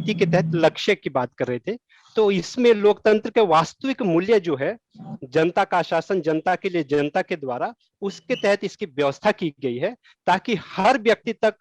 नीति के तहत लक्ष्य की बात कर रहे थे। तो इसमें लोकतंत्र के वास्तविक मूल्य जो है, जनता का शासन जनता के लिए जनता के द्वारा, उसके तहत इसकी व्यवस्था की गई है, ताकि हर व्यक्ति तक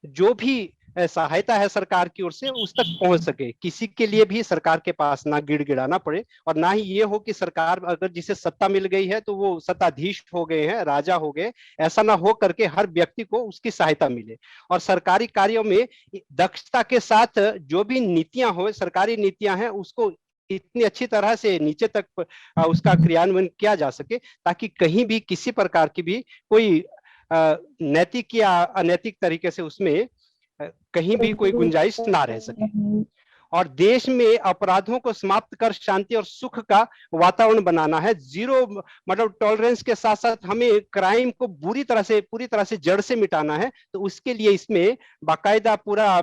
जो भी सहायता है सरकार की ओर से उस तक पहुंच सके। किसी के लिए भी सरकार के पास ना गिड़गिड़ाना पड़े, और ना ही ये हो कि सरकार अगर जिसे सत्ता मिल गई है तो वो सत्ताधीश हो गए हैं, राजा हो गए। ऐसा ना हो करके हर व्यक्ति को उसकी सहायता मिले। और सरकारी कार्यों में दक्षता के साथ जो भी नीतियां हो, सरकारी नीतियां हैं, उसको इतनी अच्छी तरह से नीचे तक उसका क्रियान्वयन किया जा सके, ताकि कहीं भी किसी प्रकार की भी कोई नैतिक या अनैतिक तरीके से उसमें कहीं भी कोई गुंजाइश ना रह सके। और देश में अपराधों को समाप्त कर शांति और सुख का वातावरण बनाना है। जीरो मतलब टॉलरेंस के साथ साथ हमें क्राइम को पूरी तरह से जड़ से मिटाना है। तो उसके लिए इसमें बाकायदा पूरा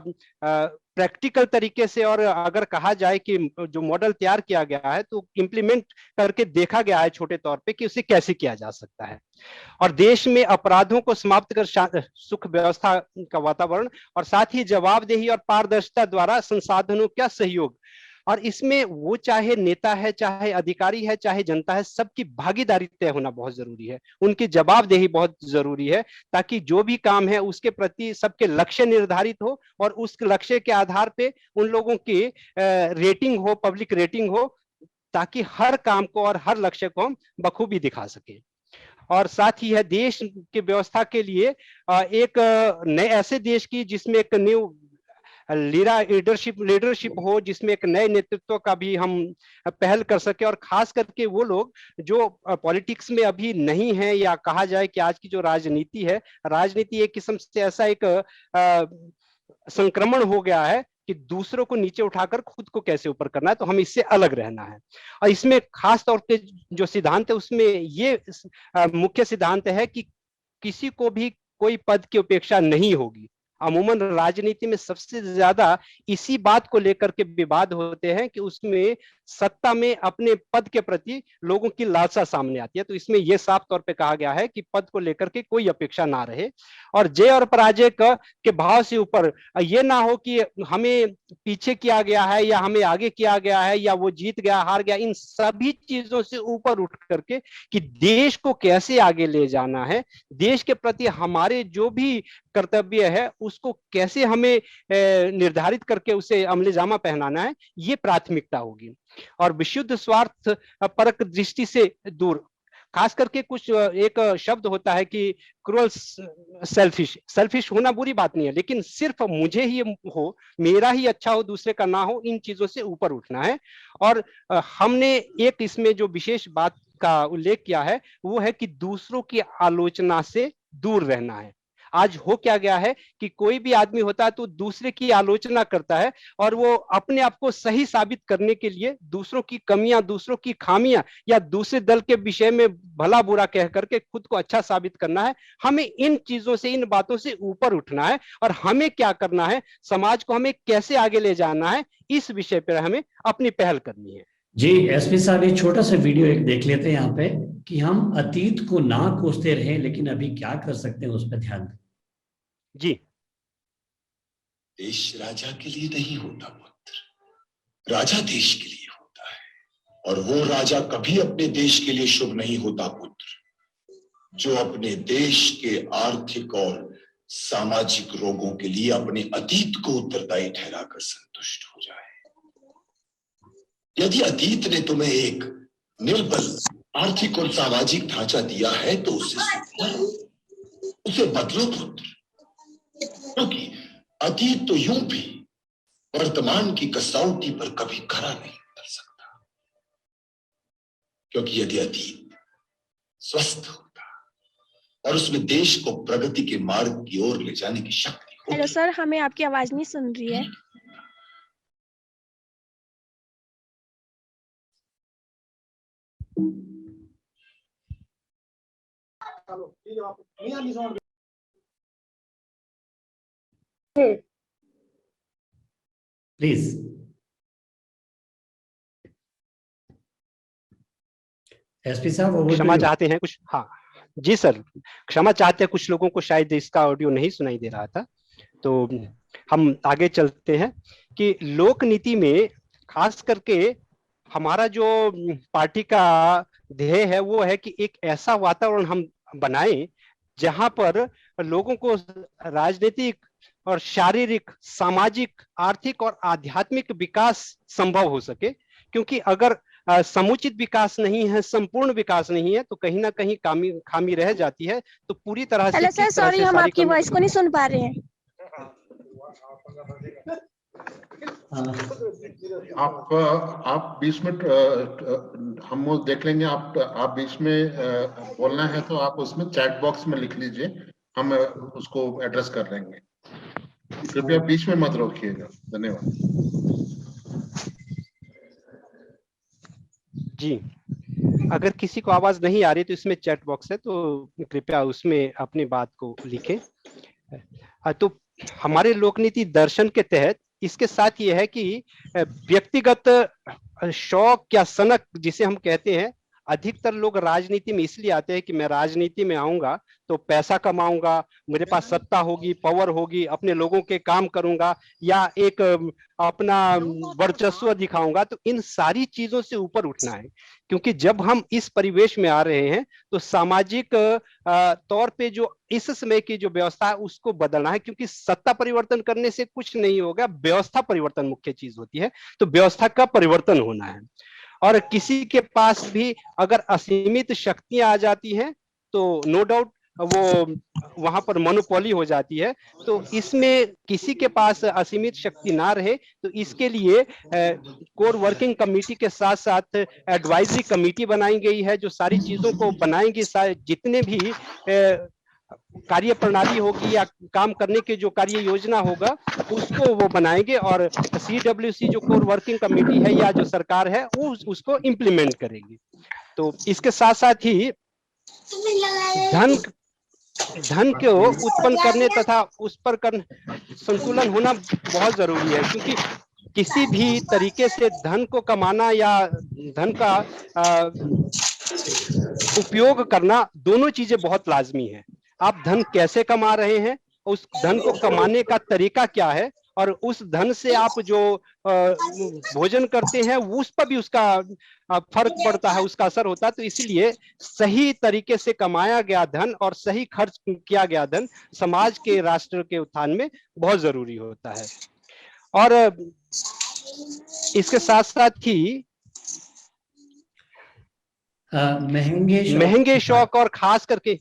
प्रैक्टिकल तरीके से, और अगर कहा जाए कि जो मॉडल तैयार किया गया है तो इम्प्लीमेंट करके देखा गया है छोटे तौर पे कि उसे कैसे किया जा सकता है। और देश में अपराधों को समाप्त कर सुख व्यवस्था का वातावरण, और साथ ही जवाबदेही और पारदर्शिता द्वारा संसाधनों का सहयोग। और इसमें वो चाहे नेता है, चाहे अधिकारी है, चाहे जनता है, सबकी भागीदारी तय होना बहुत जरूरी है। उनकी जवाबदेही बहुत जरूरी है, ताकि जो भी काम है उसके प्रति सबके लक्ष्य निर्धारित हो, और उस लक्ष्य के आधार पे उन लोगों की रेटिंग हो, पब्लिक रेटिंग हो, ताकि हर काम को और हर लक्ष्य को हम बखूबी दिखा सके। और साथ ही है देश की व्यवस्था के लिए एक नए ऐसे देश की जिसमें एक न्यू लीडरशिप हो, जिसमें एक नए नेतृत्व का भी हम पहल कर सके। और खास करके वो लोग जो पॉलिटिक्स में अभी नहीं है, या कहा जाए कि आज की जो राजनीति एक किस्म से ऐसा एक संक्रमण हो गया है कि दूसरों को नीचे उठाकर खुद को कैसे ऊपर करना है, तो हम इससे अलग रहना है। और इसमें खास तौर पे जो सिद्धांत है उसमें ये मुख्य सिद्धांत है कि किसी को भी कोई पद की उपेक्षा नहीं होगी। अमूमन राजनीति में सबसे ज्यादा इसी बात को लेकर के विवाद होते हैं कि उसमें सत्ता में अपने पद के प्रति लोगों की लालसा सामने आती है। तो इसमें यह साफ तौर पे कहा गया है कि पद को लेकर के कोई अपेक्षा ना रहे, और जय और पराजय के भाव से ऊपर ये ना हो कि हमें पीछे किया गया है या हमें आगे किया गया है, या वो जीत गया हार गया। इन सभी चीजों से ऊपर उठ करके कि देश को कैसे आगे ले जाना है, देश के प्रति हमारे जो भी कर्तव्य है उसको कैसे हमें निर्धारित करके उसे अमलेजामा पहनाना है, ये प्राथमिकता होगी। और विशुद्ध स्वार्थ परक दृष्टि से दूर, खास करके कुछ एक शब्द होता है कि क्रूअल सेल्फिश होना बुरी बात नहीं है, लेकिन सिर्फ मुझे ही हो, मेरा ही अच्छा हो, दूसरे का ना हो, इन चीजों से ऊपर उठना है। और हमने एक इसमें जो विशेष बात का उल्लेख किया है वो है कि दूसरों की आलोचना से दूर रहना है। आज हो क्या गया है कि कोई भी आदमी होता है तो दूसरे की आलोचना करता है, और वो अपने आप को सही साबित करने के लिए दूसरों की कमियां, दूसरों की खामियां, या दूसरे दल के विषय में भला बुरा कह करके खुद को अच्छा साबित करना है। हमें इन चीजों से, इन बातों से ऊपर उठना है, और हमें क्या करना है, समाज को हमें कैसे आगे ले जाना है, इस विषय पर हमें अपनी पहल करनी है। जी एसपी साहब, एक छोटा सा वीडियो एक देख लेते हैं यहाँ पे कि हम अतीत को ना कोसते रहे लेकिन अभी क्या कर सकते हैं उस पर ध्यान दें। जी। देश राजा के लिए नहीं होता पुत्र, राजा देश के लिए होता है। और वो राजा कभी अपने देश के लिए शुभ नहीं होता पुत्र, जो अपने देश के आर्थिक और सामाजिक रोगों के लिए अपने अतीत को उत्तरदायी ठहराकर संतुष्ट हो जाए। यदि अतीत ने तुम्हें एक निर्बल आर्थिक और सामाजिक ढांचा दिया है तो उसे बदलो पुत्र, क्योंकि अतीत तो यूं भी वर्तमान की कसौटी पर कभी खरा नहीं उतर सकता। क्योंकि यदि अतीत स्वस्थ होता और उसमें देश को प्रगति के मार्ग की ओर ले जाने की शक्ति होती। हेलो सर, हमें आपकी आवाज नहीं सुन रही है। प्लीज एसपी साहब, क्षमा चाहते हैं कुछ। हाँ जी सर, क्षमा चाहते हैं, कुछ लोगों को शायद इसका ऑडियो नहीं सुनाई दे रहा था। तो हम आगे चलते हैं कि लोक नीति में खास करके हमारा जो पार्टी का ध्येय है वो है कि एक ऐसा वातावरण हम बनाएं जहां पर लोगों को राजनीतिक और शारीरिक, सामाजिक, आर्थिक और आध्यात्मिक विकास संभव हो सके। क्योंकि अगर समुचित विकास नहीं है, संपूर्ण विकास नहीं है, तो कहीं ना कहीं खामी रह जाती है। तो पूरी तरह से हेलो सर, किस तरह सॉरी से हम सारी आपकी वॉइस को नहीं सुन पा रहे हैं। आप बीच में हम वो देख लेंगे। आप बीच में बोलना है तो आप उसमें चैट बॉक्स में लिख लीजिए, हम उसको एड्रेस कर लेंगे। कृपया बीच में मत रोकिएगा। धन्यवाद जी। अगर किसी को आवाज नहीं आ रही तो इसमें चैट बॉक्स है, तो कृपया उसमें अपनी बात को लिखें। तो हमारे लोकनीति दर्शन के तहत इसके साथ ये है कि व्यक्तिगत शौक या सनक जिसे हम कहते हैं, अधिकतर लोग राजनीति में इसलिए आते हैं कि मैं राजनीति में आऊंगा तो पैसा कमाऊंगा, मेरे पास सत्ता होगी, पावर होगी, अपने लोगों के काम करूंगा या एक अपना वर्चस्व दिखाऊंगा। तो इन सारी चीजों से ऊपर उठना है, क्योंकि जब हम इस परिवेश में आ रहे हैं तो सामाजिक तौर पे जो इस समय की जो व्यवस्था है उसको बदलना है। क्योंकि सत्ता परिवर्तन करने से कुछ नहीं होगा, व्यवस्था परिवर्तन मुख्य चीज होती है। तो व्यवस्था का परिवर्तन होना है। और किसी के पास भी अगर असीमित शक्तियां आ जाती हैं तो नो डाउट वो वहां पर मोनोपोली हो जाती है। तो इसमें किसी के पास असीमित शक्ति ना रहे, तो इसके लिए कोर वर्किंग कमेटी के साथ साथ एडवाइजरी कमेटी बनाई गई है, जो सारी चीजों को बनाएंगी। जितने भी कार्य प्रणाली होगी या काम करने की जो कार्य योजना होगा उसको वो बनाएंगे, और CWC जो कोर वर्किंग कमेटी है या जो सरकार है वो उसको इम्प्लीमेंट करेगी। तो इसके साथ साथ ही धन को उत्पन्न करने तथा उस पर संतुलन होना बहुत जरूरी है। क्योंकि किसी भी तरीके से धन को कमाना या धन का उपयोग करना, दोनों चीजें बहुत लाजमी है। आप धन कैसे कमा रहे हैं, उस धन को कमाने का तरीका क्या है, और उस धन से आप जो भोजन करते हैं उस पर भी उसका फर्क पड़ता है, उसका असर होता है। तो इसलिए सही तरीके से कमाया गया धन और सही खर्च किया गया धन समाज के, राष्ट्र के उत्थान में बहुत जरूरी होता है। और इसके साथ साथ ही महंगे शौक और खास करके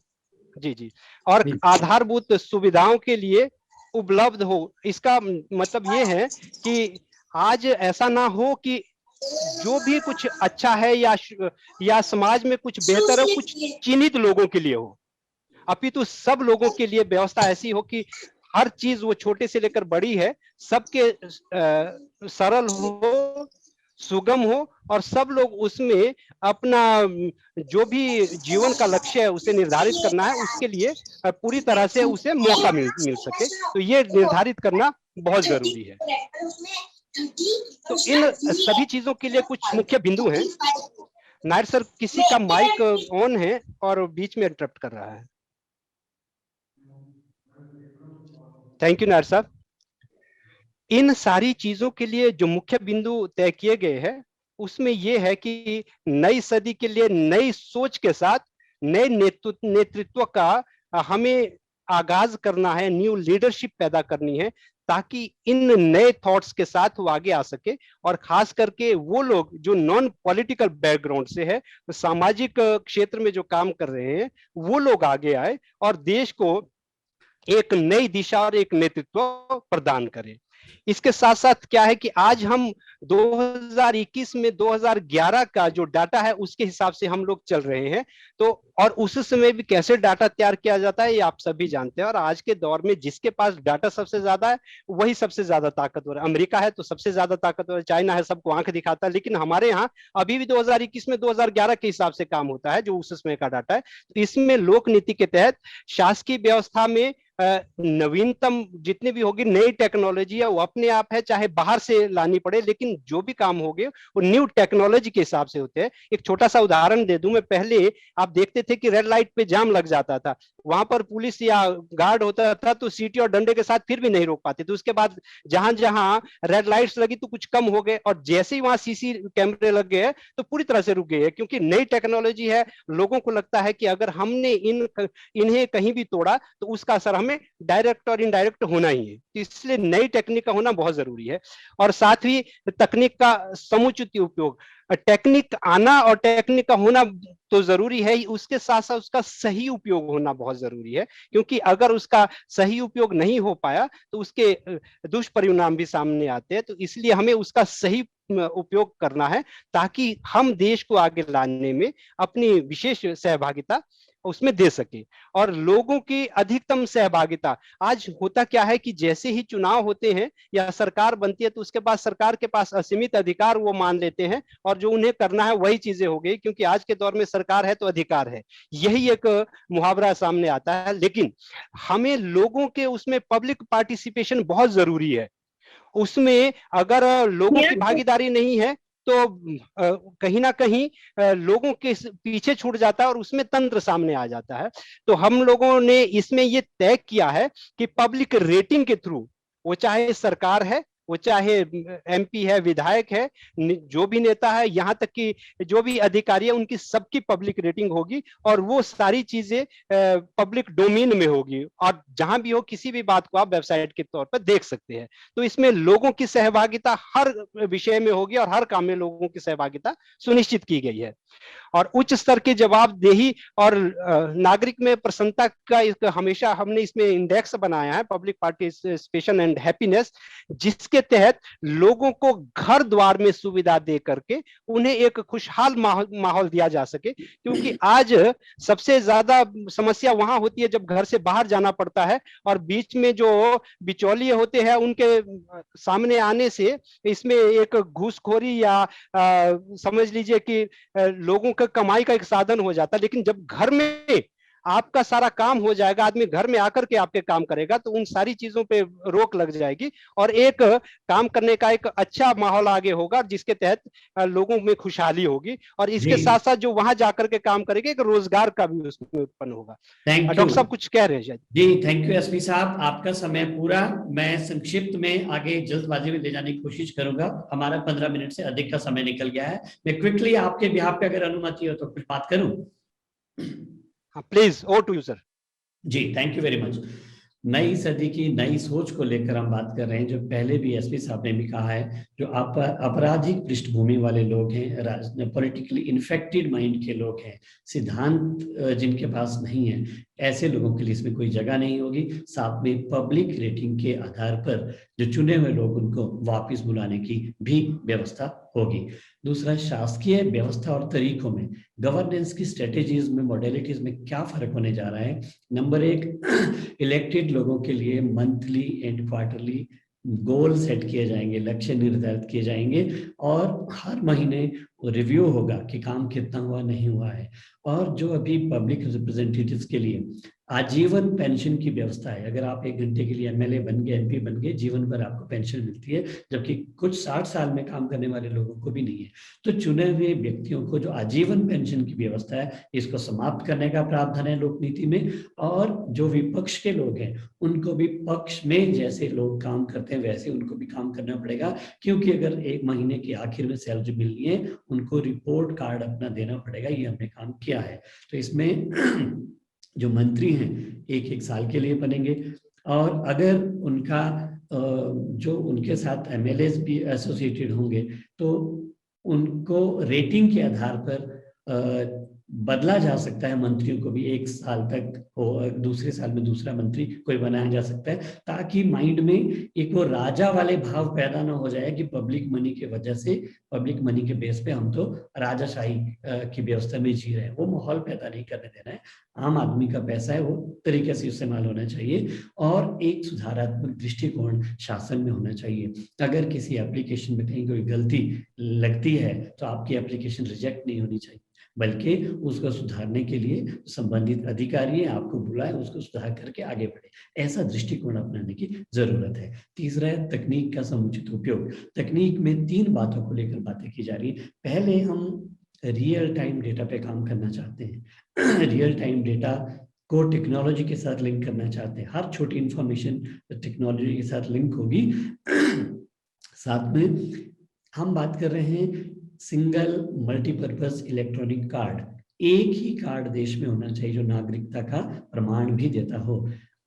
जी और आधारभूत सुविधाओं के लिए उपलब्ध हो। इसका मतलब ये है कि आज ऐसा ना हो कि जो भी कुछ अच्छा है या समाज में कुछ बेहतर है कुछ चिन्हित लोगों के लिए हो, अपितु सब लोगों के लिए व्यवस्था ऐसी हो कि हर चीज वो छोटे से लेकर बड़ी है सबके सरल हो, सुगम हो, और सब लोग उसमें अपना जो भी जीवन का लक्ष्य है उसे निर्धारित करना है, उसके लिए पूरी तरह से उसे मौका मिल सके। तो ये निर्धारित करना बहुत जरूरी है। तो इन सभी चीजों के लिए कुछ मुख्य बिंदु हैं। नायर सर, किसी का माइक ऑन है और बीच में इंटरप्ट कर रहा है। थैंक यू नायर साहब। इन सारी चीजों के लिए जो मुख्य बिंदु तय किए गए हैं उसमें यह है कि नई सदी के लिए नई सोच के साथ नए नेतृत्व का हमें आगाज करना है, न्यू लीडरशिप पैदा करनी है, ताकि इन नए थॉट्स के साथ वो आगे आ सके। और खास करके वो लोग जो नॉन पॉलिटिकल बैकग्राउंड से है, तो सामाजिक क्षेत्र में जो काम कर रहे हैं, वो लोग आगे आए और देश को एक नई दिशा और एक नेतृत्व प्रदान करें। इसके साथ साथ क्या है कि आज हम 2021 में 2011 का जो डाटा है उसके हिसाब से हम लोग चल रहे हैं। तो और उस समय भी कैसे डाटा तैयार किया जाता है ये आप सभी जानते हैं। और आज के दौर में जिसके पास डाटा सबसे ज्यादा है वही सबसे ज्यादा ताकतवर है। अमेरिका है तो सबसे ज्यादा ताकतवर है, चाइना है सबको आंख दिखाता है, लेकिन हमारे यहाँ अभी भी 2021 में 2011 के हिसाब से काम होता है जो उस समय का डाटा है। तो इसमें लोक नीति के तहत शासकीय व्यवस्था में नवीनतम जितनी भी होगी नई टेक्नोलॉजी है वो अपने आप है, चाहे बाहर से लानी पड़े, लेकिन जो भी काम होंगे वो न्यू टेक्नोलॉजी के हिसाब से होते हैं। एक छोटा सा उदाहरण दे दूं मैं, पहले आप देखते थे कि रेड लाइट पे जाम लग जाता था, वहां पर पुलिस या गार्ड होता था तो सीटी और डंडे के साथ फिर भी नहीं रोक पाते थे। उसके बाद जहां जहां रेड लाइट्स लगी तो कुछ कम हो गए, और जैसे ही वहां सीसी कैमरे लग गए तो पूरी तरह से रुक गए, क्योंकि नई टेक्नोलॉजी है। लोगों को लगता है कि अगर हमने इन्हें कहीं भी तोड़ा तो उसका असर हमें डायरेक्ट और इनडायरेक्ट होना ही है। इसलिए नई टेक्निक का होना बहुत जरूरी है, और साथ ही तकनीक का समुचित उपयोग। टेक्निक आना और टेक्निक का होना तो जरूरी है ही, उसके साथ साथ उसका सही उपयोग होना बहुत जरूरी है, क्योंकि अगर उसका सही उपयोग नहीं हो पाया तो उसके दुष्परिणाम भी सामने आते हैं। तो इसलिए हमें उसका सही उपयोग करना है, ताकि हम देश को आगे लाने में अपनी विशेष सहभागिता उसमें दे सके, और लोगों की अधिकतम सहभागिता। आज होता क्या है कि जैसे ही चुनाव होते हैं या सरकार बनती है तो उसके बाद सरकार के पास असीमित अधिकार वो मान लेते हैं, और जो उन्हें करना है वही चीजें हो गई, क्योंकि आज के दौर में सरकार है तो अधिकार है, यही एक मुहावरा सामने आता है। लेकिन हमें लोगों के उसमें पब्लिक पार्टिसिपेशन बहुत जरूरी है। उसमें अगर लोगों की भागीदारी नहीं है तो कहीं ना कहीं लोगों के पीछे छूट जाता है और उसमें तंत्र सामने आ जाता है। तो हम लोगों ने इसमें ये तय किया है कि पब्लिक रेटिंग के थ्रू, वो चाहे सरकार है, वो चाहे एमपी है, विधायक है, जो भी नेता है, यहाँ तक कि जो भी अधिकारी है, उनकी सबकी पब्लिक रेटिंग होगी, और वो सारी चीजें पब्लिक डोमेन में होगी, और जहां भी हो किसी भी बात को आप वेबसाइट के तौर पर देख सकते हैं। तो इसमें लोगों की सहभागिता हर विषय में होगी, और हर काम में लोगों की सहभागिता सुनिश्चित की गई है। और उच्च स्तर की जवाबदेही और नागरिक में प्रसन्नता का एक हमेशा हमने इसमें इंडेक्स बनाया है, पब्लिक पार्टिसिपेशन एंड हैप्पीनेस, जिसके तहत लोगों को घर द्वार में सुविधा दे करके उन्हें एक खुशहाल माहौल दिया जा सके। क्योंकि आज सबसे ज्यादा समस्या वहां होती है जब घर से बाहर जाना पड़ता है, और बीच में जो बिचौलिए होते हैं उनके सामने आने से इसमें एक घूसखोरी या समझ लीजिए कि लोगों का कमाई का एक साधन हो जाता है। लेकिन जब घर में आपका सारा काम हो जाएगा, आदमी घर में आकर के आपके काम करेगा, तो उन सारी चीजों पे रोक लग जाएगी, और एक काम करने का एक अच्छा माहौल आगे होगा, जिसके तहत लोगों में खुशहाली होगी, और इसके साथ साथ जो वहां जाकर के काम करेंगे एक रोजगार का भी उसमें उत्पन्न होगा। डॉक्टर साहब कुछ कह रहे हैं? जी, थैंक यू एसपी साहब, आपका समय पूरा। मैं संक्षिप्त में आगे जल्दबाजी में ले जाने की कोशिश करूंगा, हमारा 15 मिनट से अधिक का समय निकल गया है। मैं क्विकली आपके बिहाफ पे अगर अनुमति हो तो कुछ बात करूं? Please, over to you sir. जी, थैंक यू वेरी मच। नई सदी की नई सोच को लेकर हम बात कर रहे हैं, जो पहले भी एसपी साहब ने भी कहा है, जो आपराधिक पृष्ठभूमि वाले लोग हैं, पॉलिटिकली इन्फेक्टेड माइंड के लोग हैं, सिद्धांत जिनके पास नहीं है, ऐसे लोगों के लिए इसमें कोई जगह नहीं होगी। साथ में पब्लिक रेटिंग के आधार पर जो चुने हुए लोग उनको वापस बुलाने की भी व्यवस्था होगी। दूसरा, शासकीय व्यवस्था और तरीकों में, गवर्नेंस की स्ट्रेटेजीज में, मॉडलिटीज में क्या फर्क होने जा रहा है। नंबर 1, इलेक्टेड लोगों के लिए monthly and quarterly goal set किए जाएंगे, लक्ष्य निर्धारित किए जाएंगे, और हर महीने रिव्यू होगा कि काम कितना हुआ, नहीं हुआ है। और जो अभी पब्लिक रिप्रेजेंटेटिव्स के लिए आजीवन पेंशन की व्यवस्था है, अगर आप 1 घंटे के लिए एमएलए बन गए, एमपी बन गए, जीवन भर आपको पेंशन मिलती है, जबकि कुछ 60 साल में काम करने वाले लोगों को भी नहीं है। तो चुने हुए व्यक्तियों को जो आजीवन पेंशन की व्यवस्था है, इसको समाप्त करने का प्रावधान है लोक नीति में। और जो विपक्ष के लोग हैं उनको भी पक्ष में जैसे लोग काम करते हैं वैसे उनको भी काम करना पड़ेगा, क्योंकि अगर 1 महीने के आखिर में सैलरी मिलनी है, उनको रिपोर्ट कार्ड अपना देना पड़ेगा। ये हमने काम किया है। तो इसमें जो मंत्री हैं 1-1 साल के लिए बनेंगे, और अगर उनका जो उनके साथ एमएलएस भी एसोसिएटेड होंगे तो उनको रेटिंग के आधार पर बदला जा सकता है। मंत्रियों को भी 1 साल तक हो, दूसरे साल में दूसरा मंत्री कोई बनाया जा सकता है, ताकि माइंड में एक वो राजा वाले भाव पैदा ना हो जाए कि पब्लिक मनी के वजह से, पब्लिक मनी के बेस पे हम तो राजाशाही की व्यवस्था में जी रहे हैं। वो माहौल पैदा नहीं करने देना है। आम आदमी का पैसा है, वो तरीके से इस्तेमाल होना चाहिए, और एक सुधारात्मक दृष्टिकोण शासन में होना चाहिए। अगर किसी एप्लीकेशन में कहीं कोई गलती लगती है तो आपकी एप्लीकेशन रिजेक्ट नहीं होनी चाहिए। बल्कि उसको सुधारने के लिए संबंधित अधिकारी आपको बुलाए, उसको सुधार करके आगे बढ़े। ऐसा दृष्टिकोण अपनाने की जरूरत है। तीसरा है तकनीक का समुचित उपयोग। तकनीक में 3 बातों को लेकर बातें की जा रही है। पहले हम रियल टाइम डेटा पे काम करना चाहते हैं। रियल टाइम डेटा को टेक्नोलॉजी के साथ लिंक करना चाहते हैं। हर छोटी इंफॉर्मेशन टेक्नोलॉजी के साथ लिंक होगी। साथ में हम बात कर रहे हैं सिंगल मल्टीपर्पज इलेक्ट्रॉनिक कार्ड। एक ही कार्ड देश में होना चाहिए जो नागरिकता का प्रमाण भी देता हो।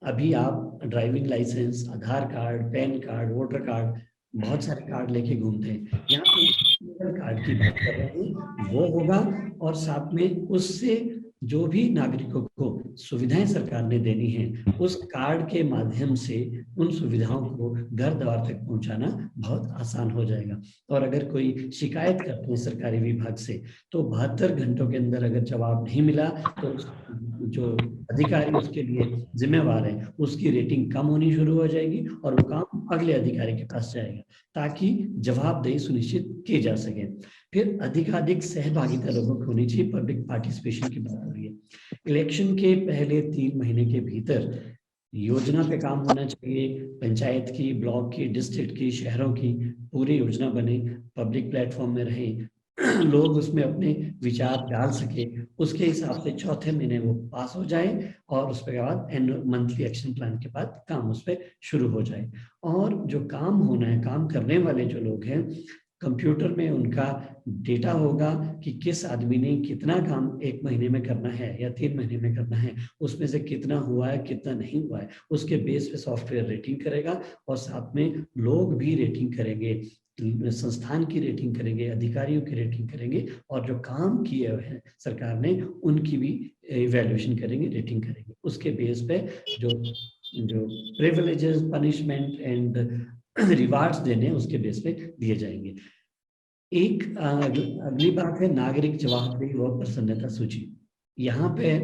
अभी आप driving licence, Aadhaar card, PAN card, voter card, बहुत सारे कार्ड लेके घूमते हैं। यहाँ पे सिंगल कार्ड की बात कर रहे हैं, वो होगा। और साथ में उससे जो भी नागरिकों को सुविधाएं सरकार ने देनी है, उस कार्ड के माध्यम से उन सुविधाओं को घर द्वार तक पहुंचाना बहुत आसान हो जाएगा। और अगर कोई शिकायत करते हैं सरकारी विभाग से, तो 72 घंटों के अंदर अगर जवाब नहीं मिला तो जो अधिकारी उसके लिए जिम्मेवार है उसकी रेटिंग कम होनी शुरू हो जाएगी और वो काम अगले अधिकारी के पास जाएगा, ताकि जवाबदेही सुनिश्चित की जा सके। फिर अधिकाधिक सहभागिता लोगों की होनी चाहिए। पब्लिक पार्टिसिपेशन की बात हो रही है। इलेक्शन के पहले 3 महीने के भीतर योजना पे काम होना चाहिए। पंचायत की, ब्लॉक की, डिस्ट्रिक्ट की, शहरों की पूरी योजना बने, पब्लिक प्लेटफॉर्म में रहे, लोग उसमें अपने विचार डाल सके। उसके हिसाब से चौथे महीने वो पास हो जाए और उसके बाद मंथली एक्शन प्लान के बाद काम उस पर शुरू हो जाए। और जो काम होना है, काम करने वाले जो लोग हैं, कंप्यूटर में उनका डेटा होगा कि किस आदमी ने कितना काम 1 महीने में करना है या 3 महीने में करना है, उसमें से कितना हुआ है, कितना नहीं हुआ है। उसके बेस पे सॉफ्टवेयर रेटिंग करेगा और साथ में लोग भी रेटिंग करेंगे, संस्थान की रेटिंग करेंगे, अधिकारियों की रेटिंग करेंगे, और जो काम किए हैं सरकार ने उनकी भी इवैल्यूएशन करेंगे, रेटिंग करेंगे। उसके बेस पे जो प्रिविलेजेस, पनिशमेंट एंड रिवार्ड्स देने उसके बेस पे दिए जाएंगे। एक अगली बात है नागरिक जवाबदेही व प्रसन्नता सूची। यहाँ पे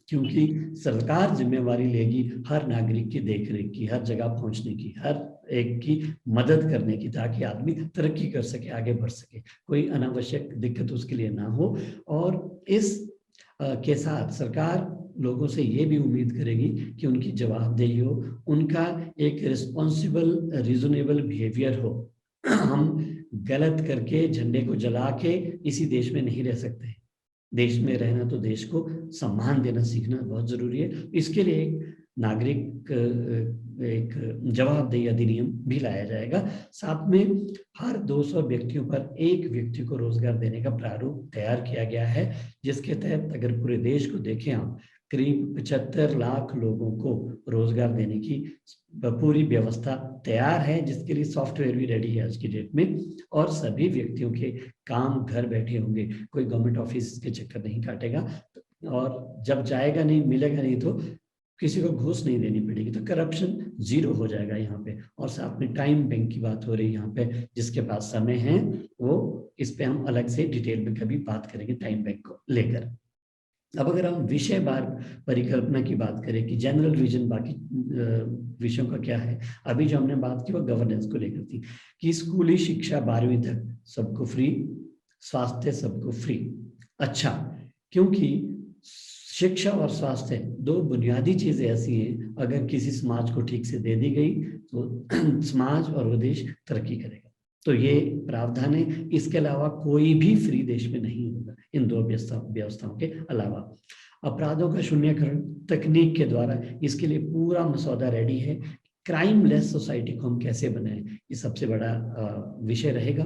क्योंकि सरकार जिम्मेवारी लेगी हर नागरिक की देखरेख की, हर जगह पहुंचने की, हर एक की मदद करने की, ताकि आदमी तरक्की कर सके, आगे बढ़ सके, कोई अनावश्यक दिक्कत उसके लिए ना हो। और इस के साथ सरकार लोगों से ये भी उम्मीद करेगी कि उनकी जवाबदेही हो, उनका एक रिस्पॉन्सिबल रीजनेबल बिहेवियर हो। हम गलत करके झंडे को जला के इसी देश में नहीं रह सकते। देश में रहना तो देश को सम्मान देना सीखना बहुत जरूरी है। इसके लिए एक नागरिक एक जवाबदेही अधिनियम भी लाया जाएगा। साथ में हर 200 व्यक्तियों पर 1 व्यक्ति को रोजगार देने का प्रारूप तैयार किया गया है, जिसके तहत अगर पूरे देश को देखें आप, करीब 75 लाख लोगों को रोजगार देने की पूरी व्यवस्था तैयार है, जिसके लिए सॉफ्टवेयर भी रेडी है आज की डेट में। और सभी व्यक्तियों के काम घर बैठे होंगे, कोई गवर्नमेंट ऑफिस के चक्कर नहीं काटेगा, और जब जाएगा नहीं, मिलेगा नहीं, तो किसी को घूस नहीं देनी पड़ेगी, तो करप्शन 0 हो जाएगा यहाँ पे। और साथ में टाइम बैंक की बात हो रही है यहाँ पे, जिसके पास समय है वो, इस पे हम अलग से डिटेल में कभी बात करेंगे टाइम बैंक को लेकर। अब अगर हम विषय वार परिकल्पना की बात करें कि जनरल विजन बाकी विषयों का क्या है, अभी जो हमने बात की वो गवर्नेंस को लेकर थी कि स्कूली शिक्षा 12वीं तक सबको फ्री, स्वास्थ्य सबको फ्री। अच्छा, क्योंकि शिक्षा और स्वास्थ्य 2 बुनियादी चीजें ऐसी हैं, अगर किसी समाज को ठीक से दे दी गई तो समाज और वो देश तरक्की करेगा। तो ये प्रावधान है। इसके अलावा कोई भी फ्री देश में नहीं होगा इन 2 व्यवस्थाओं के अलावा। अपराधों का शून्यकरण तकनीक के द्वारा, इसके लिए पूरा मसौदा रेडी है। क्राइम लेस सोसाइटी को हम कैसे बनाएं, ये सबसे बड़ा विषय रहेगा।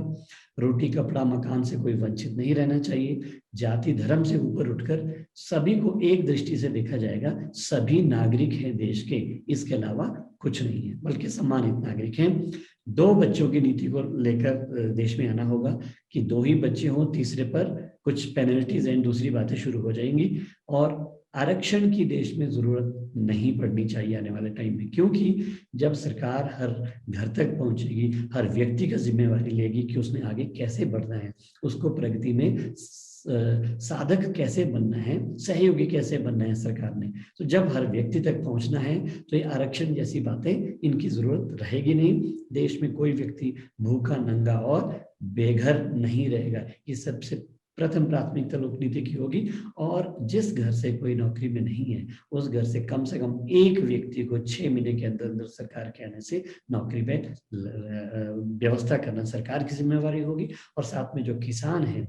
रोटी कपड़ा मकान से कोई वंचित नहीं रहना चाहिए। जाति धर्म से ऊपर उठकर सभी को एक दृष्टि से देखा जाएगा, सभी नागरिक हैं देश के, इसके अलावा कुछ नहीं है, बल्कि सम्मानित नागरिक हैं। 2 बच्चों की नीति को लेकर देश में आना होगा कि 2 ही बच्चे हों, तीसरे पर कुछ पेनल्टीज एंड दूसरी बातें शुरू हो जाएंगी। और आरक्षण की देश में जरूरत नहीं पड़नी चाहिए आने वाले टाइम में, क्योंकि जब सरकार हर घर तक पहुंचेगी, हर व्यक्ति का जिम्मेवारी लेगी कि उसने आगे कैसे बढ़ना है, उसको प्रगति में साधक कैसे बनना है, सहयोगी कैसे बनना है सरकार ने, तो जब हर व्यक्ति तक पहुंचना है तो ये आरक्षण जैसी बातें इनकी जरूरत रहेगी नहीं। देश में कोई व्यक्ति भूखा, नंगा और बेघर नहीं रहेगा। ये सबसे प्रथम प्राथमिकता लोक नीति की होगी। और जिस घर से कोई नौकरी में नहीं है उस घर से कम एक व्यक्ति को 6 महीने के अंदर अंदर सरकार के आने से नौकरी पे व्यवस्था करना सरकार की जिम्मेवारी होगी। और साथ में जो किसान है,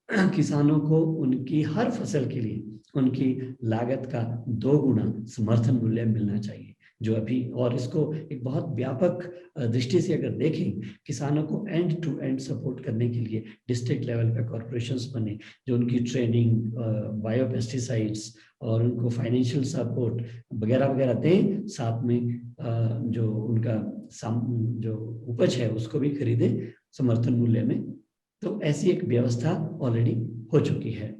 किसानों को उनकी हर फसल के लिए उनकी लागत का 2 गुना समर्थन मूल्य मिलना चाहिए जो अभी, और इसको एक बहुत व्यापक दृष्टि से अगर देखें, किसानों को एंड टू एंड सपोर्ट करने के लिए डिस्ट्रिक्ट लेवल पे कॉर्पोरेशंस बने जो उनकी ट्रेनिंग, बायोपेस्टिसाइड्स और उनको फाइनेंशियल सपोर्ट वगैरह वगैरह दें, साथ में जो उनका जो उपज है उसको भी खरीदे समर्थन मूल्य में। तो ऐसी एक व्यवस्था ऑलरेडी हो चुकी है।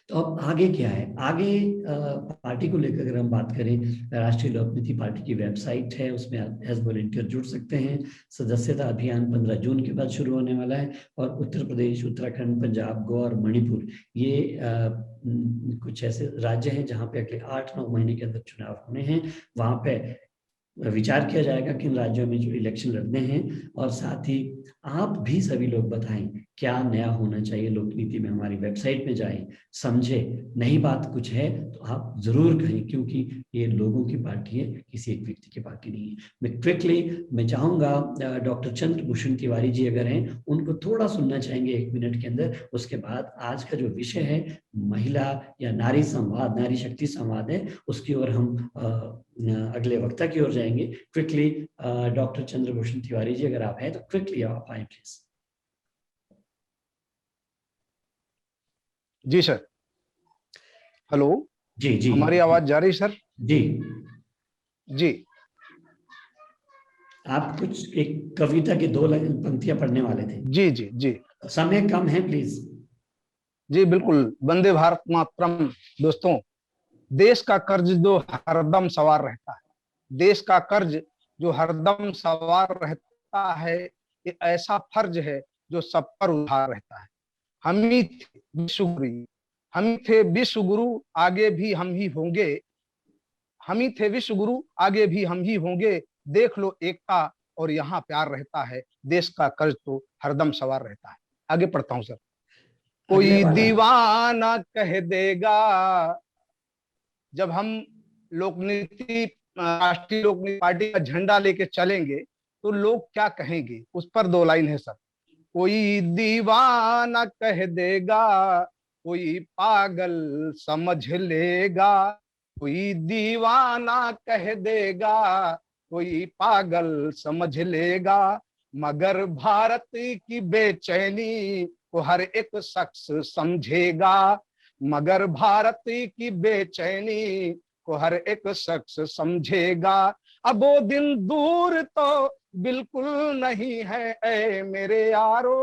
तो अब आगे क्या है? आगे पार्टी को लेकर अगर हम बात करें, राष्ट्रीय लोक नीति पार्टी की वेबसाइट है, उसमें एज वॉलंटियर जुड़ सकते हैं। सदस्यता अभियान 15 जून के बाद शुरू होने वाला है और उत्तर प्रदेश, उत्तराखंड, पंजाब, गोवा और मणिपुर ये कुछ ऐसे राज्य हैं जहां पे अगले 8-9 महीने के अंदर चुनाव होने हैं। वहां पे विचार किया जाएगा किन राज्यों में जो इलेक्शन लड़ने हैं। और साथ ही आप भी सभी लोग बताएं क्या नया होना चाहिए लोक नीति में। हमारी वेबसाइट में जाएं, समझें, नई बात कुछ है तो आप जरूर कहें, क्योंकि ये लोगों की पार्टी है, किसी एक व्यक्ति की पार्टी नहीं है। मैं चाहूंगा डॉक्टर चंद्रभूषण तिवारी जी अगर हैं उनको थोड़ा सुनना चाहेंगे 1 मिनट के अंदर। उसके बाद आज का जो विषय है महिला या नारी संवाद, नारी शक्ति संवाद है, उसकी ओर हम अगले वक्ता की ओर जाएंगे। क्विकली डॉक्टर चंद्रभूषण तिवारी जी अगर आप हैं तो क्विकली आप आए प्लीज। जी सर, हेलो। जी जी, हमारी आवाज जा रही सर? जी जी। आप कुछ एक कविता की 2 पंक्तियां पढ़ने वाले थे। जी जी जी, समय कम है प्लीज। जी बिल्कुल। वंदे भारत मातरम। दोस्तों, देश का कर्ज जो हरदम सवार रहता है, देश का कर्ज जो हरदम सवार रहता है, ये ऐसा फर्ज है जो सब पर उधार रहता है। हम ही थे विश्वगुरु, हम ही थे विश्वगुरु, आगे भी हम ही होंगे। हम ही थे विश्वगुरु, आगे भी हम ही होंगे। देख लो एकता और यहाँ प्यार रहता है। देश का कर्ज तो हरदम सवार रहता है। आगे पढ़ता हूँ सर। कोई दीवाना कह देगा, जब हम लोकनीति, राष्ट्रीय लोकनीति पार्टी का झंडा लेके चलेंगे तो लोग क्या कहेंगे, उस पर 2 लाइन है सर। कोई दीवाना कह देगा, कोई पागल समझ लेगा। कोई दीवाना कह देगा, कोई पागल समझ लेगा। मगर भारत की बेचैनी को हर एक शख्स समझेगा। मगर भारत की बेचैनी को हर एक शख्स समझेगा। अब वो दिन दूर तो बिल्कुल नहीं है ऐ मेरे यारो,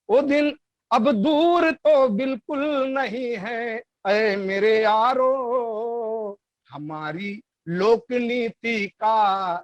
वो दिन अब दूर तो बिल्कुल नहीं है ऐ मेरे यारो। हमारी लोकनीति का,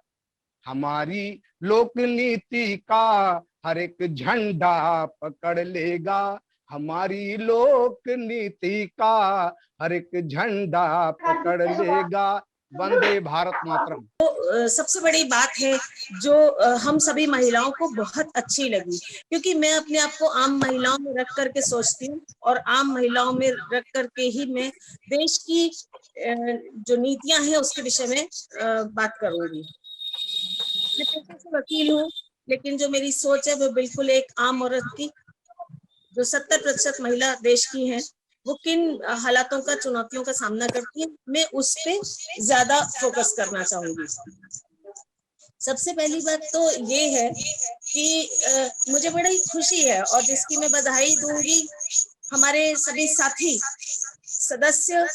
हमारी लोकनीति का हर एक झंडा पकड़ लेगा। हमारी लोकनीति का हर एक झंडा पकड़ लेगा। वंदे भारत मातरम। तो सबसे बड़ी बात है जो हम सभी महिलाओं को बहुत अच्छी लगी, क्योंकि मैं अपने आप को आम महिलाओं में रख करके सोचती हूँ और आम महिलाओं में रख करके ही मैं देश की जो नीतियां हैं उसके विषय में बात करूंगी। मैं पेशे से वकील हूँ, लेकिन जो मेरी सोच है वो बिल्कुल एक आम औरत की, जो 70% महिला देश की हैं, वो किन हालातों का, चुनौतियों का सामना करती है, मैं उस पे ज्यादा फोकस करना चाहूंगी। सबसे पहली बात तो ये है कि मुझे बड़ी खुशी है और जिसकी मैं बधाई दूंगी हमारे सभी साथी सदस्य,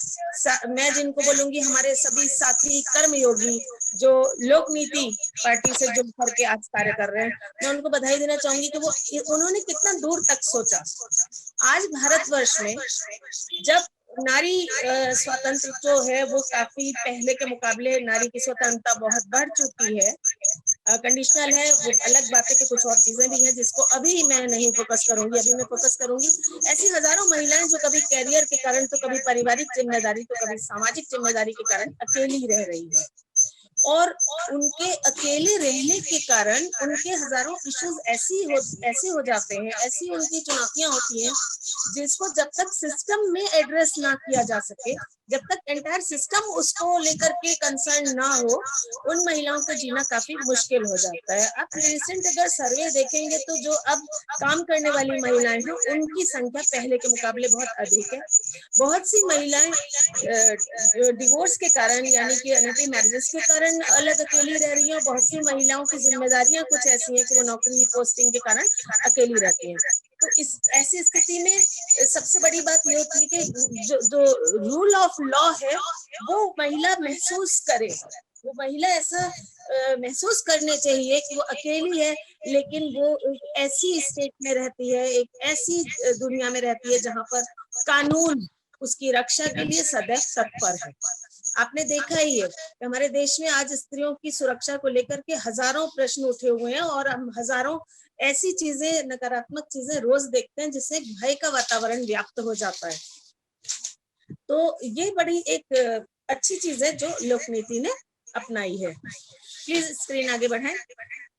मैं जिनको बोलूंगी हमारे सभी साथी कर्मयोगी जो लोक नीति पार्टी से जुड़ करके आज कार्य कर रहे हैं, मैं उनको बधाई देना चाहूंगी कि उन्होंने कितना दूर तक सोचा। आज भारतवर्ष में जब नारी स्वतंत्र जो है वो काफी पहले के मुकाबले नारी की स्वतंत्रता बहुत बढ़ चुकी है, कंडीशनल है, वो अलग बातें कि कुछ और चीजें भी हैं जिसको अभी मैं नहीं फोकस करूंगी। अभी मैं फोकस करूंगी ऐसी हजारों महिलाएं जो कभी कैरियर के कारण, तो कभी पारिवारिक जिम्मेदारी, तो कभी सामाजिक जिम्मेदारी के कारण अकेली रह रही है। और उनके अकेले रहने के कारण उनके हजारों इश्यूज ऐसे हो जाते हैं, ऐसी उनकी चुनौतियां होती हैं जिसको जब तक सिस्टम में एड्रेस ना किया जा सके, जब तक एंटायर सिस्टम उसको लेकर के कंसर्न ना हो, उन महिलाओं का जीना काफी मुश्किल हो जाता है। आप रिसेंट अगर सर्वे देखेंगे तो जो अब काम करने वाली महिलाएं हैं उनकी संख्या पहले के मुकाबले बहुत अधिक है। बहुत सी महिलाएं डिवोर्स के कारण यानी कि अनहैप्पी मैरिजेस के कारण अलग अकेली रह रही हैं। बहुत सी महिलाओं की जिम्मेदारियां कुछ ऐसी हैं कि वो नौकरी पोस्टिंग के कारण अकेली रहती हैं। तो इस ऐसी स्थिति में सबसे बड़ी बात ये होती है कि जो रूल ऑफ लॉ है वो महिला महसूस करे, वो महिला ऐसा महसूस करने चाहिए कि वो अकेली है लेकिन वो एक ऐसी स्टेट में रहती है, एक ऐसी दुनिया में रहती है जहां पर कानून उसकी रक्षा के लिए सदैव तत्पर है। आपने देखा ही है कि हमारे देश में आज स्त्रियों की सुरक्षा को लेकर के हजारों प्रश्न उठे हुए हैं और हम हजारों ऐसी चीजें, नकारात्मक चीजें रोज देखते हैं जिससे भय का वातावरण व्याप्त हो जाता है। तो ये बड़ी एक अच्छी चीज है जो लोक नीति ने अपनाई है। प्लीज स्क्रीन आगे बढ़ाएं।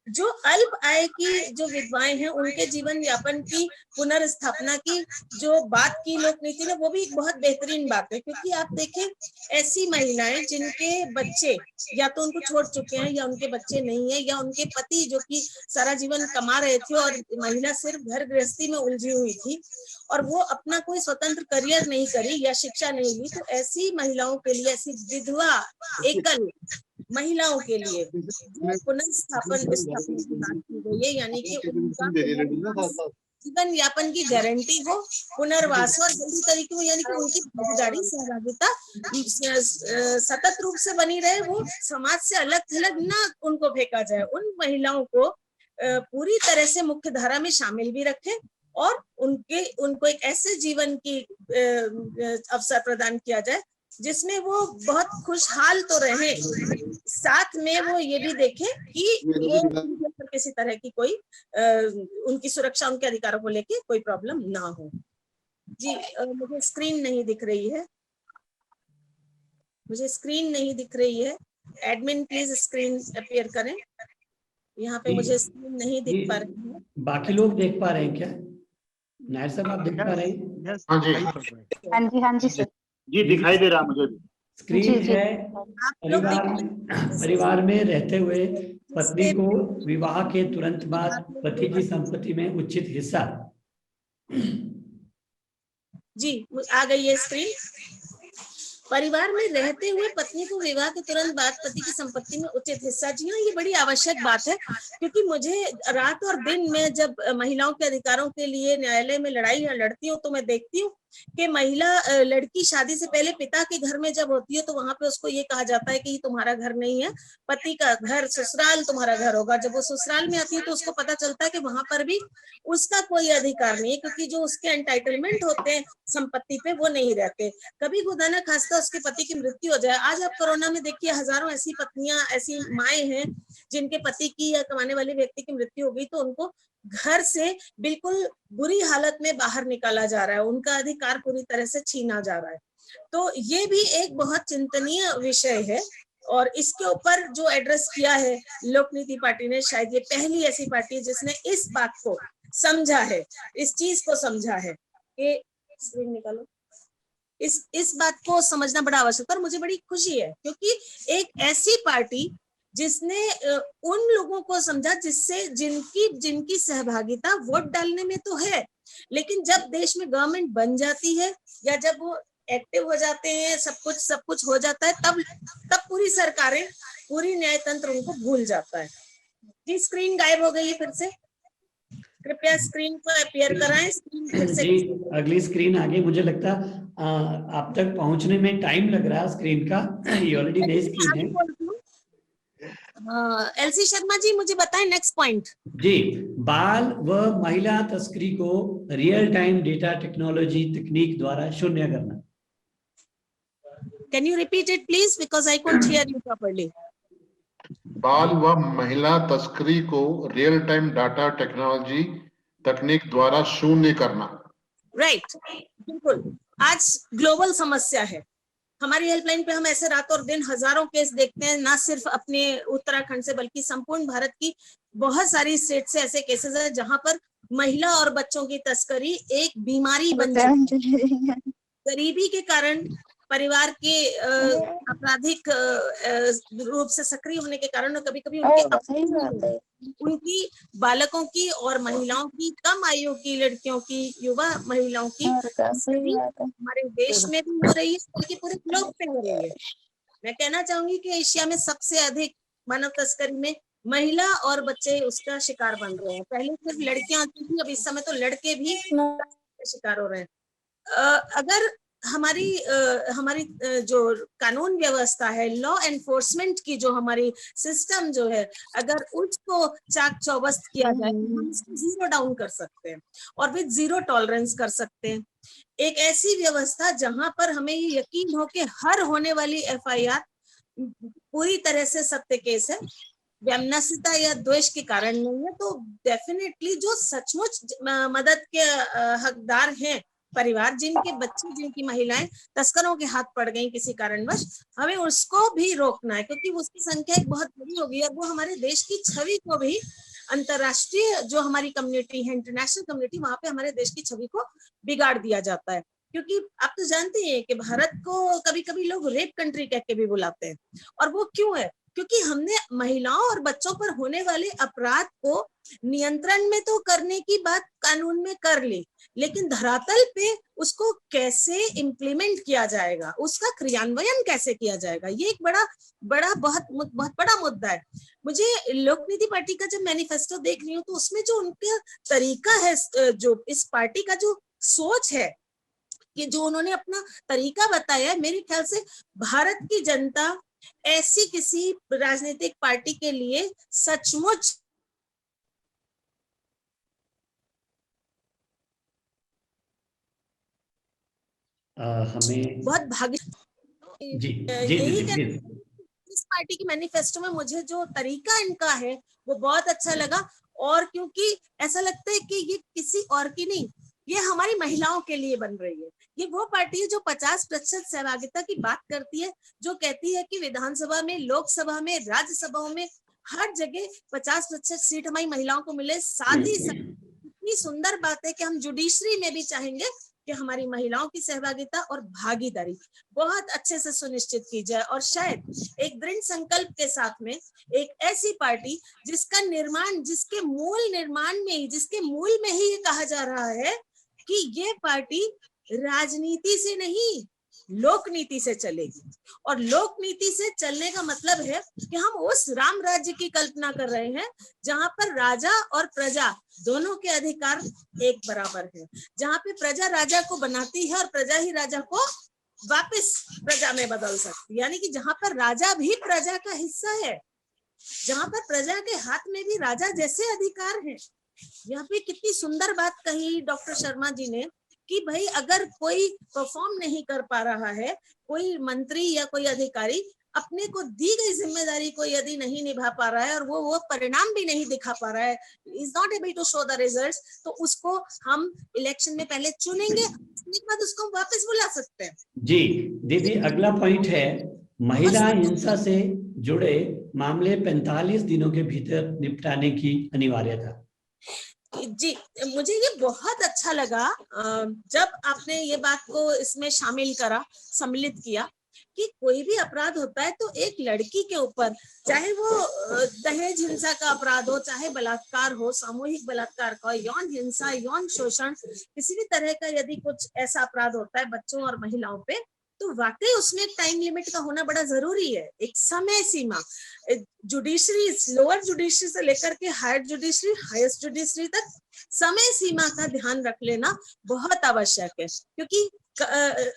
जो अल्प आय की जो विधवाएं हैं उनके जीवन यापन की पुनर्स्थापना की जो बात की लोक नीति ने, वो भी एक बहुत बेहतरीन बात है। क्योंकि आप देखें ऐसी महिलाएं जिनके बच्चे या तो उनको छोड़ चुके हैं या उनके बच्चे नहीं है, या उनके पति जो कि सारा जीवन कमा रहे थे और महिला सिर्फ घर गृहस्थी में उलझी हुई थी और वो अपना कोई स्वतंत्र करियर नहीं करी या शिक्षा नहीं ली, तो ऐसी महिलाओं के लिए, ऐसी विधवा एकल महिलाओं के लिए पुनर्स्थापन की बात की गई है, यानी कि उनका जीवन यापन की गारंटी हो, पुनर्वास और जल्दी तरीके हो, यानी कि उनकी भागीदारी सहभागिता सतत रूप से बनी रहे, वो समाज से अलग थलग ना उनको फेंका जाए, उन महिलाओं को पूरी तरह से मुख्य धारा में शामिल भी रखें और उनको एक ऐसे जीवन की अवसर प्रदान किया जाए जिसमें वो बहुत खुशहाल तो रहे, साथ में वो ये भी देखें कि वो किसी तरह की कोई उनकी सुरक्षा, उनके अधिकारों को लेके कोई प्रॉब्लम ना हो। जी मुझे स्क्रीन नहीं दिख रही है, मुझे स्क्रीन नहीं दिख रही है। एडमिन प्लीज स्क्रीन अपीयर करें, यहाँ पे मुझे स्क्रीन नहीं दिख पा रही है। बाकी लोग देख पा रहे हैं क्या? नायर साहब आप देख पा रहे हैं? हाँ जी हाँ जी सर जी दिखाई दे रहा मुझे भी। स्क्रीन है। परिवार में रहते हुए पत्नी को विवाह के तुरंत बाद पति की संपत्ति में उचित हिस्सा। जी आ गई है स्क्रीन। परिवार में रहते हुए पत्नी को विवाह के तुरंत बाद पति की संपत्ति में उचित हिस्सा। जी हाँ, ये बड़ी आवश्यक बात है, क्योंकि मुझे रात और दिन में जब महिलाओं के अधिकारों के लिए न्यायालय में लड़ाई लड़ती हूँ तो मैं देखती हूँ कि महिला लड़की शादी से पहले पिता के घर में जब होती है तो वहां पे उसको ये कहा जाता है कि तुम्हारा घर नहीं है, पति का घर, ससुराल तुम्हारा घर होगा। जब वो ससुराल में आती है तो उसको पता चलता है कि वहां पर भी उसका कोई अधिकार नहीं है, क्योंकि जो उसके एंटाइटलमेंट होते हैं संपत्ति पे वो नहीं रहते। कभी खुदा न खास्ता उसके पति की मृत्यु हो जाए। आज आप कोरोना में देखिए हजारों ऐसी पत्नियां, ऐसी माएं हैं जिनके पति की या कमाने वाले व्यक्ति की मृत्यु हो गई, तो उनको घर से बिल्कुल बुरी हालत में बाहर निकाला जा रहा है, उनका अधिकार पूरी तरह से छीना जा रहा है। तो ये भी एक बहुत चिंतनीय विषय है और इसके ऊपर जो एड्रेस किया है लोक नीति पार्टी ने, शायद ये पहली ऐसी पार्टी है जिसने इस बात को समझा है, इस चीज को समझा है कि स्क्रीन निकालो, इस बात को समझना बड़ा आवश्यक है। और मुझे बड़ी खुशी है क्योंकि एक ऐसी पार्टी जिसने उन लोगों को समझा जिससे जिनकी सहभागिता वोट डालने में तो है, लेकिन जब देश में गवर्नमेंट बन जाती है या जब वो एक्टिव हो जाते हैं, सब कुछ हो जाता है, तब पूरी सरकारें, पूरी न्यायतंत्र उनको भूल जाता है। जी स्क्रीन गायब हो गई है फिर से, कृपया स्क्रीन को अपीयर कराएं। स्क्रीन फिर से जी अगली स्क्रीन आ गई। मुझे लगता आप तक पहुंचने में टाइम लग रहा है स्क्रीन का, ये ऑलरेडी नई स्क्रीन है। एलसी शर्मा जी मुझे बताएं नेक्स्ट पॉइंट। जी, बाल व महिला तस्करी को रियल टाइम डेटा टेक्नोलॉजी तकनीक द्वारा शून्य करना। Can you repeat it please, because I couldn't hear you properly. बाल व महिला तस्करी को रियल टाइम डाटा टेक्नोलॉजी तकनीक द्वारा शून्य करना। राइट, बिल्कुल। आज ग्लोबल समस्या है, हमारी हेल्पलाइन पे हम ऐसे रातों और दिन हजारों केस देखते हैं, ना सिर्फ अपने उत्तराखंड से बल्कि संपूर्ण भारत की बहुत सारी स्टेट से ऐसे केसेस हैं जहां पर महिला और बच्चों की तस्करी एक बीमारी बन चुकी है। गरीबी के कारण, परिवार के आपराधिक रूप से सक्रिय होने के कारण, और कभी कभी उनकी बालकों की और महिलाओं की, कम आयु की लड़कियों की, युवा महिलाओं की हमारे देश में भी हो रही है, बल्कि पूरे ग्लोब पे हो रही है। मैं कहना चाहूंगी कि एशिया में सबसे अधिक मानव तस्करी में महिला और बच्चे उसका शिकार बन रहे हैं। पहले सिर्फ लड़कियां आती थी, अब इस समय तो लड़के भी शिकार हो रहे हैं। अगर हमारी जो कानून व्यवस्था है, लॉ एनफोर्समेंट की जो हमारी सिस्टम जो है, अगर उसको चाक चौबस्त किया जाए तो हम इसको जीरो डाउन कर सकते हैं और विद जीरो टॉलरेंस कर सकते हैं। एक ऐसी व्यवस्था जहां पर हमें ये यकीन हो कि हर होने वाली FIR पूरी तरह से सत्य केस है, वैमनस्यता या द्वेष के कारण नहीं है, तो डेफिनेटली जो सचमुच मदद के हकदार हैं, परिवार जिनके बच्चे, जिनकी महिलाएं तस्करों के हाथ पड़ गई किसी कारणवश, हमें उसको भी रोकना है, क्योंकि उसकी संख्या एक बहुत बड़ी होगी और वो हमारे देश की छवि को भी, अंतरराष्ट्रीय जो हमारी कम्युनिटी है, इंटरनेशनल कम्युनिटी, वहां पे हमारे देश की छवि को बिगाड़ दिया जाता है। क्योंकि आप तो जानते हैं कि भारत को कभी कभी लोग रेप कंट्री कह के भी बुलाते हैं, और वो क्यों है? क्योंकि हमने महिलाओं और बच्चों पर होने वाले अपराध को नियंत्रण में तो करने की बात कानून में कर ली, लेकिन धरातल पे उसको कैसे इम्प्लीमेंट किया जाएगा, उसका क्रियान्वयन कैसे किया जाएगा, ये एक बहुत बड़ा मुद्दा है। मुझे लोक नीति पार्टी का जब मैनिफेस्टो देख रही हूँ तो उसमें जो उनका तरीका है, जो इस पार्टी का जो सोच है, कि जो उन्होंने अपना तरीका बताया है, मेरे ख्याल से भारत की जनता ऐसी किसी राजनीतिक पार्टी के लिए सचमुच हमें बहुत भाग्य जी इस पार्टी की मैनिफेस्टो में मुझे जो तरीका इनका है वो बहुत अच्छा लगा, और क्योंकि ऐसा लगता है कि ये किसी और की नहीं, ये हमारी महिलाओं के लिए बन रही है। ये वो पार्टी है जो 50% सहभागिता की बात करती है, जो कहती है कि विधानसभा में, लोकसभा में, राज्यसभाओं में हर जगह 50% सीट हमारी महिलाओं को मिले। साथ ही साथ इतनी सुंदर बात है कि हम जुडिशरी में भी चाहेंगे कि हमारी महिलाओं की सहभागिता और भागीदारी बहुत अच्छे से सुनिश्चित की जाए, और शायद एक दृढ़ संकल्प के साथ में एक ऐसी पार्टी जिसका निर्माण, जिसके मूल में ही ये कहा जा रहा है कि ये पार्टी राजनीति से नहीं, लोक नीति से चलेगी। और लोक नीति से चलने का मतलब है कि हम उस राम राज्य की कल्पना कर रहे हैं जहां पर राजा और प्रजा दोनों के अधिकार एक बराबर है, जहां पे प्रजा राजा को बनाती है और प्रजा ही राजा को वापस प्रजा में बदल सकती है। यानी कि जहां पर राजा भी प्रजा का हिस्सा है, जहां पर प्रजा के हाथ में भी राजा जैसे अधिकार हैं। यहाँ पे कितनी सुंदर बात कही डॉक्टर शर्मा जी ने कि भाई अगर कोई परफॉर्म नहीं कर पा रहा है, कोई मंत्री या कोई अधिकारी अपने को दी गई जिम्मेदारी को यदि नहीं निभा पा रहा है और वो परिणाम भी नहीं दिखा पा रहा है, is not able to show the results, तो उसको हम इलेक्शन में पहले चुनेंगे, उसके बाद उसको वापस बुला सकते हैं। जी दीदी, अगला पॉइंट है महिला हिंसा से जुड़े मामले 45 दिनों के भीतर निपटाने की अनिवार्यता। जी, मुझे ये बहुत अच्छा लगा जब आपने ये बात को इसमें शामिल करा, सम्मिलित किया कि कोई भी अपराध होता है तो एक लड़की के ऊपर, चाहे वो दहेज हिंसा का अपराध हो, चाहे बलात्कार हो, सामूहिक बलात्कार का, यौन हिंसा, यौन शोषण, किसी भी तरह का यदि कुछ ऐसा अपराध होता है बच्चों और महिलाओं पे, तो वाकई उसमें एक टाइम लिमिट का होना बड़ा जरूरी है, एक समय सीमा। जुडिशरी, लोअर जुडिशरी से लेकर के हायर जुडिशरी, हाईएस्ट जुडिशरी तक समय सीमा का ध्यान रख लेना बहुत आवश्यक है, क्योंकि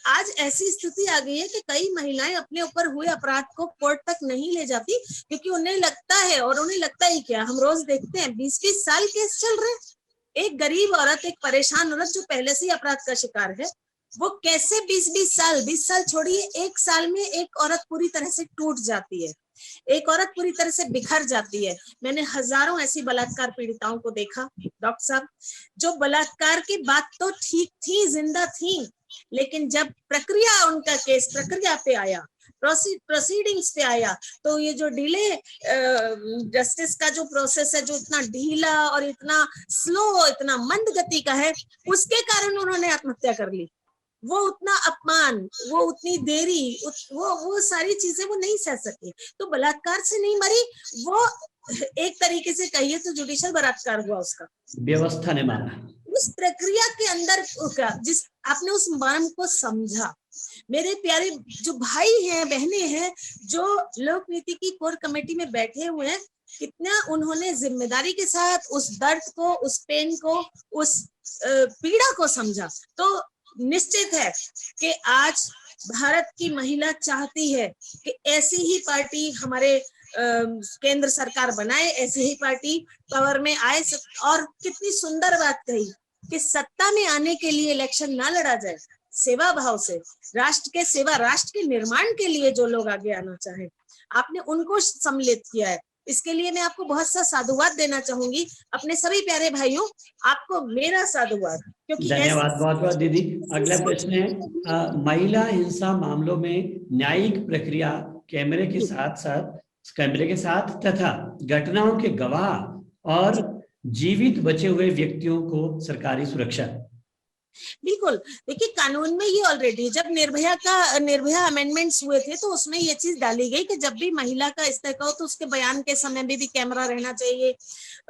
आज ऐसी स्थिति आ गई है कि कई महिलाएं अपने ऊपर हुए अपराध को कोर्ट तक नहीं ले जाती, क्योंकि उन्हें लगता है, और उन्हें लगता ही क्या, हम रोज देखते हैं 20-20 साल केस चल रहे हैं। एक गरीब औरत, एक परेशान औरत जो पहले से ही अपराध का शिकार है, वो कैसे 20 साल छोड़िए, 1 साल में एक औरत पूरी तरह से टूट जाती है, एक औरत पूरी तरह से बिखर जाती है। मैंने हजारों ऐसी बलात्कार पीड़िताओं को देखा डॉक्टर साहब, जो बलात्कार की बात तो ठीक थी, जिंदा थी, लेकिन जब प्रक्रिया, उनका केस प्रक्रिया पे आया, प्रोसीडिंग्स पे आया, तो ये जो डिले जस्टिस का जो प्रोसेस है, जो इतना ढीला और इतना स्लो, इतना मंद गति का है, उसके कारण उन्होंने आत्महत्या कर ली। वो उतना अपमान, वो उतनी देरी, वो सारी चीजें वो नहीं सह सके। तो बलात्कार से नहीं मरी, वो एक तरीके से कहिए तो जुडिशियल बलात्कार हुआ उसका, व्यवस्था ने माना। उस प्रक्रिया के अंदर जिस आपने उस मर्म को समझा। मेरे प्यारे जो भाई हैं, बहनें हैं, जो लोक नीति की कोर कमेटी में बैठे हुए हैं, कितना उन्होंने जिम्मेदारी के साथ उस दर्द को, उस पेन को, उस पीड़ा को समझा। तो निश्चित है कि आज भारत की महिला चाहती है कि ऐसी ही पार्टी हमारे केंद्र सरकार बनाए, ऐसी ही पार्टी पावर में आए। और कितनी सुंदर बात कही कि सत्ता में आने के लिए इलेक्शन ना लड़ा जाए, सेवा भाव से, राष्ट्र के सेवा, राष्ट्र के निर्माण के लिए जो लोग आगे आना चाहें, आपने उनको सम्मिलित किया है। इसके लिए मैं आपको बहुत सा साधुवाद देना चाहूंगी। अपने सभी प्यारे भाइयों, आपको मेरा साधुवाद। क्योंकि धन्यवाद, बहुत बहुत दीदी। अगला प्रश्न है, महिला हिंसा मामलों में न्यायिक प्रक्रिया कैमरे के साथ तथा घटनाओं के गवाह और जीवित बचे हुए व्यक्तियों को सरकारी सुरक्षा। बिल्कुल, देखिए कानून में ये ऑलरेडी जब निर्भया अमेंडमेंट्स हुए थे तो उसमें ये चीज डाली गई कि जब भी महिला का इस तरह का हो तो उसके बयान के समय में भी कैमरा रहना चाहिए।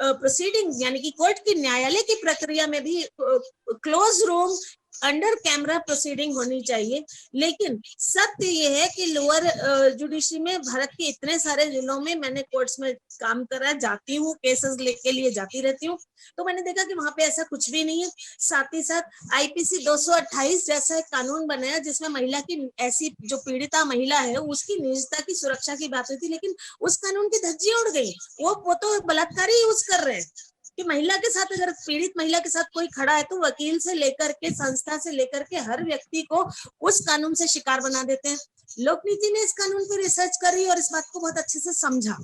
प्रोसीडिंग यानी कि कोर्ट की, न्यायालय की प्रक्रिया में भी close room under camera proceeding होनी चाहिए। लेकिन सत्य ये है कि लोअर जुडिशरी में, भारत के इतने सारे जिलों में मैंने कोर्ट्स में काम करा, जाती हूँ, केसेस के लिए जाती रहती हूँ, तो मैंने देखा कि वहां पे ऐसा कुछ भी नहीं है। साथ ही साथ आईपीसी 228 जैसा एक कानून बनाया जिसमें महिला की, ऐसी जो पीड़िता महिला है उसकी निजता की सुरक्षा की बात हुई थी, लेकिन उस कानून की धज्जी उड़ गई। वो तो बलात्कारी यूज कर रहे हैं कि महिला के साथ, अगर पीड़ित महिला के साथ कोई खड़ा है तो वकील से लेकर के, संस्था से लेकर के हर व्यक्ति को उस कानून से शिकार बना देते हैं। लोक नीति ने इस कानून पर रिसर्च करी और इस बात को बहुत अच्छे से समझा,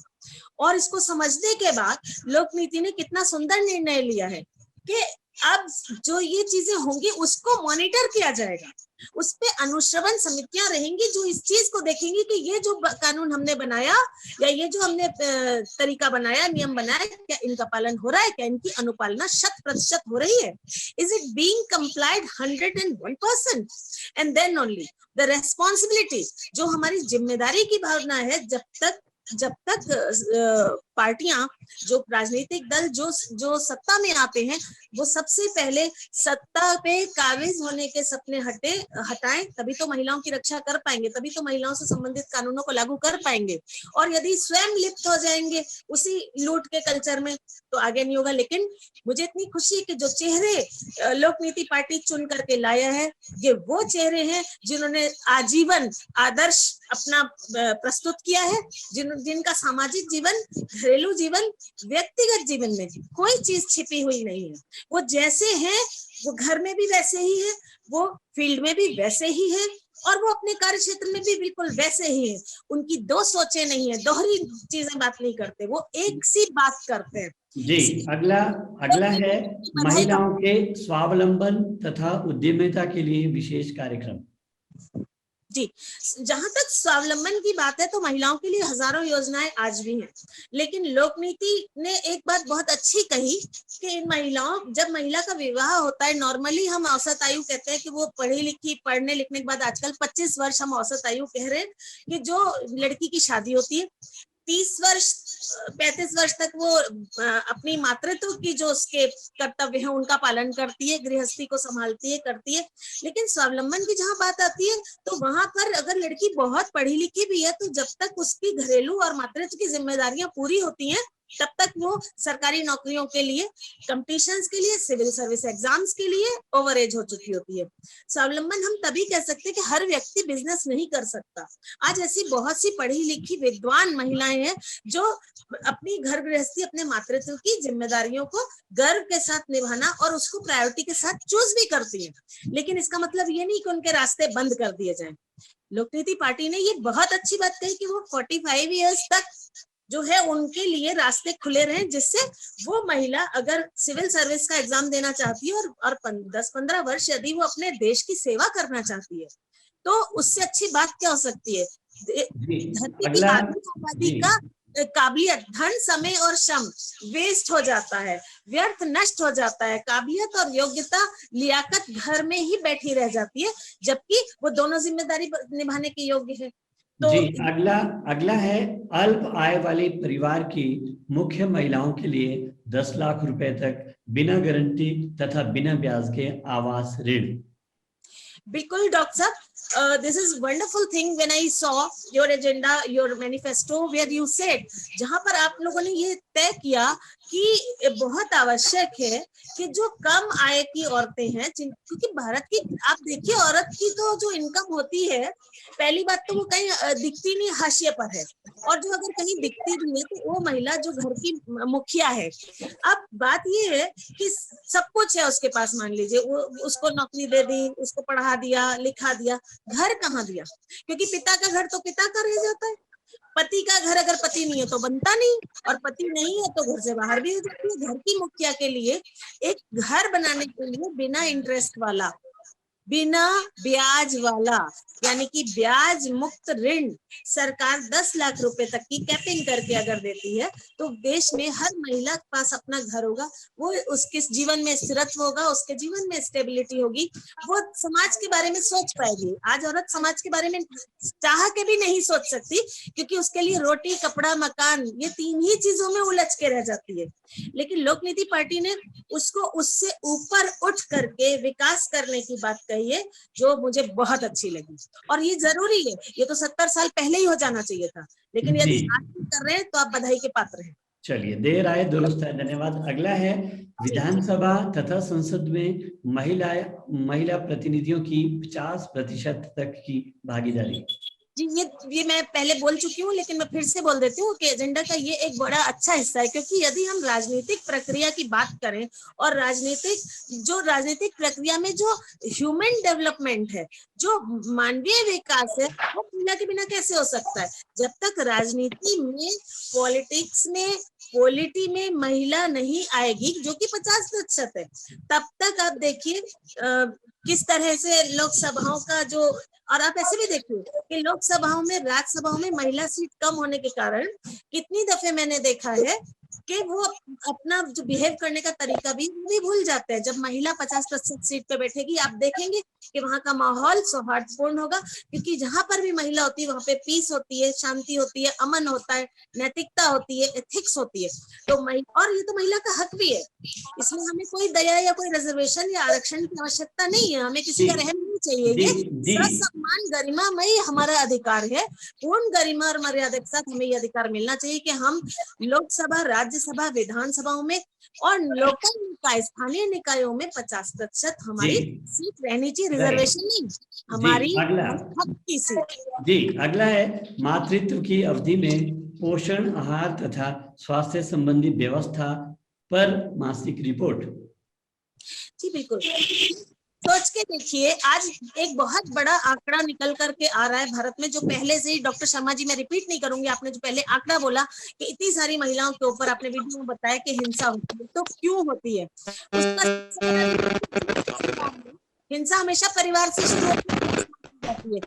और इसको समझने के बाद लोक नीति ने कितना सुंदर निर्णय लिया है कि अब जो ये चीजें होंगी उसको मॉनिटर किया जाएगा, उस पे अनुश्रवण समितियां रहेंगी जो इस चीज को देखेंगी कि ये जो कानून हमने बनाया या ये जो हमने तरीका बनाया, नियम बनाया, क्या इनका पालन हो रहा है, क्या इनकी अनुपालना 100% हो रही है, is it being complied 101%, and then only the responsibility, जो हमारी जिम्मेदारी की भावना है, जब तक पार्टियां, जो राजनीतिक दल जो सत्ता में आते हैं, वो सबसे पहले सत्ता पे काबिज होने के सपने हटाएं, तभी तो महिलाओं की रक्षा कर पाएंगे, तभी तो महिलाओं से संबंधित कानूनों को लागू कर पाएंगे। और यदि स्वयं लिप्त हो जाएंगे उसी लूट के कल्चर में तो आगे नहीं होगा। लेकिन मुझे इतनी खुशी है कि जो चेहरे लोक नीति पार्टी चुन करके लाया है, ये वो चेहरे हैं जिन्होंने आजीवन आदर्श अपना प्रस्तुत किया है, जिनका सामाजिक जीवन, घरेलू जीवन, व्यक्तिगत जीवन में कोई चीज छिपी हुई नहीं है। वो जैसे हैं वो घर में भी वैसे ही है, वो फील्ड में भी वैसे ही है, और वो अपने कार्य क्षेत्र में भी बिल्कुल वैसे ही है। उनकी दो सोचें नहीं है, दोहरी चीजें बात नहीं करते, वो एक सी बात करते हैं। जी, अगला है महिलाओं के स्वावलंबन तथा उद्यमिता के लिए विशेष कार्यक्रम। जी, जहां तक स्वावलंबन की बात है तो महिलाओं के लिए हजारों योजनाएं आज भी हैं, लेकिन लोक नीति ने एक बात बहुत अच्छी कही कि इन महिलाओं, जब महिला का विवाह होता है, नॉर्मली हम औसत आयु कहते हैं कि वो पढ़ने लिखने के बाद आजकल 25 वर्ष हम औसत आयु कह रहे हैं कि जो लड़की की शादी होती है, 30 वर्ष 35 वर्ष तक वो अपनी मातृत्व की जो उसके कर्तव्य हैं उनका पालन करती है, गृहस्थी को संभालती है, करती है। लेकिन स्वावलंबन की जहां बात आती है तो वहां पर अगर लड़की बहुत पढ़ी लिखी भी है तो जब तक उसकी घरेलू और मातृत्व की जिम्मेदारियां पूरी होती हैं तब तक वो सरकारी नौकरियों के लिए, कंपटीशंस के लिए, सिविल सर्विस एग्जाम्स के लिए ओवर एज हो चुकी होती है। स्वावलंबन हम तभी कह सकते हैं कि हर व्यक्ति बिजनेस नहीं कर सकता। आज ऐसी बहुत सी पढ़ी लिखी विद्वान महिलाएं हैं जो अपनी घर गृहस्थी, अपने मातृत्व की जिम्मेदारियों को गर्व के साथ निभाना और उसको प्रायोरिटी के साथ चूज भी करती है। लेकिन इसका मतलब ये नहीं कि उनके रास्ते बंद कर दिए जाएं। लोक नीति पार्टी ने ये बहुत अच्छी बात कही कि वो 45 ईयर्स तक जो है उनके लिए रास्ते खुले रहें, जिससे वो महिला अगर सिविल सर्विस का एग्जाम देना चाहती है और 10-15 वर्ष यदि वो अपने देश की सेवा करना चाहती है, तो उससे अच्छी बात क्या हो सकती है। धरती की आबादी का काबिलियत, धन, समय और श्रम वेस्ट हो जाता है, व्यर्थ नष्ट हो जाता है। काबिलियत और योग्यता, लियाकत घर में ही बैठी रह जाती है, जबकि वो दोनों जिम्मेदारी निभाने के योग्य है। तो जी, अगला है अल्प आय वाले परिवार की मुख्य महिलाओं के लिए 10 लाख रुपए तक बिना गारंटी तथा बिना ब्याज के आवास ऋण। बिल्कुल डॉक्टर साहब, this is wonderful thing when I saw your agenda, your manifesto, where you said, जहां पर आप लोगों ने ये तय किया कि बहुत आवश्यक है कि जो कम आय की औरतें हैं, क्योंकि भारत की आप देखिए औरत की तो जो इनकम होती है, पहली बात तो वो कहीं दिखती नहीं, हाशिए पर है, और जो अगर कहीं दिखती भी है तो वो महिला जो घर की मुखिया है। अब बात ये है कि सब कुछ है उसके पास, मान लीजिए वो उसको नौकरी दे दी, उसको पढ़ा दिया, लिखा दिया, घर कहाँ दिया, क्योंकि पिता का घर तो पिता का रह जाता है, पति का घर अगर पति नहीं है तो बनता नहीं, और पति नहीं है तो घर से बाहर भी हो जाती है। घर की मुखिया के लिए एक घर बनाने के लिए बिना इंटरेस्ट वाला, बिना ब्याज वाला, यानी कि ब्याज मुक्त ऋण सरकार 10 लाख रुपए तक की कैपिंग करके अगर देती है, तो देश में हर महिला के पास अपना घर होगा, वो उसके जीवन में स्थिरत्व होगा, उसके जीवन में स्टेबिलिटी होगी, वो समाज के बारे में सोच पाएगी। आज औरत समाज के बारे में चाह के भी नहीं सोच सकती, क्योंकि उसके लिए रोटी, कपड़ा, मकान, ये 3 ही चीजों में उलझ के रह जाती है। लेकिन लोक नीति पार्टी ने उसको उससे ऊपर उठ करके विकास करने की बात कही है, जो मुझे बहुत अच्छी लगी। और ये जरूरी है, ये तो 70 साल पहले ही हो जाना चाहिए था, लेकिन यदि आज भी कर रहे हैं तो आप बधाई के पात्र हैं। चलिए, देर आए दुरुस्त है, धन्यवाद। अगला है विधानसभा तथा संसद में महिला प्रतिनिधियों की 50% तक की भागीदारी। जी, ये मैं पहले बोल चुकी हूँ, लेकिन मैं फिर से बोल देती हूँ कि एजेंडा का ये एक बड़ा अच्छा हिस्सा है, क्योंकि यदि हम राजनीतिक प्रक्रिया की बात करें और राजनीतिक प्रक्रिया में जो ह्यूमन डेवलपमेंट है, जो मानवीय विकास है, वो महिला के बिना कैसे हो सकता है। जब तक राजनीति में, पॉलिटिक्स में, पॉलिटी में महिला नहीं आएगी, जो कि 50% है, तब तक आप देखिए किस तरह से लोकसभाओं का जो, और आप ऐसे भी देखिए कि लोकसभाओं में, राज्यसभाओं में महिला सीट कम होने के कारण कितनी दफे मैंने देखा है कि वो अपना जो बिहेव करने का तरीका भी भूल जाते हैं। जब महिला 50% सीट पे बैठेगी, आप देखेंगे कि वहां का माहौल सौहार्दपूर्ण होगा, क्योंकि जहां पर भी महिला होती है वहां पे पीस होती है, शांति होती है, अमन होता है, नैतिकता होती है, एथिक्स होती है। तो और ये तो महिला का हक भी है, इसमें हमें कोई दया या कोई रिजर्वेशन या आरक्षण की आवश्यकता नहीं है, हमें किसी का रहम नहीं चाहिए। ये ससम्मान, गरिमामयी हमारा अधिकार है। पूर्ण गरिमा और मर्यादा के साथ हमें ये अधिकार मिलना चाहिए कि हम लोकसभा, राज्यसभा, विधानसभाओं में और लोकल निकाय, स्थानीय निकायों में 50% हमारी सीट रहनी चाहिए, रिजर्वेशन नहीं, हमारी हक की सीट। जी, अगला है मातृत्व की अवधि में पोषण आहार तथा स्वास्थ्य संबंधी व्यवस्था पर मासिक रिपोर्ट। जी बिल्कुल, सोच के देखिए, आज एक बहुत बड़ा आंकड़ा निकल करके आ रहा है भारत में, जो पहले से ही डॉक्टर शर्मा जी, मैं रिपीट नहीं करूंगी, आपने जो पहले आंकड़ा बोला कि इतनी सारी महिलाओं के ऊपर आपने वीडियो में बताया कि हिंसा होती है, तो क्यों होती है उसका हिंसा हमेशा परिवार से शुरू होती है।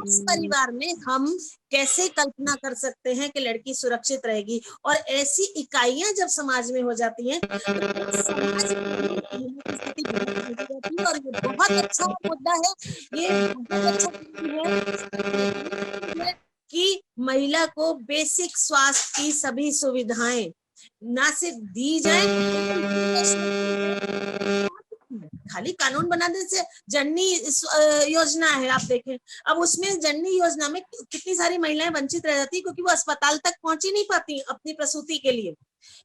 उस परिवार में हम कैसे कल्पना कर सकते हैं कि लड़की सुरक्षित रहेगी, और ऐसी इकाइयां जब समाज में हो जाती हैं तो समाज और ये बहुत अच्छा मुद्दा है, ये बहुत अच्छा है कि महिला को बेसिक स्वास्थ्य की सभी सुविधाएं ना सिर्फ दी जाए, खाली कानून बनाने से, जननी योजना है आप देखें, अब उसमें जननी योजना में कितनी सारी महिलाएं वंचित रह जाती है, क्योंकि वो अस्पताल तक पहुंच ही नहीं पाती अपनी प्रसूति के लिए।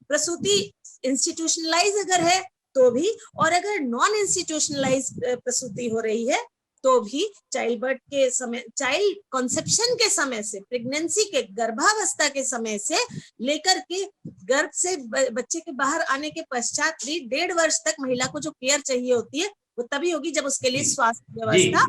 प्रसूति इंस्टीट्यूशनलाइज अगर है तो भी, और अगर नॉन इंस्टीट्यूशनलाइज प्रसूति हो रही है तो भी चाइल्ड बर्थ के समय, चाइल्ड कंसेप्शन के समय से, प्रेगनेंसी के, गर्भावस्था के समय से लेकर के गर्भ से बच्चे के बाहर आने के पश्चात भी 1.5 वर्ष तक महिला को जो केयर चाहिए होती है वो तभी होगी जब उसके लिए जी। स्वास्थ्य जी व्यवस्था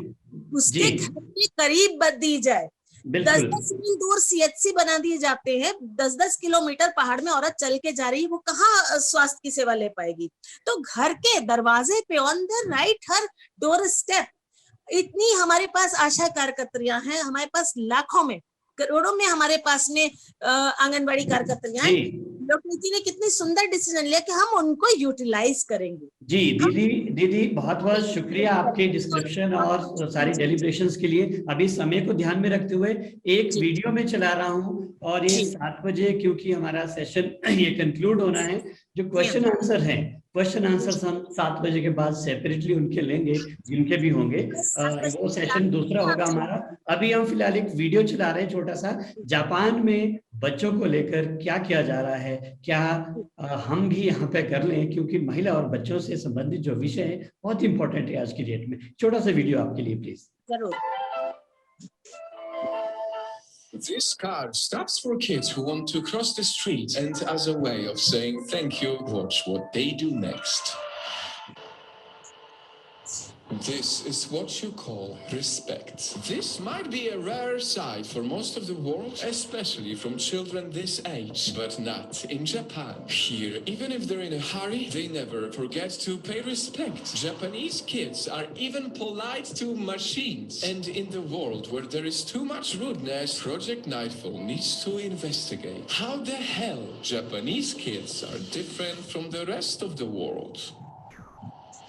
उसके जी घर के करीब दी जाए। 10-10 बिल्कुल मील दूर सीएचसी बना दिए जाते हैं, 10-10 किलोमीटर पहाड़ में औरत चल के जा रही है, वो कहाँ स्वास्थ्य की सेवा ले पाएगी। तो घर के दरवाजे पे, on the right, her door step, इतनी हमारे पास आशा कार्यकर्तियां हैं, हमारे पास लाखों में, करोड़ों में हमारे पास में आंगनबाड़ी कार्यकर्तियां हैं। जी लोकनाथ जी ने कितनी सुंदर डिसीजन लिया कि हम उनको यूटिलाइज करेंगे। जी दीदी बहुत बहुत शुक्रिया आपके डिस्क्रिप्शन और सारी डेलिब्रेशंस के लिए। अभी समय को ध्यान में रखते हुए एक वीडियो में चला रहा हूं और ये 7 बजे क्योंकि हमारा सेशन ये कंक्लूड होना है, जो क्वेश्चन आंसर है, क्वेश्चन आंसर हम 7 बजे के बाद सेपरेटली उनके लेंगे, जिनके भी होंगे। वो सेशन दूसरा होगा हमारा। अभी हम फिलहाल एक वीडियो चला रहे हैं छोटा सा, जापान में बच्चों को लेकर क्या किया जा रहा है, क्या हम भी यहाँ पे कर लें, क्योंकि महिला और बच्चों से संबंधित जो विषय है बहुत इंपॉर्टेंट है आज की डेट में। छोटा सा वीडियो आपके लिए प्लीज। जरूर। This card stops for kids who want to cross the street, and as a way of saying thank you, watch what they do next. This is what you call respect. This might be a rare sight for most of the world, especially from children this age, but not in Japan. Here, even if they're in a hurry, they never forget to pay respect. Japanese kids are even polite to machines. And in the world where there is too much rudeness, Project Nightfall needs to investigate how the hell Japanese kids are different from the rest of the world.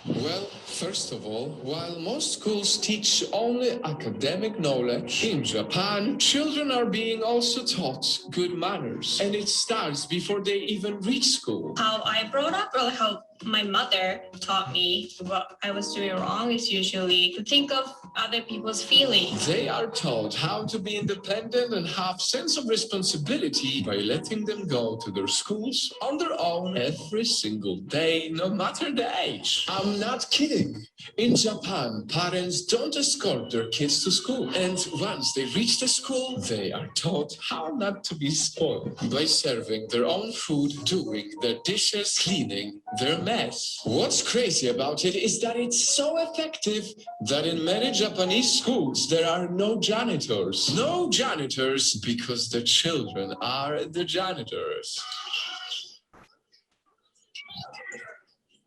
Well, first of all, while most schools teach only academic knowledge, in Japan, children are being also taught good manners. And it starts before they even reach school. How I brought up, or how my mother taught me what I was doing wrong, is usually to think of other people's feelings. They are taught how to be independent and have sense of responsibility by letting them go to their schools on their own every single day, no matter the age. I'm not kidding. In Japan, parents don't escort their kids to school. And once they reach the school, they are taught how not to be spoiled by serving their own food, doing their dishes, cleaning their mess. What's crazy about it is that it's so effective that in many Japanese schools there are no janitors. No janitors because the children are the janitors.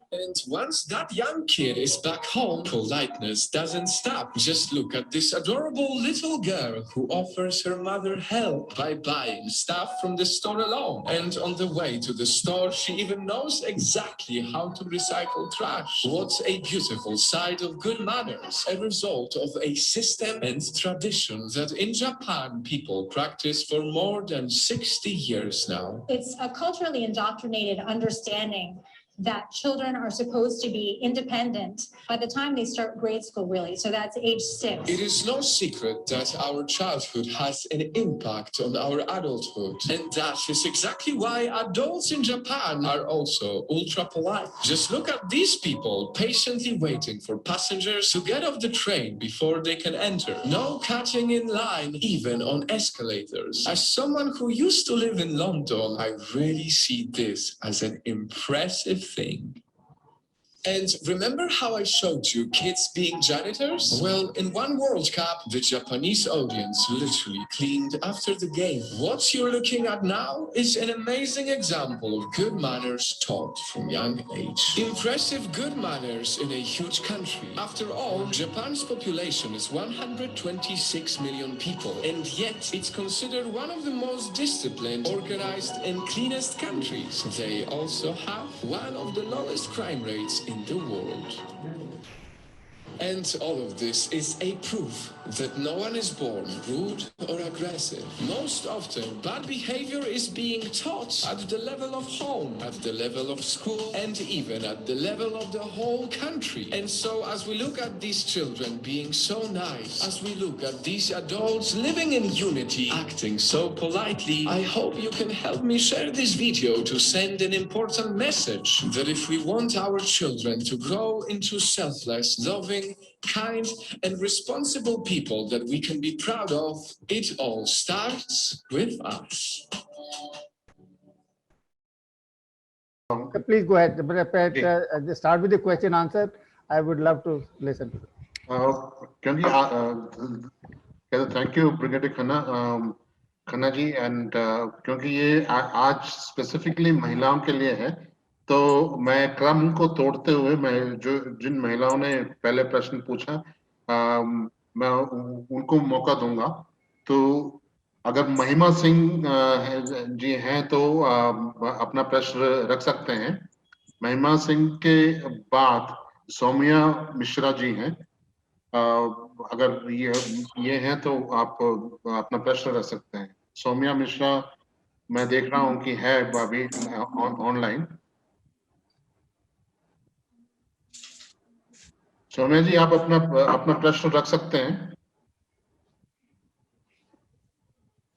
And once that young kid is back home, politeness doesn't stop. Just look at this adorable little girl who offers her mother help by buying stuff from the store alone. And on the way to the store, she even knows exactly how to recycle trash. What a beautiful side of good manners, a result of a system and tradition that in Japan people practice for more than 60 years now. It's a culturally indoctrinated understanding that children are supposed to be independent by the time they start grade school, really. So that's age 6. It is no secret that our childhood has an impact on our adulthood. And that is exactly why adults in Japan are also ultra polite. Just look at these people patiently waiting for passengers to get off the train before they can enter. No catching in line, even on escalators. As someone who used to live in London, I really see this as an impressive thing. And remember how I showed you kids being janitors? Well, in one World Cup, the Japanese audience literally cleaned after the game. What you're looking at now is an amazing example of good manners taught from young age. Impressive good manners in a huge country. After all, Japan's population is 126 million people, and yet it's considered one of the most disciplined, organized, and cleanest countries. They also have one of the lowest crime rates in the world. And all of this is a proof that no one is born rude or aggressive. Most often, bad behavior is being taught at the level of home, at the level of school, and even at the level of the whole country. And so as we look at these children being so nice, as we look at these adults living in unity, acting so politely, I hope you can help me share this video to send an important message that if we want our children to grow into selfless, loving, kind, and responsible people that we can be proud of, it all starts with us. Please go ahead. Just start with the question answer. I would love to listen to. क्योंकि thank you brigadier Khanna ji and क्योंकि ये आज specifically महिलाओं के लिए है, तो मैं क्रम को तोड़ते हुए मैं जिन महिलाओं ने पहले प्रश्न पूछा मैं उनको मौका दूंगा। तो अगर महिमा सिंह जी हैं तो अपना प्रश्न रख सकते हैं। महिमा सिंह के बाद सौम्या मिश्रा जी हैं। अगर ये हैं तो आप अपना प्रश्न रख सकते हैं। सौम्या मिश्रा मैं देख रहा हूं कि है अभी ऑनलाइन। सौम्या जी आप अपना प्रश्न रख सकते हैं।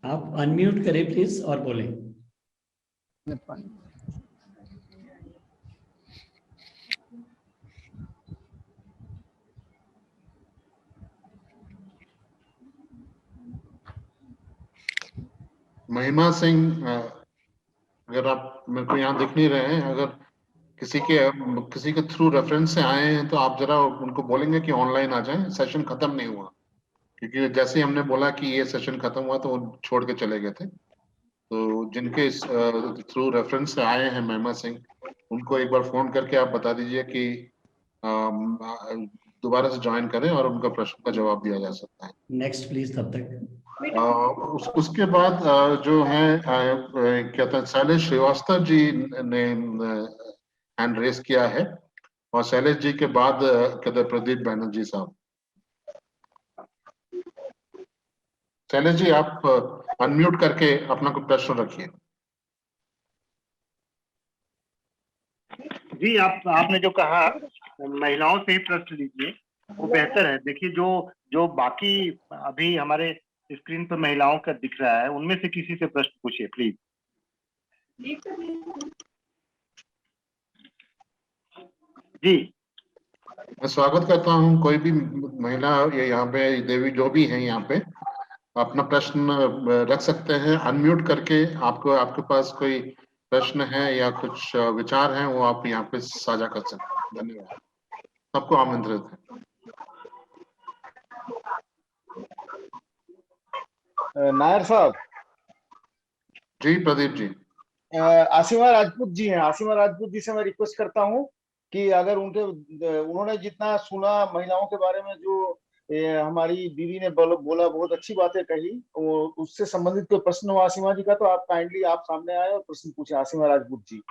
आप अनम्यूट करें प्लीज और बोलें। महिमा सिंह अगर आप मेरे को यहाँ दिख नहीं रहे हैं, अगर किसी के थ्रू रेफरेंस से आए हैं तो आप जरा उनको बोलेंगे कि ऑनलाइन आ जाएं, सेशन खत्म नहीं हुआ। क्योंकि जैसे ही हमने बोला कि ये सेशन खत्म हुआ तो वो छोड़ के चले गए थे। तो जिनके थ्रू रेफरेंस से आए हैं महिमा सिंह, उनको एक बार फोन करके आप बता दीजिए कि दोबारा से ज्वाइन करें और उनका प्रश्न का जवाब दिया जा सकता है। नेक्स्ट प्लीज तब तक। उसके बाद जो है क्या था, शैलेश श्रीवास्तव जी ने हैंड रेस किया है और शैलेश जी के बाद कहते प्रदीप बैनर्जी साहब। शैलेश जी आप अनम्यूट करके अपना कोई प्रश्न रखिए। जी आपने जो कहा महिलाओं से ही प्रश्न लीजिए वो बेहतर है। देखिए जो बाकी अभी हमारे स्क्रीन पर महिलाओं का दिख रहा है उनमें से किसी से प्रश्न पूछिए प्लीज। जी मैं स्वागत करता हूं, कोई भी महिला यहाँ पे देवी जो भी है यहाँ पे अपना प्रश्न रख सकते हैं अनम्यूट करके। आपके पास कोई प्रश्न है या कुछ विचार हैं वो आप यहाँ पे साझा कर सकते हैं। धन्यवाद, सबको आमंत्रित है। नायर साहब। जी प्रदीप जी। आसिमा राजपूत जी हैं। आसिमा राजपूत जी से मैं रिक्वेस्ट करता हूं कि अगर उन्होंने जितना सुना महिलाओं के बारे में, जो हमारी दीदी ने बोला बहुत अच्छी बातें कही, वो उससे संबंधित कोई प्रश्न हो आसिमा जी का तो आप काइंडली आप सामने आए और प्रश्न पूछे। आसिमा राजपूत जी।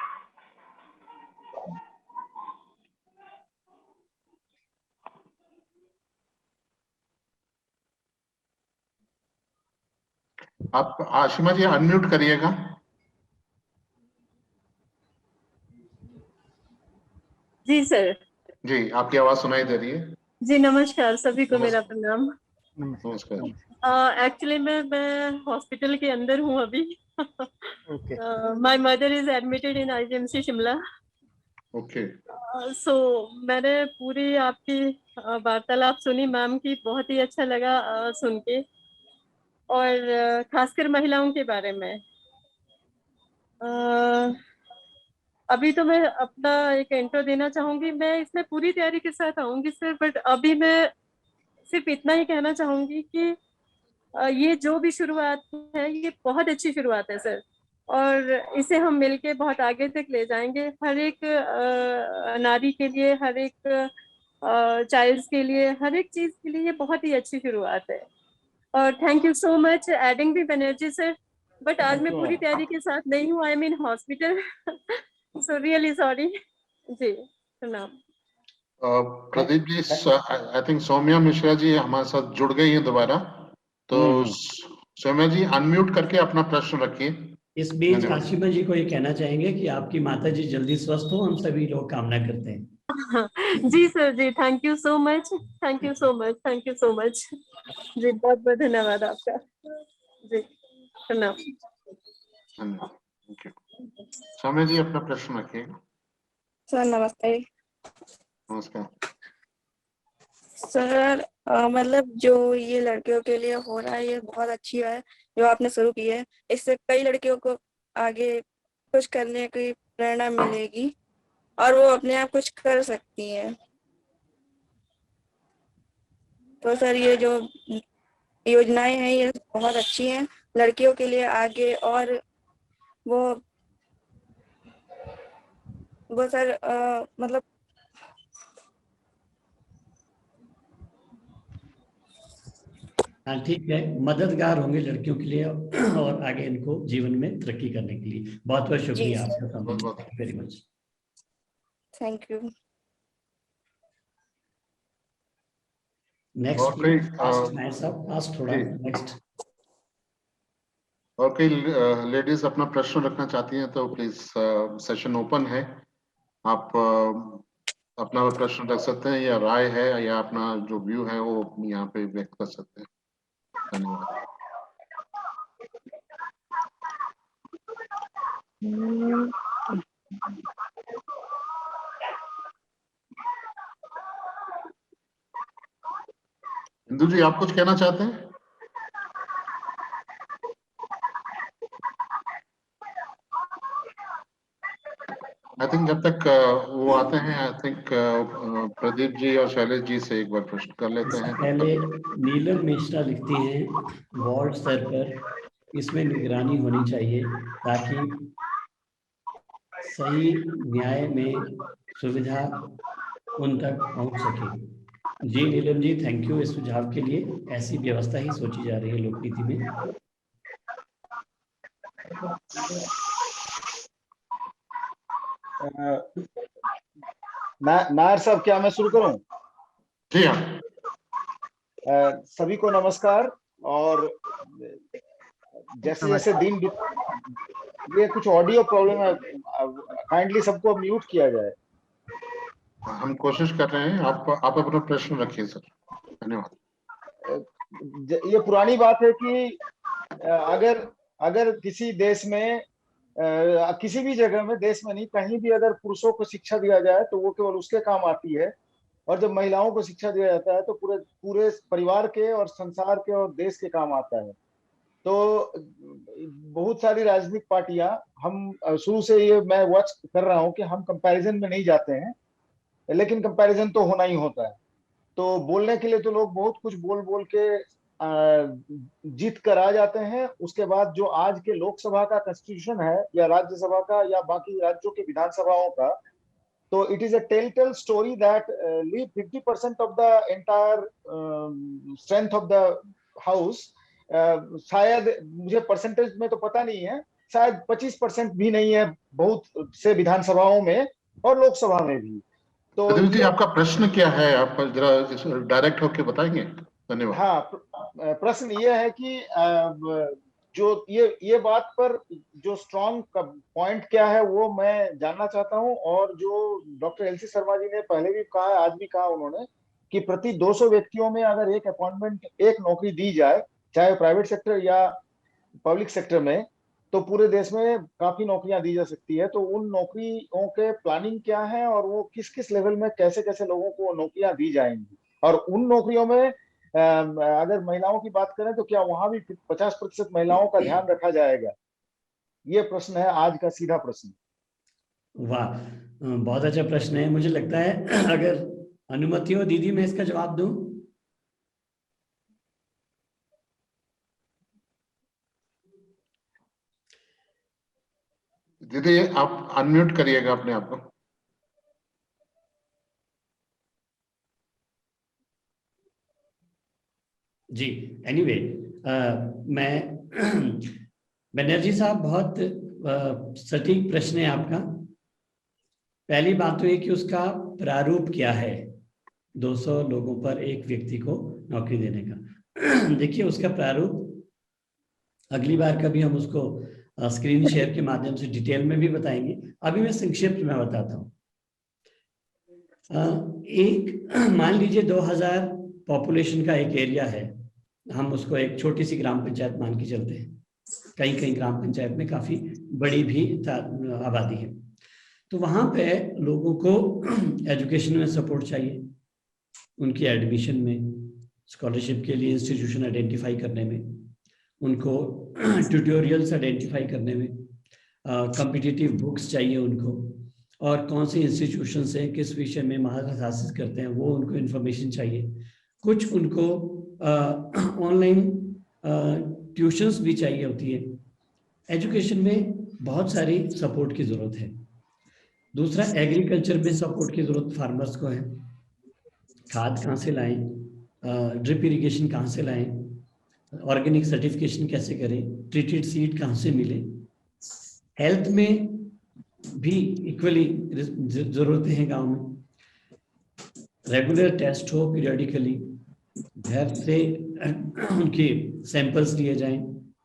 आप आशिमा जी अनम्यूट करिएगा। जी सर। जी आपकी आवाज सुनाई दे रही है। जी नमस्कार, सभी को मेरा प्रणाम। नमस्कार। एक्चुअली मैं हॉस्पिटल के अंदर हूँ अभी। My mother is admitted in IGMC Shimla. Okay. So मैंने पूरी आपकी वार्तालाप सुनी मैम की, बहुत ही अच्छा लगा सुन के, और खासकर महिलाओं के बारे में। अभी तो मैं अपना एक इंट्रो देना चाहूंगी। मैं इसमें पूरी तैयारी के साथ आऊंगी सर, बट अभी मैं सिर्फ इतना ही कहना चाहूंगी कि ये जो भी शुरुआत है ये बहुत अच्छी शुरुआत है सर, और इसे हम मिलके बहुत आगे तक ले जाएंगे। हर एक नारी के लिए, हर एक चाइल्ड्स के लिए, हर एक चीज के लिए ये बहुत ही अच्छी शुरुआत है। और thank you so much adding di Banerjee sir. But आज मैं पूरी तैयारी के साथ नहीं हूँ, I mean hospital. So really sorry ji. प्रणाम। प्रदीप जी, आई थिंक सौम्या मिश्रा जी हमारे साथ जुड़ गई हैं दोबारा, तो सौम्या जी अनम्यूट करके अपना प्रश्न रखिए। इस बीच आशिमा जी को ये कहना चाहेंगे कि आपकी माता जी जल्दी स्वस्थ हो, हम सभी लोग कामना करते हैं। जी सर जी, thank you so much, thank you so much, thank you so much जी, बहुत बहुत धन्यवाद आपका जी। प्रणाम। सौम्या जी अपना प्रश्न रखिए। सर नमस्ते। नमस्कार सर। मतलब जो ये लड़कियों के लिए हो रहा है ये बहुत अच्छी है जो आपने शुरू की है। इससे कई लड़कियों को आगे कुछ करने की प्रेरणा मिलेगी और वो अपने आप कुछ कर सकती हैं। तो सर ये जो योजनाएं हैं ये बहुत अच्छी हैं लड़कियों के लिए आगे, और वो सर मतलब हाँ ठीक है, मददगार होंगे लड़कियों के लिए और आगे इनको जीवन में तरक्की करने के लिए। बहुत बहुत शुक्रिया आपका, very much, thank you. Next थोड़ा नेक्स्ट। और कई लेडीज अपना प्रश्न रखना चाहती हैं तो प्लीज सेशन ओपन है, आप अपना प्रश्न रख सकते हैं, या राय है या अपना जो व्यू है वो यहाँ पे व्यक्त कर सकते हैं। धन्यवाद। इंदु जी, आप कुछ कहना चाहते हैं? आई थिंक जब तक वो आते हैं, आई थिंक प्रदीप जी और शैलेश जी से एक बार प्रश्न कर लेते हैं। पहले नीलम मिश्रा लिखती हैं, वार्ड स्तर पर इसमें निगरानी होनी चाहिए ताकि सही न्याय में सुविधा उन तक पहुंच सके। जी नीलम जी, थैंक यू इस सुझाव के लिए। ऐसी व्यवस्था ही सोची जा रही है लोक नीति में। नायर साहब, क्या मैं शुरू करूं? जी हाँ। सभी को नमस्कार। और जैसे जैसे दिन ये कुछ ऑडियो प्रॉब्लम है, काइंडली सबको म्यूट किया जाए। हम कोशिश कर रहे हैं, आप अपना प्रश्न रखिए सर। धन्यवाद। ये पुरानी बात है कि अगर किसी देश में किसी भी जगह में, देश में नहीं कहीं भी, अगर पुरुषों को शिक्षा दिया जाए तो वो केवल उसके काम आती है, और जब महिलाओं को शिक्षा दिया जाता है तो पूरे परिवार के और संसार के और देश के काम आता है। तो बहुत सारी राजनीतिक पार्टियां, हम शुरू से ये मैं वॉच कर रहा हूं कि हम कंपैरिजन में नहीं जाते हैं, लेकिन कंपैरिजन तो होना ही होता है। तो बोलने के लिए तो लोग बहुत कुछ बोल के जीत कर आ जाते हैं। उसके बाद जो आज के लोकसभा का कॉन्स्टिट्यूशन है या राज्यसभा का या बाकी राज्यों के विधानसभाओं का, तो it is a tell story that leave 50% of the entire strength of the house. शायद मुझे परसेंटेज में तो पता नहीं है, शायद 25% भी नहीं है बहुत से विधानसभाओं में और लोकसभा में भी। तो जी, आपका प्रश्न क्या है, आप जरा डायरेक्ट होके बताएंगे? धन्यवाद। हाँ, प्रश्न ये है कि जो ये बात पर जो स्ट्रॉन्ग पॉइंट क्या है वो मैं जानना चाहता हूं। और जो डॉक्टर एलसी शर्मा जी ने पहले भी कहा, आज भी कहा उन्होंने, कि प्रति 200 व्यक्तियों में अगर एक अपॉइंटमेंट, एक नौकरी दी जाए, चाहे प्राइवेट सेक्टर या पब्लिक सेक्टर में, तो पूरे देश में काफी नौकरियां दी जा सकती है। तो उन नौकरियों के प्लानिंग क्या है और वो किस किस लेवल में कैसे कैसे लोगों को नौकरियां दी जाएंगी, और उन नौकरियों में अगर महिलाओं की बात करें तो क्या वहां भी 50% महिलाओं का ध्यान रखा जाएगा? ये प्रश्न है आज का सीधा प्रश्न। वाह, बहुत अच्छा प्रश्न है। मुझे लगता है अगर अनुमति हो दीदी मैं इसका जवाब दूं। दीदी आप अनम्यूट करिएगा अपने आप को। जी, एनीवे मैं बनर्जी साहब, बहुत सटीक प्रश्न है आपका। पहली बात तो ये कि उसका प्रारूप क्या है, 200 लोगों पर एक व्यक्ति को नौकरी देने का। देखिए उसका प्रारूप अगली बार कभी हम उसको स्क्रीन शेयर के माध्यम से डिटेल में भी बताएंगे। अभी मैं संक्षिप्त में बताता हूँ। एक मान लीजिए 2000 पॉपुलेशन का एक एरिया है, हम उसको एक छोटी सी ग्राम पंचायत मान के चलते हैं। कई कई ग्राम पंचायत में काफी बड़ी भी आबादी है। तो वहां पे लोगों को एजुकेशन में सपोर्ट चाहिए, उनकी एडमिशन में, स्कॉलरशिप के लिए इंस्टीट्यूशन आइडेंटिफाई करने में, उनको ट्यूटोरियल्स आइडेंटिफाई करने में, कॉम्पिटिटिव बुक्स चाहिए उनको, और कौन से इंस्टीट्यूशन से किस विषय में मास्टर्स हासिल करते हैं वो उनको इन्फॉर्मेशन चाहिए। कुछ उनको ऑनलाइन ट्यूशंस भी चाहिए होती है। एजुकेशन में बहुत सारी सपोर्ट की जरूरत है। दूसरा, एग्रीकल्चर में सपोर्ट की जरूरत फार्मर्स को है। खाद कहाँ से लाएं, ड्रिप इरिगेशन कहाँ से लाएं, ऑर्गेनिक सर्टिफिकेशन कैसे करें, ट्रीटेड सीड कहाँ से मिले। हेल्थ में भी इक्वली जरूरतें हैं गांव में। रेगुलर टेस्ट हो पीरियडिकली, घर से उनके सैंपल्स लिए जाएं,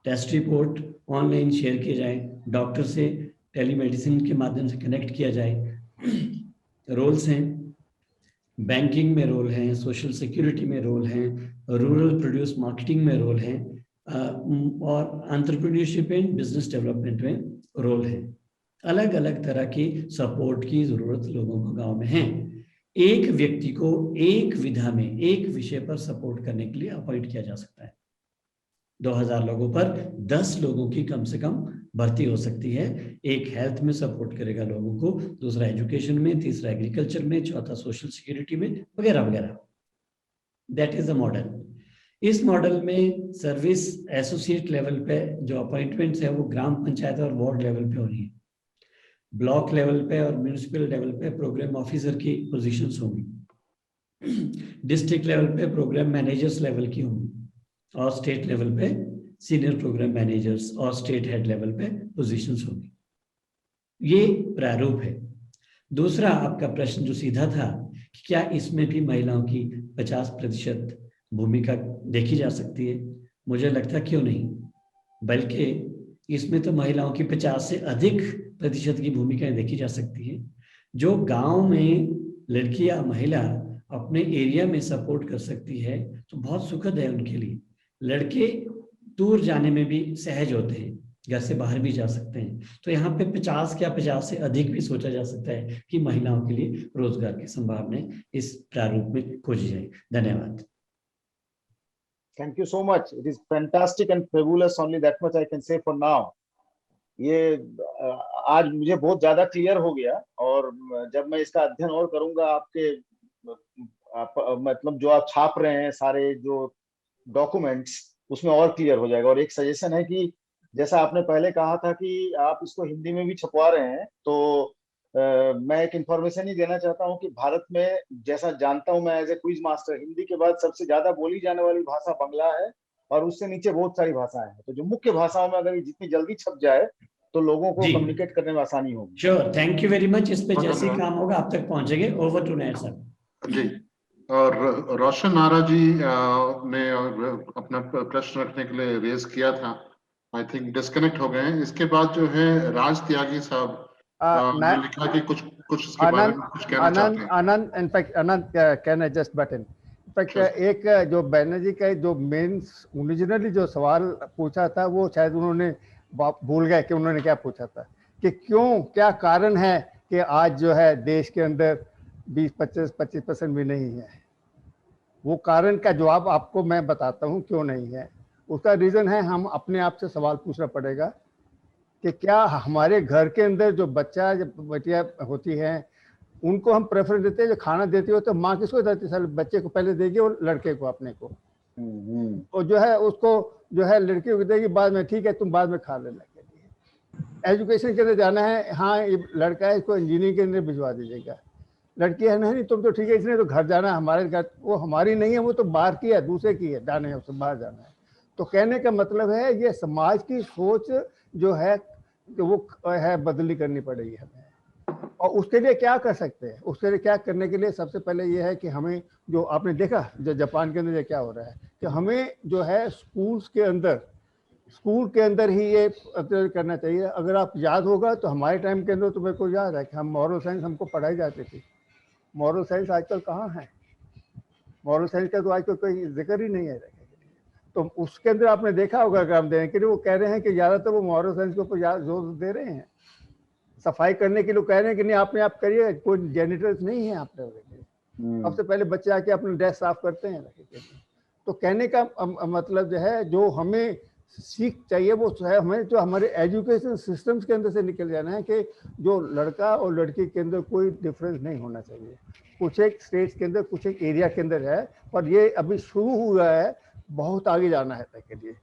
टेस्ट रिपोर्ट ऑनलाइन शेयर किए जाएं, डॉक्टर से टेलीमेडिसिन के माध्यम से कनेक्ट किया जाए। रोल्स हैं, बैंकिंग में रोल हैं, सोशल सिक्योरिटी में रोल हैं, रूरल प्रोड्यूस मार्केटिंग में रोल हैं, और एंटरप्रेन्योरशिप एंड बिजनेस डेवलपमेंट में रोल है। अलग अलग तरह की सपोर्ट की जरूरत लोगों को गांव में है। एक व्यक्ति को एक विधा में, एक विषय पर सपोर्ट करने के लिए अपॉइंट किया जा सकता है। 2000 लोगों पर 10 लोगों की कम से कम भर्ती हो सकती है। एक हेल्थ में सपोर्ट करेगा लोगों को, दूसरा एजुकेशन में, तीसरा एग्रीकल्चर में, चौथा सोशल सिक्योरिटी में, वगैरह वगैरह। That is the model. इस मॉडल में सर्विस एसोसिएट लेवल पे जो अपॉइंटमेंट्स है वो ग्राम पंचायत और वार्ड लेवल पे हो रही है। ब्लॉक लेवल पे और म्यूनिसिपल लेवल पे प्रोग्राम ऑफिसर की पोजीशंस होंगी। डिस्ट्रिक्ट लेवल पे प्रोग्राम मैनेजर्स लेवल की होंगी, और स्टेट लेवल पे सीनियर प्रोग्राम मैनेजर्स और स्टेट हेड लेवल पे पोजीशंस होंगी। ये प्रारूप है। दूसरा आपका प्रश्न जो सीधा था कि क्या इसमें भी महिलाओं की 50% भूमिका देखी जा सकती है, मुझे लगता क्यों नहीं, बल्कि इसमें तो महिलाओं की 50 से अधिक प्रतिशत की भूमिकाएं देखी जा सकती है। जो गांव में लड़की या महिला अपने एरिया में सपोर्ट कर सकती है तो बहुत सुखद है उनके लिए। लड़के दूर जाने में भी सहज होते हैं, घर से बाहर भी जा सकते हैं। तो यहाँ पे 50 या 50 से अधिक भी सोचा जा सकता है कि महिलाओं के लिए रोजगार की संभावनाएं इस प्रारूप में खोजी जाए। धन्यवाद। Thank you so much. It is fantastic and fabulous. Only that much I can say for now. ये आज मुझे बहुत ज्यादा क्लियर हो गया, और जब मैं इसका अध्ययन और करूंगा आपके मतलब जो आप छाप रहे हैं सारे जो डॉक्यूमेंट्स, उसमें और क्लियर हो जाएगा। और एक सजेशन है कि जैसा आपने पहले कहा था कि आप इसको हिंदी में भी छपवा रहे हैं, तो मैं एक इंफॉर्मेशन ही देना चाहता हूं कि भारत में, जैसा जानता हूं मैं as a quiz master, Hindi के बाद सबसे ज्यादा बोली जाने वाली भाषा बांग्ला है, और उससे नीचे बहुत सारी भाषाएं हैं। तो जो मुख्य भाषाओं में अगर जितनी जल्दी छप जाए तो लोगों को कम्युनिकेट करने में आसानी होगी। Sure, thank you very much. इस पे जैसे काम होगा आप तक पहुंचेंगे। Over to Nair sir. जी, और रोशन आरा जी ने अपना प्रश्न रखने के लिए रेज किया था, आई थिंक डिस्कनेक्ट हो गए हैं। इसके बाद जो है राज त्यागी साहब ने लिखा कि कुछ इसके बारे में कुछ कहना चाहते हैं। Anand, in fact Anand can I just but in in fact एक जो बैनर्जी का जो मेन ओरिजिनली जो सवाल पूछा था वो शायद उन्होंने भूल गए कि उन्होंने क्या पूछा था, कि क्यों, क्या कारण है कि आज जो है देश के अंदर 20-25% भी नहीं है। वो कारण का जवाब आपको मैं बताता हूँ क्यों नहीं है। उसका रीज़न है, हम अपने आप से सवाल पूछना पड़ेगा कि क्या हमारे घर के अंदर जो बच्चा, जब बटिया होती हैं, उनको हम प्रेफरेंस देते हैं, जो खाना देती हो तो माँ किसको देती है? बच्चे को पहले देगी और लड़के को अपने को, और जो है उसको जो है लड़की को देगी बाद में, ठीक है तुम बाद में खा लेना के लिए। एजुकेशन के अंदर जाना है, हाँ ये लड़का है इसको इंजीनियरिंग के अंदर भिजवा दीजिएगा, लड़की है नहीं तुम तो ठीक है, इसने तो घर जाना है, हमारे घर, वो हमारी नहीं है, वो तो बाहर की है, दूसरे की है, जाने है उससे बाहर जाना है। तो कहने का मतलब है ये समाज की सोच जो है वो है बदली करनी पड़ेगी हमें। और उसके लिए क्या कर सकते हैं? उसके लिए क्या करने के लिए सबसे पहले ये है कि हमें, जो आपने देखा जो जापान के अंदर क्या हो रहा है, कि हमें जो है स्कूल के अंदर ही ये करना चाहिए। अगर आप याद होगा तो हमारे टाइम के अंदर तो मेरे को याद है कि हम मॉरल साइंस हमको पढ़ाई जाती थी। मॉरल साइंस आजकल कहाँ है? मॉरल साइंस का तो आजकल कोई जिक्र ही नहीं है। तो उसके अंदर आपने देखा होगा काम देने के लिए वो कह रहे हैं कि ज़्यादातर वो मॉरल साइंस के ऊपर जोर दे रहे हैं। सफाई करने के लिए कह रहे हैं कि नहीं आपने आप करिए, कोई जेनिटल्स नहीं है आपने। सबसे पहले बच्चे आके अपने ड्रेस साफ करते हैं। तो कहने का मतलब जो है, जो हमें सीख चाहिए वो है, हमें जो हमारे एजुकेशन सिस्टम्स के अंदर से निकल जाना है कि जो लड़का और लड़की के अंदर कोई डिफरेंस नहीं होना चाहिए। कुछ एक स्टेट्स के अंदर, कुछ एक एरिया के अंदर है, पर ये अभी शुरू हुआ है, बहुत आगे जाना है के लिए।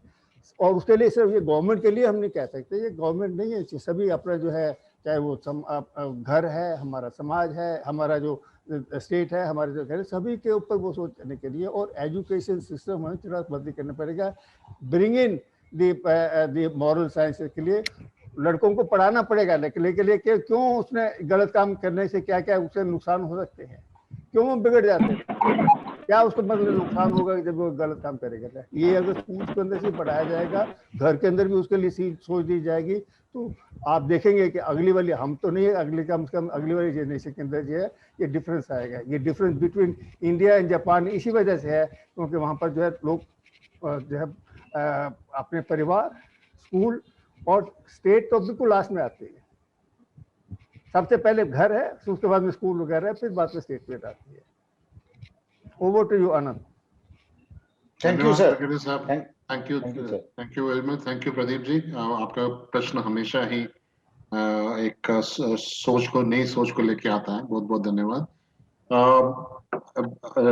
और उसके लिए सिर्फ ये गवर्नमेंट के लिए हम नहीं कह सकते, ये गवर्नमेंट नहीं है, सभी अपना जो है, चाहे वो घर है, हमारा समाज है, हमारा जो स्टेट है, हमारे जो घर, सभी के ऊपर वो सोचने के लिए। और एजुकेशन सिस्टम हमें थोड़ा बदली करना पड़ेगा, bring in the moral science के लिए लड़कों को पढ़ाना पड़ेगा लेकिन के लिए कि क्यों उसने गलत काम करने से क्या क्या उससे नुकसान हो सकते हैं, क्यों वो बिगड़ जाते हैं, क्या उसको मतलब नुकसान होगा जब वो गलत काम करेगा। ये अगर स्कूल के अंदर से पढ़ाया जाएगा, घर के अंदर भी उसके लिए सोच दी जाएगी, तो आप देखेंगे कि अगली वाली, हम तो नहीं, अगली कम से कम अगली वाली जनरेशन के अंदर जो है ये डिफरेंस आएगा। ये difference between India and Japan इसी वजह से है क्योंकि वहाँ पर जो है लोग जो है अपने परिवार, स्कूल और स्टेट तो बिल्कुल लास्ट में आती है। सबसे पहले घर है, उसके बाद में स्कूल वगैरह है, फिर बाद में स्टेट में आती है। Over to you Anand. Thank you sir. Thank you very much. Thank you Pradeep ji. आपका प्रश्न हमेशा ही एक सोच को, नई सोच को लेके आता है। बहुत बहुत धन्यवाद।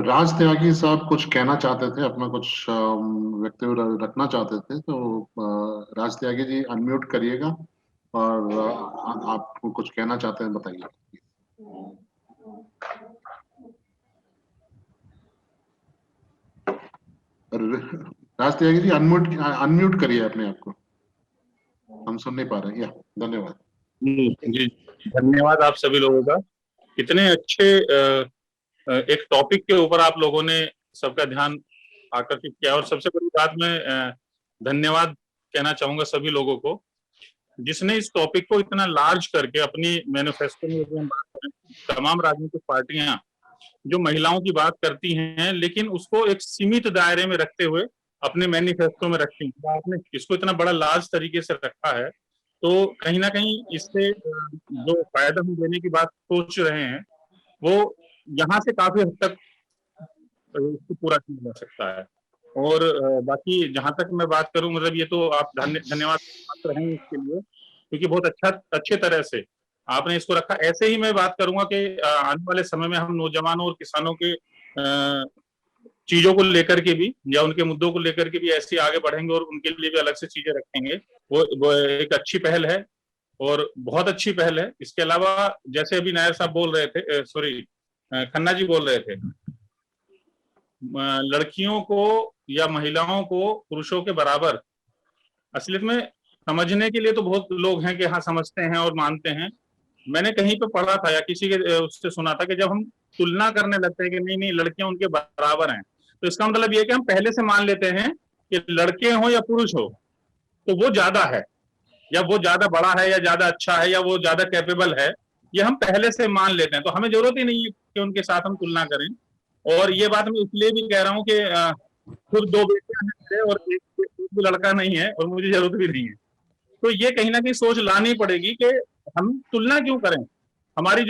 राज त्यागी साहब कुछ कहना चाहते थे, अपना कुछ वक्तव्य रखना चाहते थे, तो राज त्यागी जी अनम्यूट करिएगा और आप कुछ कहना चाहते हैं, बताइए। राज त्यागी जी अनम्यूट करिए अपने आप को, हम सुन नहीं पा रहे हैं। धन्यवाद जी, धन्यवाद आप सभी लोगों का। इतने अच्छे एक टॉपिक के ऊपर आप लोगों ने सबका ध्यान आकर्षित किया। और सबसे बड़ी बात, मैं धन्यवाद कहना चाहूंगा सभी लोगों को जिसने इस टॉपिक को इतना लार्ज करके अपनी मैनिफेस्टो में बात करें। तमाम राजनीतिक पार्टियां जो महिलाओं की बात करती हैं लेकिन उसको एक सीमित दायरे में रखते हुए अपने मैनिफेस्टो में रखती हैं, आपने इसको इतना बड़ा लार्ज तरीके से रखा है, तो कहीं ना कहीं इससे जो फायदा हम देने की बात सोच रहे हैं वो यहाँ से काफी हद तक इसको पूरा किया जा सकता है। और बाकी जहां तक मैं बात करूं, मतलब ये तो आप धन्यवाद रहेंगे इसके लिए, क्योंकि बहुत अच्छे तरह से आपने इसको रखा। ऐसे ही मैं बात करूंगा कि आने वाले समय में हम नौजवानों और किसानों के चीजों को लेकर के भी या उनके मुद्दों को लेकर के भी ऐसे आगे बढ़ेंगे और उनके लिए भी अलग से चीजें रखेंगे। वो एक अच्छी पहल है और बहुत अच्छी पहल है। इसके अलावा जैसे अभी नायर साहब बोल रहे थे, सॉरी खन्ना जी बोल रहे थे, लड़कियों को या महिलाओं को पुरुषों के बराबर असलियत में समझने के लिए तो बहुत लोग हैं कि हाँ समझते हैं और मानते हैं। मैंने कहीं पे पढ़ा था या किसी के उससे सुना था कि जब हम तुलना करने लगते हैं कि नहीं नहीं लड़कियां उनके बराबर हैं, तो इसका मतलब ये है कि हम पहले से मान लेते हैं कि लड़के हो या पुरुष हो तो वो ज्यादा है या वो ज्यादा बड़ा है या ज्यादा अच्छा है या वो ज्यादा कैपेबल है, ये हम पहले से मान लेते हैं। तो हमें जरूरत ही नहीं है कि उनके साथ हम तुलना करें। और ये बात मैं इसलिए भी कह रहा हूँ कि खुद 2 बेटियां हैं और एक लड़का नहीं है और मुझे जरूरत भी नहीं है। तो ये कहीं ना कहीं सोच लानी पड़ेगी कि हम तुलना क्यों करें। हमारी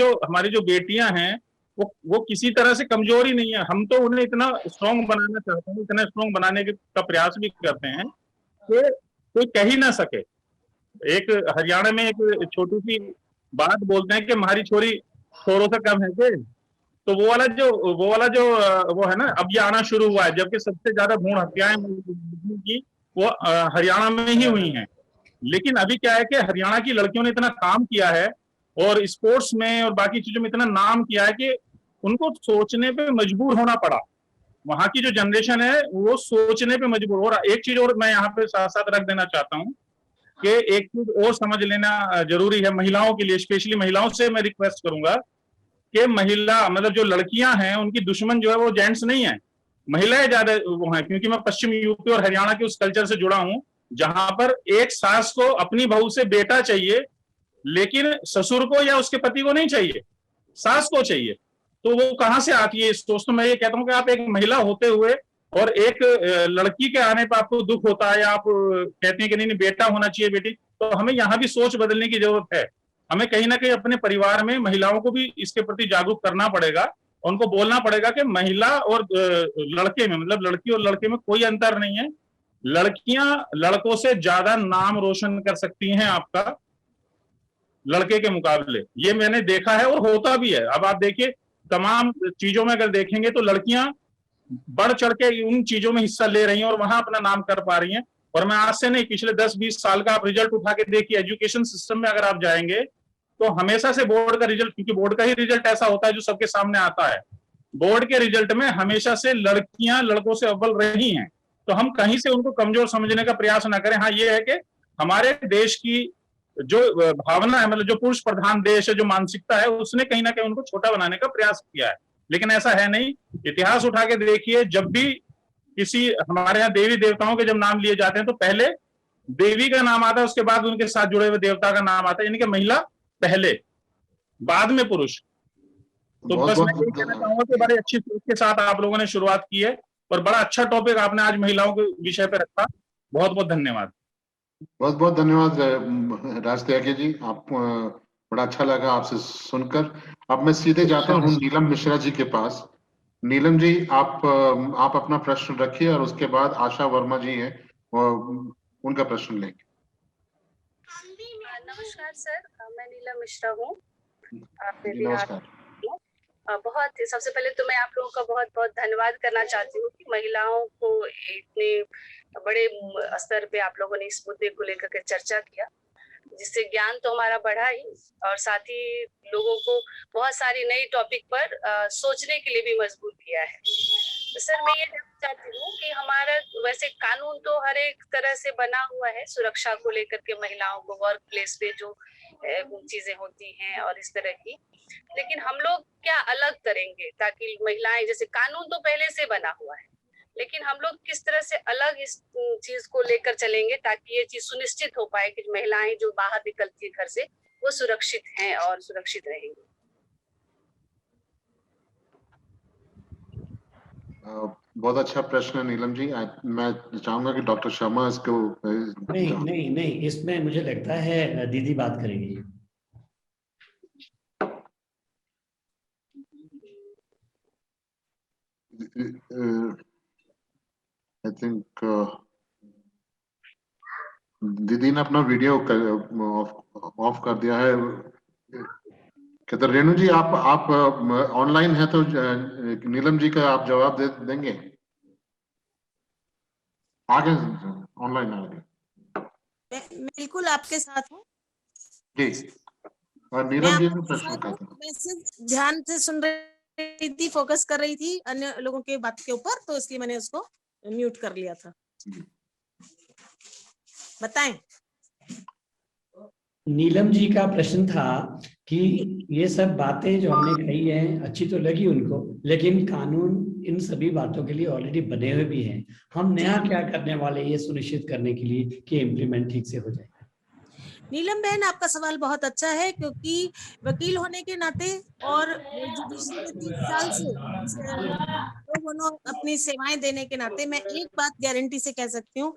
जो बेटियां हैं वो किसी तरह से कमजोर ही नहीं है। हम तो उन्हें इतना स्ट्रॉन्ग बनाना चाहते हैं, इतना स्ट्रॉन्ग बनाने का प्रयास भी करते हैं कि कोई कह ही ना सके। एक हरियाणा में एक छोटी सी बात बोलते हैं कि हमारी छोरी छोरों से कम है के, तो वो वाला जो वो है ना, अब ये आना शुरू हुआ है, जबकि सबसे ज्यादा भ्रूण हत्याएं की वो हरियाणा में ही हुई हैं। लेकिन अभी क्या है कि हरियाणा की लड़कियों ने इतना काम किया है और स्पोर्ट्स में और बाकी चीजों में इतना नाम किया है कि उनको सोचने पे मजबूर होना पड़ा। वहां की जो जनरेशन है वो सोचने पे मजबूर। और एक चीज और मैं यहाँ पे साथ साथ रख देना चाहता हूँ कि एक चीज और समझ लेना जरूरी है महिलाओं के लिए, स्पेशली महिलाओं से मैं रिक्वेस्ट करूंगा कि महिला मतलब जो लड़कियां हैं उनकी दुश्मन जो है वो जेंट्स नहीं है, महिलाएं ज्यादा वो हैं। क्योंकि मैं पश्चिम यूपी और हरियाणा के उस कल्चर से जुड़ा हूं जहां पर एक सास को अपनी बहू से बेटा चाहिए लेकिन ससुर को या उसके पति को नहीं चाहिए, सास को चाहिए। तो वो कहां से आती है इस सोच। तो मैं ये कहता हूं कि आप एक महिला होते हुए और एक लड़की के आने पर आपको दुख होता है या आप कहते हैं कि नहीं बेटा होना चाहिए बेटी, तो हमें यहाँ भी सोच बदलने की जरूरत है। हमें कहीं ना कहीं अपने परिवार में महिलाओं को भी इसके प्रति जागरूक करना पड़ेगा। उनको बोलना पड़ेगा कि महिला और लड़के में, मतलब लड़की और लड़के में कोई अंतर नहीं है। लड़कियां लड़कों से ज्यादा नाम रोशन कर सकती हैं आपका लड़के के मुकाबले, ये मैंने देखा है और होता भी है। अब आप देखिए तमाम चीजों में अगर देखेंगे तो लड़कियां बढ़ चढ़ के उन चीजों में हिस्सा ले रही हैं और वहां अपना नाम कर पा रही हैं। और मैं आज से नहीं, पिछले 10-20 साल का आप रिजल्ट उठा के देखिए, एजुकेशन सिस्टम में अगर आप जाएंगे तो हमेशा से बोर्ड का रिजल्ट, क्योंकि बोर्ड का ही रिजल्ट ऐसा होता है जो सबके सामने आता है, बोर्ड के रिजल्ट में हमेशा से लड़कियां लड़कों से अव्वल रही हैं। तो हम कहीं से उनको कमजोर समझने का प्रयास ना करें। हाँ, ये है कि हमारे देश की जो भावना है, मतलब जो पुरुष प्रधान देश है, जो मानसिकता है, उसने कहीं ना कहीं उनको छोटा बनाने का प्रयास किया है, लेकिन ऐसा है नहीं। इतिहास उठा के देखिए, जब भी किसी हमारे यहाँ देवी देवताओं के जब नाम लिए जाते हैं तो पहले देवी का नाम आता है, उसके बाद उनके साथ जुड़े हुए देवता का नाम आता है, यानी कि महिला पहले, बाद में पुरुष। तो बस मैं यही कहना चाहूंगा कि बड़ी अच्छी सोच के साथ आप लोगों ने शुरुआत की है और बड़ा अच्छा टॉपिक आपने आज महिलाओं के विषय पे रखा। बहुत बहुत धन्यवाद। बहुत बहुत धन्यवाद राज त्यागी जी, आप बड़ा अच्छा लगा आपसे सुनकर। अब मैं सीधे जाता हूँ नीलम मिश्रा जी के पास। नीलम जी, आप अपना प्रश्न रखिए और उसके बाद आशा वर्मा जी हैं, उनका प्रश्न लेंगे। नमस्कार सर, मैं नीलम मिश्रा हूँ। नमस्कार। बहुत सबसे पहले तो मैं आप लोगों का बहुत बहुत धन्यवाद करना चाहती हूँ कि महिलाओं को इतने बड़े स्तर पे आप लोगों ने इस मुद्दे को लेकर के चर्चा किया, जिससे ज्ञान तो हमारा बढ़ा ही और साथ ही लोगों को बहुत सारी नई टॉपिक पर सोचने के लिए भी मजबूर किया है। तो सर मैं ये जानना चाहती हूँ कि हमारा वैसे कानून तो हर एक तरह से बना हुआ है सुरक्षा को लेकर के, महिलाओं को वर्क प्लेस पे जो चीजें होती हैं और इस तरह की, लेकिन हम लोग क्या अलग करेंगे ताकि महिलाएं, जैसे कानून तो पहले से बना हुआ है, लेकिन हम लोग किस तरह से अलग इस चीज को लेकर चलेंगे ताकि ये चीज सुनिश्चित हो पाए कि महिलाएं जो बाहर निकलती है घर से वो सुरक्षित हैं और सुरक्षित रहेंगी। बहुत अच्छा प्रश्न है नीलम जी। मैं चाहूंगा कि डॉक्टर शर्मा इसको नहीं, इसमें मुझे लगता है दीदी बात करेंगी। आई थिंक दीदी ने अपना वीडियो ऑफ कर दिया है। कहते रेणु जी, आप ऑनलाइन है तो नीलम जी का आप जवाब देंगे? आगे ऑनलाइन आगे बिल्कुल आपके साथ हूँ जी। और नीलम जी ने प्रश्न करते हैं। मैं सिर्फ ध्यान से सुन रही थी, फोकस कर रही थी अन्य लोगों के बात के ऊपर, तो इसलिए मैंने उसको म्यूट कर लिया था। बताएं। नीलम जी का प्रश्न था कि ये सब बातें जो हमने कही हैं अच्छी तो लगी उनको, लेकिन कानून इन सभी बातों के लिए ऑलरेडी बने हुए भी हैं। हम नया क्या करने वाले ये सुनिश्चित करने के लिए कि इम्प्लीमेंट ठीक से हो जाए। नीलम बहन, आपका सवाल बहुत अच्छा है, क्योंकि वकील होने के नाते और जुडिशरी में 30 साल से दोनों अपनी सेवाएं देने के नाते मैं एक बात गारंटी से कह सकती हूँ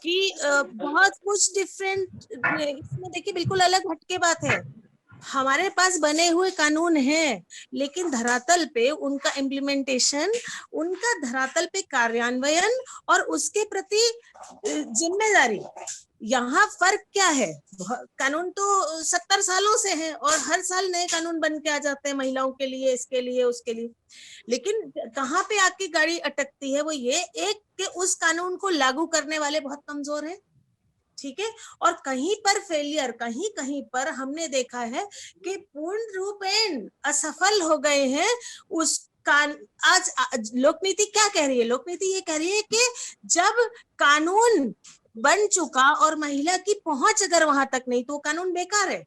कि बहुत कुछ डिफरेंट इसमें देखिए, बिल्कुल अलग हटके बात है। हमारे पास बने हुए कानून हैं, लेकिन धरातल पे उनका इम्प्लीमेंटेशन, उनका धरातल पे कार्यान्वयन और उसके प्रति जिम्मेदारी, यहाँ फर्क क्या है? कानून तो 70 सालों से है और हर साल नए कानून बन के आ जाते हैं महिलाओं के लिए, इसके लिए, उसके लिए, लेकिन कहाँ पे आके गाड़ी अटकती है वो ये एक कि उस कानून को लागू करने वाले बहुत कमजोर हैं, ठीक है, और कहीं पर फेलियर, कहीं कहीं पर हमने देखा है कि पूर्ण रूपेण असफल हो गए हैं। उस आज लोकनीति क्या कह रही है? लोकनीति ये कह रही है कि जब कानून बन चुका और महिला की पहुंच अगर वहां तक नहीं तो कानून बेकार है।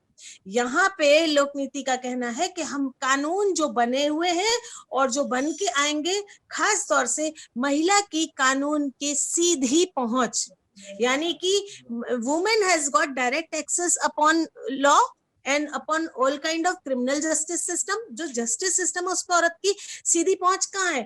यहाँ पे लोकनीति का कहना है कि हम कानून जो बने हुए हैं और जो बन के आएंगे, खास तौर से महिला की कानून की सीधी पहुंच, यानी कि women has got direct access upon law and upon all kind of criminal justice system. जो जस्टिस सिस्टम है उस पर औरत की सीधी पहुंच कहाँ है?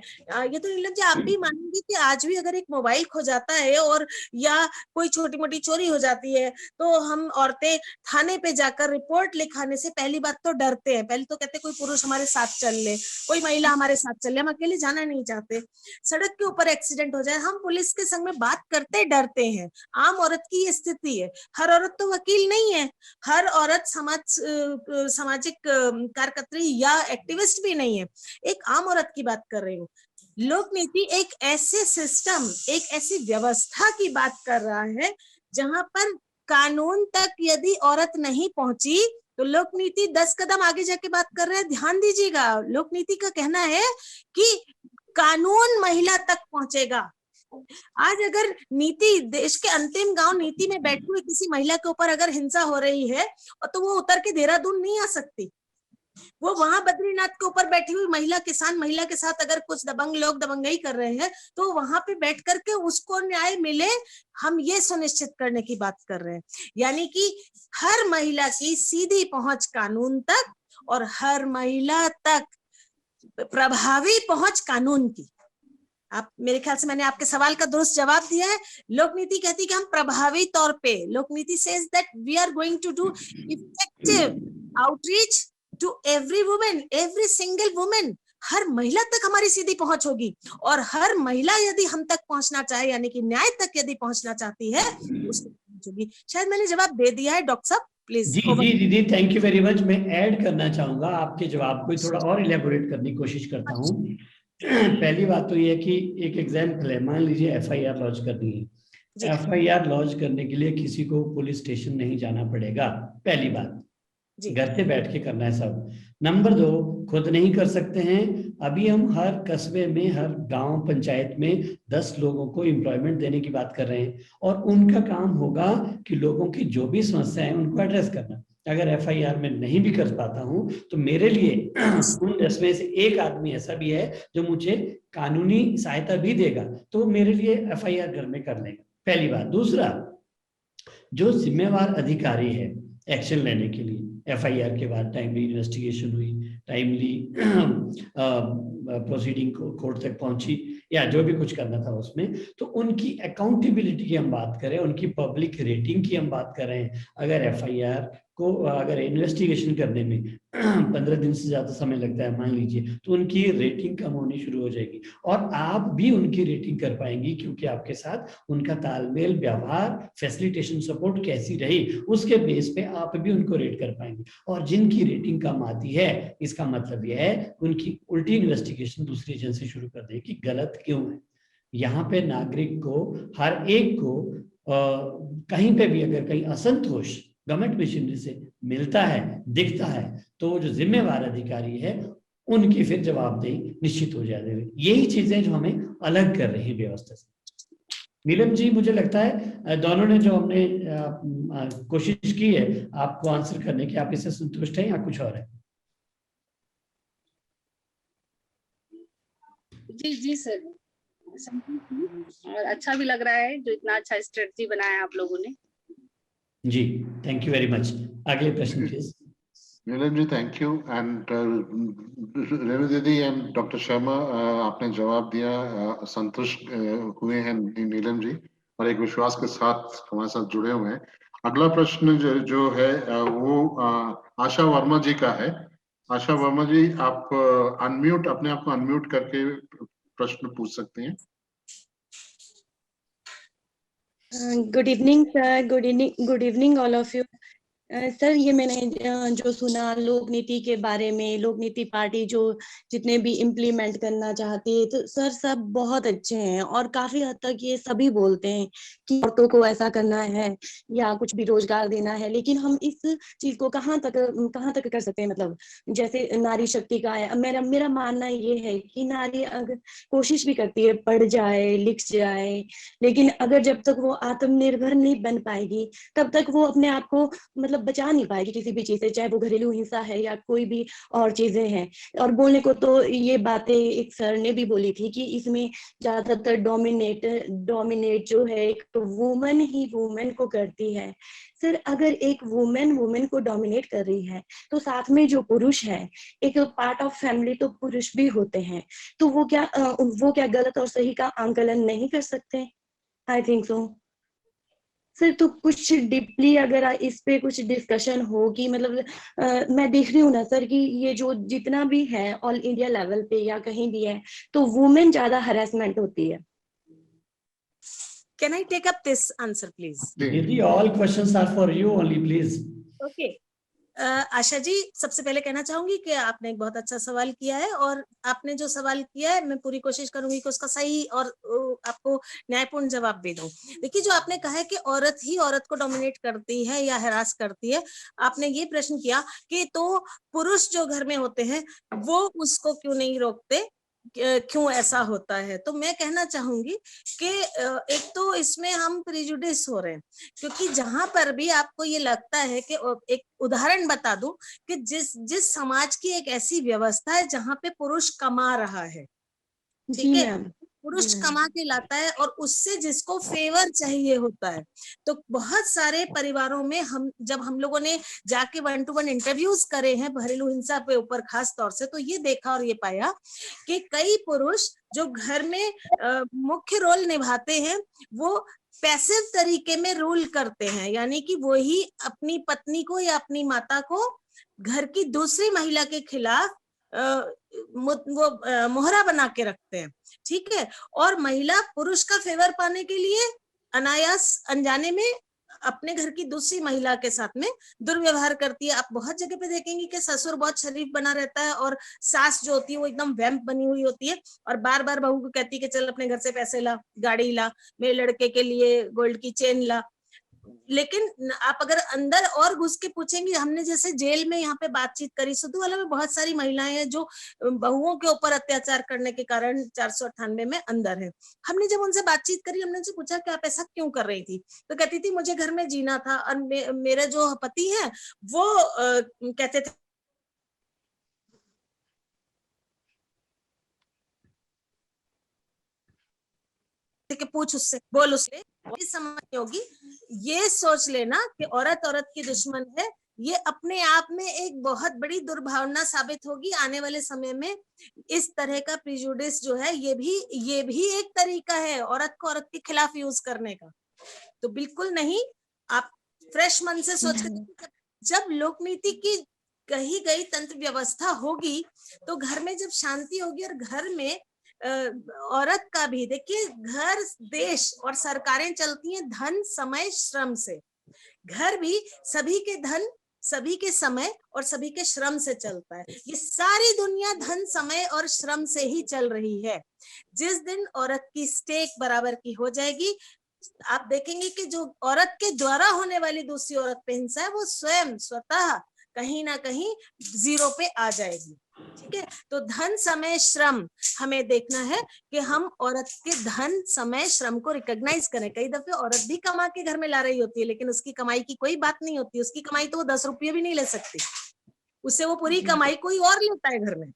ये तो नीलम जी आप भी मानेंगे कि आज भी अगर एक मोबाइल खो जाता है और या कोई छोटी मोटी चोरी हो जाती है तो हम औरतें थाने पे जाकर रिपोर्ट लिखाने से पहली बात तो डरते हैं। पहले तो कहते कोई पुरुष हमारे साथ चल ले, कोई महिला हमारे साथ चल ले, हम अकेले जाना नहीं चाहते। सड़क के ऊपर एक्सीडेंट हो जाए, हम पुलिस के संग में बात करते डरते हैं। आम औरत की ये स्थिति है। हर औरत तो वकील नहीं है, हर औरत समाज सामाजिक कार्यकर्त्री या एक्टिविस्ट भी नहीं है, एक आम औरत की बात कर रही हूँ। लोक नीति एक ऐसे सिस्टम, एक ऐसी व्यवस्था की बात कर रहा है जहां पर कानून तक यदि औरत नहीं पहुंची तो लोक नीति 10 कदम आगे जाके बात कर रहे हैं। ध्यान दीजिएगा, लोक नीति का कहना है कि कानून महिला तक पहुंचेगा। आज अगर नीति, देश के अंतिम गांव नीति में बैठी हुई किसी महिला के ऊपर अगर हिंसा हो रही है तो वो उतर के देहरादून नहीं आ सकती। वो वहां बद्रीनाथ के ऊपर बैठी हुई महिला, किसान महिला के साथ अगर कुछ दबंग लोग दबंगई कर रहे हैं तो वहां पे बैठ करके उसको न्याय मिले, हम ये सुनिश्चित करने की बात कर रहे हैं। यानी कि हर महिला की सीधी पहुंच कानून तक और हर महिला तक प्रभावी पहुंच कानून की। आप, मेरे ख्याल से मैंने आपके सवाल का दुरुस्त जवाब दिया है। लोक नीति कहती है कि हम प्रभावी तौर पे, लोक नीति says that we are going to do effective outreach to every women, every single women. हर महिला तक हमारी सीधी पहुंच होगी और हर महिला यदि हम तक पहुंचना चाहे, यानी कि न्याय तक यदि पहुंचना चाहती है, उसकी पहुंच होगी। शायद मैंने जवाब दे दिया है डॉक्टर साहब, प्लीज। जी जी दीदी, थैंक यू वेरी मच। मैं ऐड करना चाहूंगा आपके जवाब को, थोड़ा और इलेबोरेट करने की कोशिश करता हूँ। पहली बात तो ये है कि एक एग्जाम्पल है, मान लीजिए FIR लॉन्च करनी है। FIR लॉन्च करने के लिए किसी को पुलिस स्टेशन नहीं जाना पड़ेगा, पहली बात, घर से बैठ के करना है सब। नंबर 2, खुद नहीं कर सकते हैं। अभी हम हर कस्बे में, हर गांव पंचायत में 10 लोगों को एम्प्लॉयमेंट देने की बात कर रहे हैं और उनका काम होगा कि लोगों की जो भी समस्या है उनको एड्रेस करना। अगर FIR में नहीं भी कर पाता हूं तो मेरे लिए उन 10 में से एक आदमी ऐसा भी है जो मुझे कानूनी सहायता भी देगा, तो मेरे लिए FIR घर में कर लेगा, पहली बात। दूसरा, जो जिम्मेवार अधिकारी है एक्शन लेने के लिए, FIR के बाद टाइमली इन्वेस्टिगेशन हुई, टाइमली प्रोसीडिंग कोर्ट तक पहुंची या जो भी कुछ करना था उसमें, तो उनकी अकाउंटेबिलिटी की हम बात करें, उनकी पब्लिक रेटिंग की हम बात करें। अगर FIR को अगर इन्वेस्टिगेशन करने में 15 दिन से ज्यादा समय लगता है मान लीजिए, तो उनकी रेटिंग कम होनी शुरू हो जाएगी और आप भी उनकी रेटिंग कर पाएंगी, क्योंकि आपके साथ उनका तालमेल, व्यवहार, फैसिलिटेशन सपोर्ट कैसी रही, उसके बेस पे आप भी उनको रेट कर पाएंगे। और जिनकी रेटिंग कम आती है, इसका मतलब यह है उनकी उल्टी इन्वेस्टिगेशन दूसरी एजेंसी शुरू कर देगी कि गलत क्यों है। यहाँ पे नागरिक को, हर एक को कहीं पे भी अगर कहीं असंतोष गवर्नमेंट मशीनरी से मिलता है, दिखता है, तो जो जिम्मेवार अधिकारी है उनकी फिर जवाबदेही निश्चित हो जाती है। यही चीजें जो हमें अलग कर रही है व्यवस्था से। नीलम जी, मुझे लगता है दोनों ने जो हमने कोशिश की है आपको आंसर करने की, आप इससे संतुष्ट हैं या कुछ और है? जी जी सर, और अच्छा भी लग रहा है जो इतना अच्छा स्ट्रेटजी बनाया है आप लोगों ने। जी, थैंक यू वेरी मच। अगले प्रश्न please. Neelam ji, thank you. And Renu दीदी एंड डॉक्टर शर्मा, आपने जवाब दिया, संतुष्ट हुए हैं नीलम जी और एक विश्वास के साथ हमारे साथ जुड़े हुए हैं। अगला प्रश्न जो है वो आशा वर्मा जी का है। आशा वर्मा जी, आप अपने आप को अनम्यूट करके प्रश्न पूछ सकते हैं। Good evening sir, good evening all of you. Sir, ये मैंने जो सुना लोक नीति के बारे में, लोक नीति पार्टी जो जितने भी इम्प्लीमेंट करना चाहती है, तो सर सब बहुत अच्छे हैं और काफी हद तक ये सभी बोलते हैं कि औरतों को ऐसा करना है या कुछ भी रोजगार देना है, लेकिन हम इस चीज को कहाँ तक कर सकते हैं? मतलब जैसे नारी शक्ति का है, मेरा मानना ये है कि नारी अगर कोशिश भी करती है, पढ़ जाए, लिख जाए, लेकिन अगर जब तक वो आत्मनिर्भर नहीं बन पाएगी तब तक वो अपने आप को मतलब बचा नहीं पाएगी किसी भी चीज से, चाहे वो घरेलू हिंसा है या कोई भी और चीजें हैं। और बोलने को तो ये बातें एक सर ने भी बोली थी कि इसमें ज्यादातर डोमिनेट जो है एक वुमन ही वुमन को करती है। सर, अगर एक वुमन को डोमिनेट कर रही है तो साथ में जो पुरुष है, एक पार्ट ऑफ फैमिली तो पुरुष भी होते हैं, तो वो क्या गलत और सही का आंकलन नहीं कर सकते? I think so sir. तो कुछ डीपली अगर इस पे कुछ डिस्कशन हो कि मतलब मैं देख रही हूँ ना सर कि ये जो जितना भी है ऑल इंडिया लेवल पे या कहीं भी है तो वुमेन ज्यादा हरासमेंट होती है। Can I take up this answer, please? Didi, all questions are for you only, please. Okay. Asha ji, सबसे पहले कहना चाहूंगी कि आपने एक बहुत अच्छा सवाल किया है, और आपने जो सवाल किया है मैं पूरी कोशिश करूंगी कि उसका सही और आपको न्यायपूर्ण जवाब भी दूं। देखिए, जो आपने कहा है कि औरत ही औरत को डोमिनेट करती है या हरास करती है, आपने ये प्रश्न किया कि तो पुरुष जो घर में होते हैं वो उसको क्यों नहीं रोकते, क्यों ऐसा होता है। तो मैं कहना चाहूंगी कि एक तो इसमें हम प्रिजुडिस हो रहे हैं, क्योंकि जहां पर भी आपको ये लगता है कि एक उदाहरण बता दूं कि जिस समाज की एक ऐसी व्यवस्था है जहां पे पुरुष कमा रहा है, ठीक है, पुरुष कमा के लाता है और उससे जिसको फेवर चाहिए होता है, तो बहुत सारे परिवारों में जब हम लोगों ने जाके 1-to-1 इंटरव्यूज करे हैं घरेलू हिंसा पे ऊपर खास तौर से, तो ये देखा और ये पाया कि कई पुरुष जो घर में मुख्य रोल निभाते हैं वो पैसिव तरीके में रूल करते हैं, यानी कि वो ही अपनी पत्नी को या अपनी माता को घर की दूसरी महिला के खिलाफ वो मोहरा बना के रखते हैं, ठीक है। और महिला पुरुष का फेवर पाने के लिए अनायास अनजाने में अपने घर की दूसरी महिला के साथ में दुर्व्यवहार करती है। आप बहुत जगह पे देखेंगे कि ससुर बहुत शरीफ बना रहता है और सास जो होती है वो एकदम वैम्प बनी हुई होती है और बार बार बहू को कहती है कि चल अपने घर से पैसे ला, गाड़ी ला, मेरे लड़के के लिए गोल्ड की चेन ला। लेकिन आप अगर अंदर और घुस के पूछेंगे, हमने जैसे जेल में यहाँ पे बातचीत करी, सुधुवाला में बहुत सारी महिलाएं हैं जो बहुओं के ऊपर अत्याचार करने के कारण 498 में अंदर है। हमने जब उनसे बातचीत करी, हमने उनसे पूछा कि आप ऐसा क्यों कर रही थी, तो कहती थी मुझे घर में जीना था और मेरे जो पति है वो कहते थे कि पूछ उससे, बोल उससे, ये समझ होगी। ये सोच लेना कि औरत औरत की दुश्मन है, ये अपने आप में एक बहुत बड़ी दुर्भावना साबित होगी आने वाले समय में। इस तरह का प्रिजुडिस जो है ये भी एक तरीका है औरत को औरत के खिलाफ यूज करने का। तो बिल्कुल नहीं, आप फ्रेश मन से सोच के, जब लोकनीति की कही गई तंत्र व्यवस्था होगी तो घर में जब शांति होगी और घर में औरत का भी, देखिए घर, देश और सरकारें चलती हैं धन, समय, श्रम से। घर भी सभी के धन, सभी के समय और सभी के श्रम से चलता है। ये सारी दुनिया धन, समय और श्रम से ही चल रही है। जिस दिन औरत की स्टेक बराबर की हो जाएगी, आप देखेंगे कि जो औरत के द्वारा होने वाली दूसरी औरत पे हिंसा है वो स्वयं स्वतः कहीं ना कहीं जीरो पे आ जाएगी, ठीक है। तो धन, समय, श्रम हमें देखना है कि हम औरत के धन, समय, श्रम को रिकॉग्नाइज करें। कई दफे औरत भी कमा के घर में ला रही होती है, लेकिन उसकी कमाई की कोई बात नहीं होती, उसकी कमाई तो वो 10 रुपये भी नहीं ले सकती, उससे वो पूरी कमाई कोई और लेता है घर में,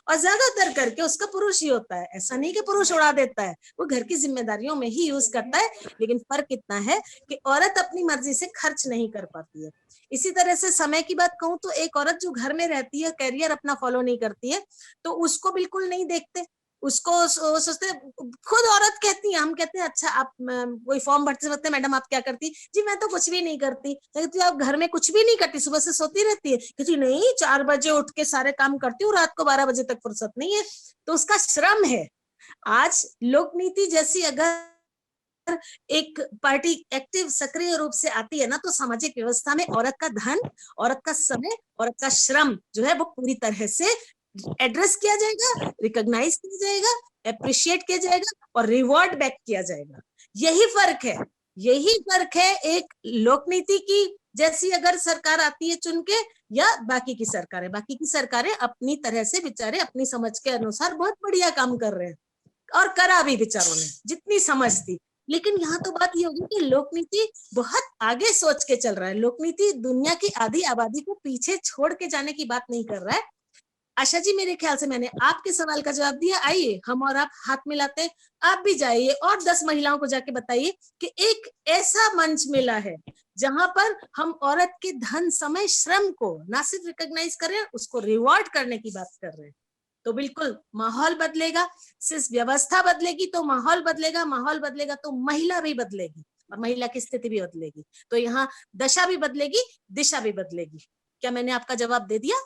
और ज्यादातर करके उसका पुरुष ही होता है। ऐसा नहीं कि पुरुष उड़ा देता है, वो घर की जिम्मेदारियों में ही यूज करता है। लेकिन फर्क इतना है कि औरत अपनी मर्जी से खर्च नहीं कर पाती है। इसी तरह से समय की बात कहूं तो एक औरत जो घर में रहती है, करियर अपना फॉलो नहीं करती है, तो उसको बिल्कुल नहीं देखते, उसको सोचते, खुद औरत कहती है, हम कहते हैं अच्छा आप कोई फॉर्म भरते वक्त मैडम आप क्या करती, जी मैं तो कुछ भी नहीं करती। कहती आप घर में कुछ भी नहीं करती, सुबह से सोती रहती है, कहती नहीं 4 बजे उठ के सारे काम करती हूँ, रात को 12 बजे तक फुर्सत नहीं है। तो उसका श्रम है। आज लोकनीति जैसी अगर एक पार्टी एक्टिव सक्रिय रूप से आती है ना, तो सामाजिक व्यवस्था में औरत का धन, औरत का समय, औरत का श्रम जो है वो पूरी तरह से एड्रेस किया जाएगा, रिकॉग्नाइज किया जाएगा, अप्रिशिएट किया जाएगा और रिवॉर्ड बैक किया जाएगा। यही फर्क है, यही फर्क है एक लोकनीति की जैसी अगर सरकार आती है चुन के, या बाकी की सरकारें। बाकी की सरकारें अपनी तरह से बेचारे अपनी समझ के अनुसार बहुत बढ़िया काम कर रहे हैं और करा भी बेचारों ने जितनी समझ थी। लेकिन यहाँ तो बात ये होगी कि लोकनीति बहुत आगे सोच के चल रहा है। लोकनीति दुनिया की आधी आबादी को पीछे छोड़ के जाने की बात नहीं कर रहा है। आशा जी, मेरे ख्याल से मैंने आपके सवाल का जवाब दिया। आइए हम और आप हाथ मिलाते हैं, आप भी जाइए और 10 महिलाओं को जाके बताइए कि एक ऐसा मंच मिला है जहां पर हम औरत के धन, समय, श्रम को ना सिर्फ रिकॉग्नाइज कर रहे हैं, उसको रिवॉर्ड करने की बात कर रहे हैं। तो बिल्कुल माहौल बदलेगा, सिर्फ व्यवस्था बदलेगी तो माहौल बदलेगा, माहौल बदलेगा तो महिला भी बदलेगी और महिला की स्थिति भी बदलेगी। तो यहाँ दशा भी बदलेगी, दिशा भी बदलेगी। क्या मैंने आपका जवाब दे दिया?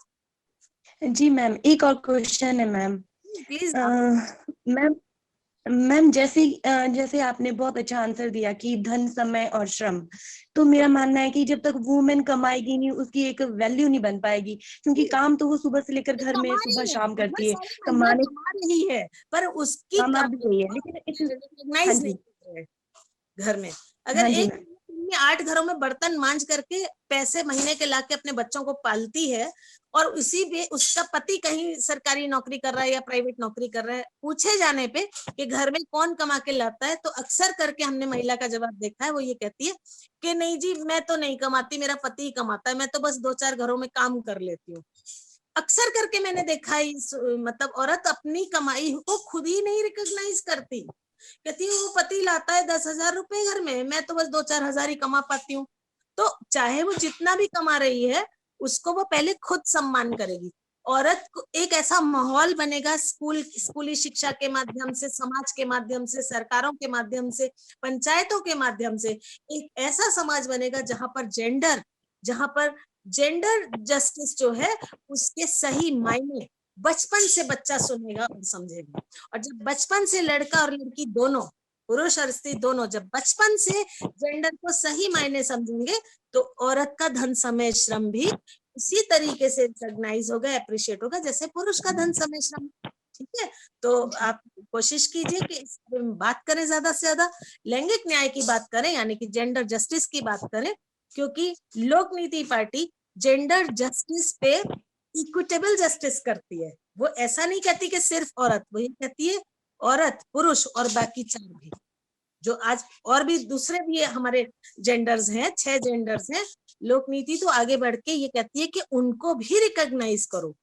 जी मैम, एक और क्वेश्चन है मैम। प्लीज। मैम मैम जैसे आपने बहुत अच्छा आंसर दिया कि धन, समय और श्रम, तो मेरा मानना है कि जब तक वुमेन कमाएगी नहीं उसकी एक वैल्यू नहीं बन पाएगी, क्योंकि काम तो वो सुबह से लेकर घर में सुबह शाम करती है, कमाने कमा रही है पर उसकी कमा भी रही है, लेकिन हाँ रिकॉग्नाइज जी नहीं कर रहे घर में। अगर हाँ जी एक मैम 8 घरों में बर्तन मांज करके पैसे महीने के लाके अपने बच्चों को पालती है और उसी पे उसका पति कहीं सरकारी नौकरी कर रहा है या प्राइवेट नौकरी कर रहा है, पूछे जाने पे कि घर में कौन कमा के लाता है, तो अक्सर करके हमने महिला का जवाब देखा है, वो ये कहती है कि नहीं जी मैं तो नहीं कमाती, मेरा पति ही कमाता है, मैं तो बस 2-4 घरों में काम कर लेती हूँ। अक्सर करके मैंने देखा है मतलब औरत अपनी कमाई को खुद ही नहीं रिकॉग्नाइज करती, कहती है वो पति लाता है 10,000 रुपए घर में, मैं तो बस 2-4 हजार ही कमा पाती हूँ। तो चाहे वो जितना भी कमा रही है उसको वो पहले खुद सम्मान करेगी। औरत को एक ऐसा माहौल बनेगा स्कूली शिक्षा के माध्यम से, समाज के माध्यम से, सरकारों के माध्यम से, पंचायतों के माध्यम से एक ऐसा समाज बनेगा जहां पर जेंडर जस्टिस जो है उसके सही मायने बचपन से बच्चा सुनेगा और समझेगा। और जब बचपन से लड़का और लड़की दोनों, पुरुष और स्त्री दोनों जब बचपन से जेंडर को सही मायने समझेंगे तो औरत का धन, समय, श्रम भी उसी तरीके से रिकॉग्नाइज होगा, अप्रिशिएट होगा जैसे पुरुष का धन, समय, श्रम। ठीक है, तो आप कोशिश कीजिए कि इस बारे में बात करें, ज्यादा से ज्यादा लैंगिक न्याय की बात करें, यानी कि जेंडर जस्टिस की बात करें, क्योंकि लोक नीति पार्टी जेंडर जस्टिस पे इक्विटेबल जस्टिस करती है। वो ऐसा नहीं कहती कि सिर्फ औरत, वो ये कहती है औरत, पुरुष और बाकी 4 भी, जो आज और भी दूसरे भी हमारे जेंडर्स हैं, 6 जेंडर्स हैं। लोक नीति तो आगे बढ़ के ये कहती है कि उनको भी रिकॉग्नाइज करो,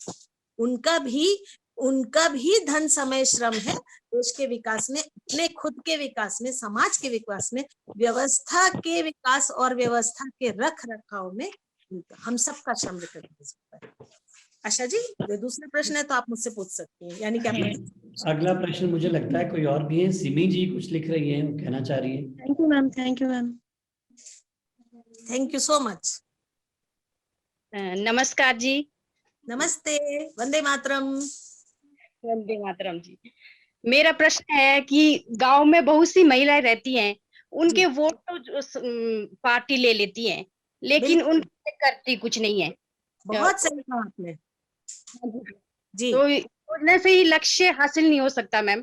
उनका भी धन, समय, श्रम है देश के विकास में, अपने खुद के विकास में, समाज के विकास में, व्यवस्था के विकास और व्यवस्था के रख रखाव में हम सबका श्रम रिकॉग्नाइज होता है। आशा जी, दूसरा प्रश्न है तो आप मुझसे पूछ सकती हैं, यानी कि अगला प्रश्न मुझे लगता है कोई और भी है, सिमी जी कुछ लिख रही है, वो कहना चाह रही है। Thank you ma'am, thank you ma'am, thank you so much. नमस्कार जी। नमस्ते, वंदे मातरम। वंदे मातरम जी। मेरा प्रश्न है कि गांव में बहुत सी महिलाएं रहती हैं, उनके वोट तो पार्टी ले लेती है, लेकिन उनके करती कुछ नहीं है। बहुत सही कहा आपने जी। तो योजना से ही लक्ष्य हासिल नहीं हो सकता मैम।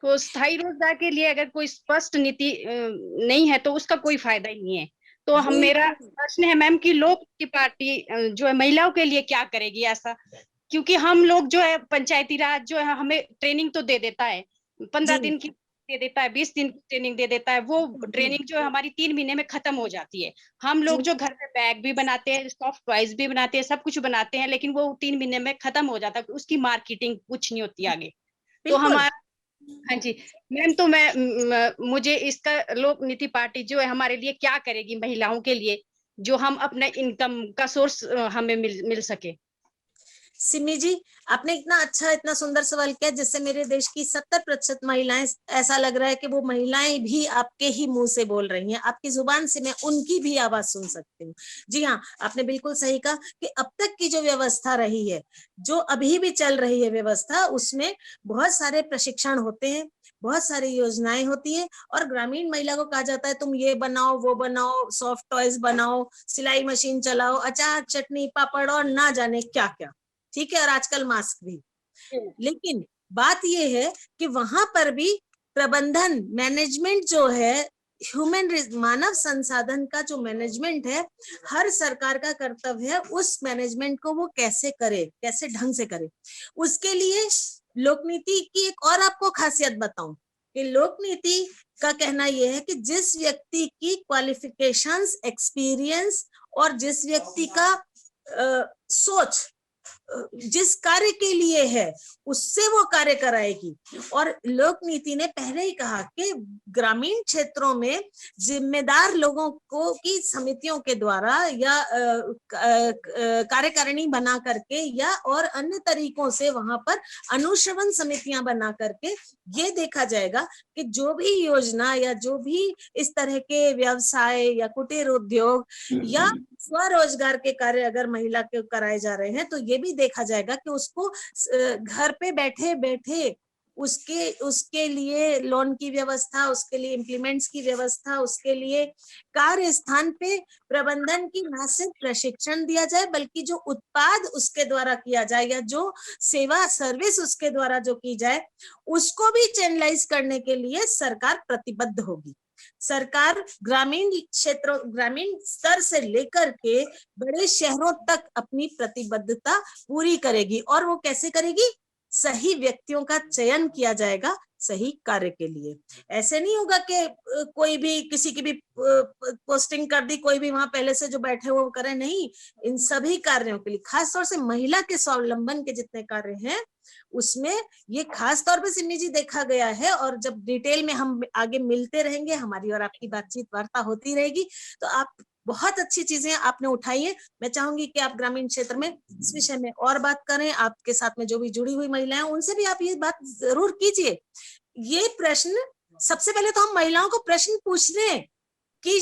तो स्थायी रोजगार के लिए अगर कोई स्पष्ट नीति नहीं है तो उसका कोई फायदा ही नहीं है। तो हम मेरा प्रश्न है मैम कि लोक की पार्टी जो है महिलाओं के लिए क्या करेगी ऐसा, क्योंकि हम लोग जो है पंचायती राज जो है हमें ट्रेनिंग तो दे देता है, 15 दिन की दे देता है, 20 दिन की ट्रेनिंग दे देता है, वो ट्रेनिंग जो है हमारी 3 महीने में खत्म हो जाती है। हम लोग जो घर में बैग भी बनाते हैं, सॉफ्ट टॉयज भी बनाते हैं, सब कुछ बनाते हैं, लेकिन वो 3 महीने में खत्म हो जाता है, उसकी मार्केटिंग कुछ नहीं होती आगे। तो हमारा हाँ जी मैम, तो मुझे इसका लोक नीति पार्टी जो है हमारे लिए क्या करेगी महिलाओं के लिए, जो हम अपने इनकम का सोर्स हमें मिल सके। सिमी जी, आपने इतना अच्छा, इतना सुंदर सवाल किया जिससे मेरे देश की 70% महिलाएं, ऐसा लग रहा है कि वो महिलाएं भी आपके ही मुंह से बोल रही हैं, आपकी जुबान से मैं उनकी भी आवाज सुन सकती हूँ। जी हाँ, आपने बिल्कुल सही कहा कि अब तक की जो व्यवस्था रही है, जो अभी भी चल रही है व्यवस्था, उसमें बहुत सारे प्रशिक्षण होते हैं, बहुत सारी योजनाएं होती है, और ग्रामीण महिला को कहा जाता है तुम ये बनाओ, वो बनाओ, सॉफ्ट टॉयज बनाओ, सिलाई मशीन चलाओ, अचार, चटनी, पापड़ और ना जाने क्या क्या। ठीक है, और आजकल मास्क भी। लेकिन बात यह है कि वहां पर भी प्रबंधन, मैनेजमेंट जो है, ह्यूमन मानव संसाधन का जो मैनेजमेंट है, हर सरकार का कर्तव्य है उस मैनेजमेंट को वो कैसे करे, कैसे ढंग से करे। उसके लिए लोकनीति की एक और आपको खासियत बताऊं कि लोकनीति का कहना यह है कि जिस व्यक्ति की क्वालिफिकेशंस, एक्सपीरियंस और जिस व्यक्ति का सोच जिस कार्य के लिए है उससे वो कार्य कराएगी। और लोक नीति ने पहले ही कहा कि ग्रामीण क्षेत्रों में जिम्मेदार लोगों को की समितियों के द्वारा या कार्यकारिणी बना करके या और अन्य तरीकों से वहां पर अनुश्रवण समितियां बना करके ये देखा जाएगा कि जो भी योजना या जो भी इस तरह के व्यवसाय या कुटीर उद्योग या स्वरोजगार के कार्य अगर महिला के कराए जा रहे हैं तो ये भी देखा जाएगा कि उसको घर पे बैठे बैठे उसके लिए लोन की व्यवस्था, उसके लिए इम्प्लीमेंट्स की व्यवस्था, उसके लिए कार्य स्थान पे प्रबंधन की न सिर्फ प्रशिक्षण दिया जाए बल्कि जो उत्पाद उसके द्वारा किया जाए या जो सेवा सर्विस उसके द्वारा जो की जाए उसको भी चैनलाइज करने के लिए सरकार प्रतिबद्ध होगी। सरकार ग्रामीण क्षेत्रों, ग्रामीण स्तर से लेकर के बड़े शहरों तक अपनी प्रतिबद्धता पूरी करेगी। और वो कैसे करेगी? सही व्यक्तियों का चयन किया जाएगा सही कार्य के लिए। ऐसे नहीं होगा कि कोई भी किसी की भी पोस्टिंग कर दी, कोई भी वहां पहले से जो बैठे हुए करे, नहीं। इन सभी कार्यों के लिए, खासतौर से महिला के स्वावलंबन के जितने कार्य हैं उसमें ये खास तौर पे सिमी जी देखा गया है। और जब डिटेल में हम आगे मिलते रहेंगे, हमारी और आपकी बातचीत वार्ता होती रहेगी, तो आप बहुत अच्छी चीजें आपने उठाई है। मैं चाहूंगी कि आप ग्रामीण क्षेत्र में इस विषय में और बात करें। आपके साथ में जो भी जुड़ी हुई महिलाएं उनसे भी आप ये बात जरूर कीजिए। ये प्रश्न सबसे पहले तो हम महिलाओं को प्रश्न पूछने की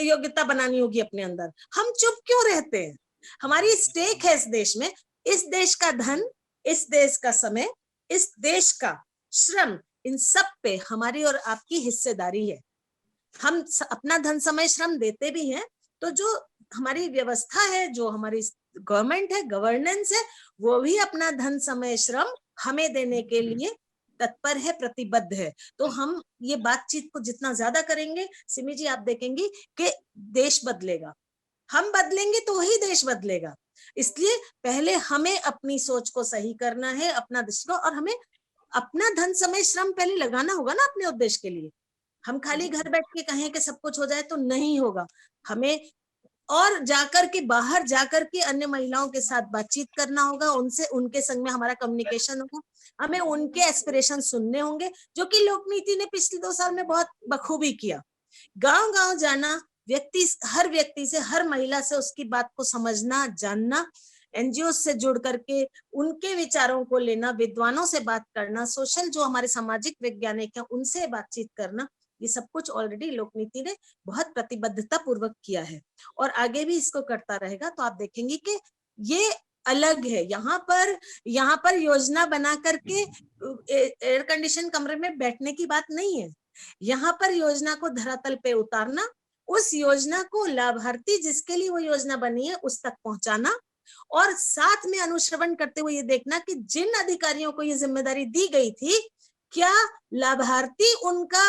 योग्यता बनानी होगी अपने अंदर। हम चुप क्यों रहते हैं? हमारी स्टेक है इस देश में, इस देश का धन, इस देश का समय, इस देश का श्रम, इन सब पे हमारी और आपकी हिस्सेदारी है। हम अपना धन समय श्रम देते भी हैं, तो जो हमारी व्यवस्था है, जो हमारी गवर्नमेंट है, गवर्नेंस है, वो भी अपना धन समय श्रम हमें देने के लिए तत्पर है, प्रतिबद्ध है। तो हम ये बातचीत को जितना ज्यादा करेंगे सिमी जी, आप देखेंगे कि देश बदलेगा। हम बदलेंगे तो ही देश बदलेगा। इसलिए पहले हमें अपनी सोच को सही करना है, अपना दृष्टिकोण, और हमें अपना धन समय श्रम पहले लगाना होगा ना अपने उद्देश्य के लिए। हम खाली घर बैठ के कहें कि सब कुछ हो जाए तो नहीं होगा। हमें और जाकर के, बाहर जाकर के अन्य महिलाओं के साथ बातचीत करना होगा, उनसे, उनके संग में हमारा कम्युनिकेशन होगा। हमें उनके एस्पिरेशन सुनने होंगे, जो कि लोक नीति ने पिछले 2 साल में बहुत बखूबी किया। गांव-गांव जाना, हर व्यक्ति से, हर महिला से उसकी बात को समझना, जानना, एनजीओ से जुड़ करके उनके विचारों को लेना, विद्वानों से बात करना, सोशल जो हमारे सामाजिक वैज्ञानिक हैं उनसे बातचीत करना, ये सब कुछ ऑलरेडी लोक नीति ने बहुत प्रतिबद्धता पूर्वक किया है और आगे भी इसको करता रहेगा। तो आप देखेंगे कि ये अलग है। यहाँ पर योजना बना करके एयर कंडीशन कमरे में बैठने की बात नहीं है। यहाँ पर योजना को धरातल पे उतारना, उस योजना को लाभार्थी जिसके लिए वो योजना बनी है उस तक पहुंचाना, और साथ में अनुश्रवण करते हुए ये देखना कि जिन अधिकारियों को ये जिम्मेदारी दी गई थी, क्या लाभार्थी उनका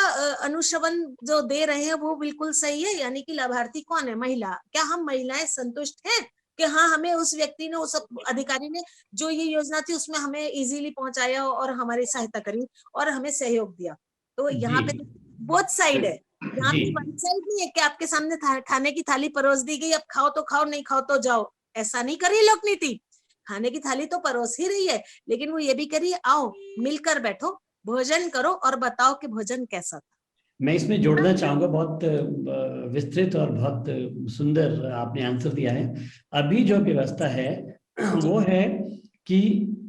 अनुश्रवण जो दे रहे हैं वो बिल्कुल सही है? यानी कि लाभार्थी कौन है? महिला। क्या हम महिलाएं संतुष्ट हैं कि हाँ, हमें उस व्यक्ति ने, उस अधिकारी ने जो ये योजना थी उसमें हमें इजीली पहुंचाया और हमारी सहायता करी और हमें सहयोग दिया? तो यहाँ पे बोथ साइड है। यहाँ पे वन साइड नहीं है कि आपके सामने खाने की थाली परोस दी गई, अब खाओ तो खाओ, नहीं खाओ तो जाओ। ऐसा नहीं करी लोक नीति। खाने की थाली तो परोस ही रही है, लेकिन वो ये भी करिए, आओ मिलकर बैठो, भोजन करो और बताओ कि भोजन कैसा था। मैं इसमें जोड़ना चाहूंगा, बहुत विस्तृत और बहुत सुंदर आपने आंसर दिया है। अभी जो व्यवस्था है वो है कि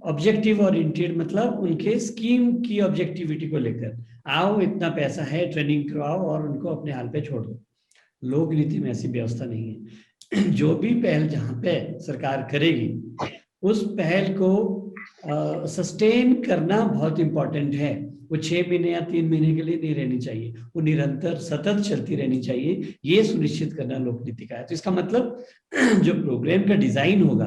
ऑब्जेक्टिव ओरिएंटेड, मतलब उनके स्कीम की ऑब्जेक्टिविटी को लेकर, आओ इतना पैसा है, ट्रेनिंग करवाओ और उनको अपने हाल पे छोड़ दो। लोक नीति में ऐसी व्यवस्था नहीं है। जो भी पहल जहाँ पे सरकार करेगी उस पहल को सस्टेन करना बहुत इंपॉर्टेंट है। वो 6 महीने या 3 महीने के लिए नहीं रहनी चाहिए, वो निरंतर सतत चलती रहनी चाहिए। ये सुनिश्चित करना लोक नीति का है। तो इसका मतलब जो प्रोग्राम का डिजाइन होगा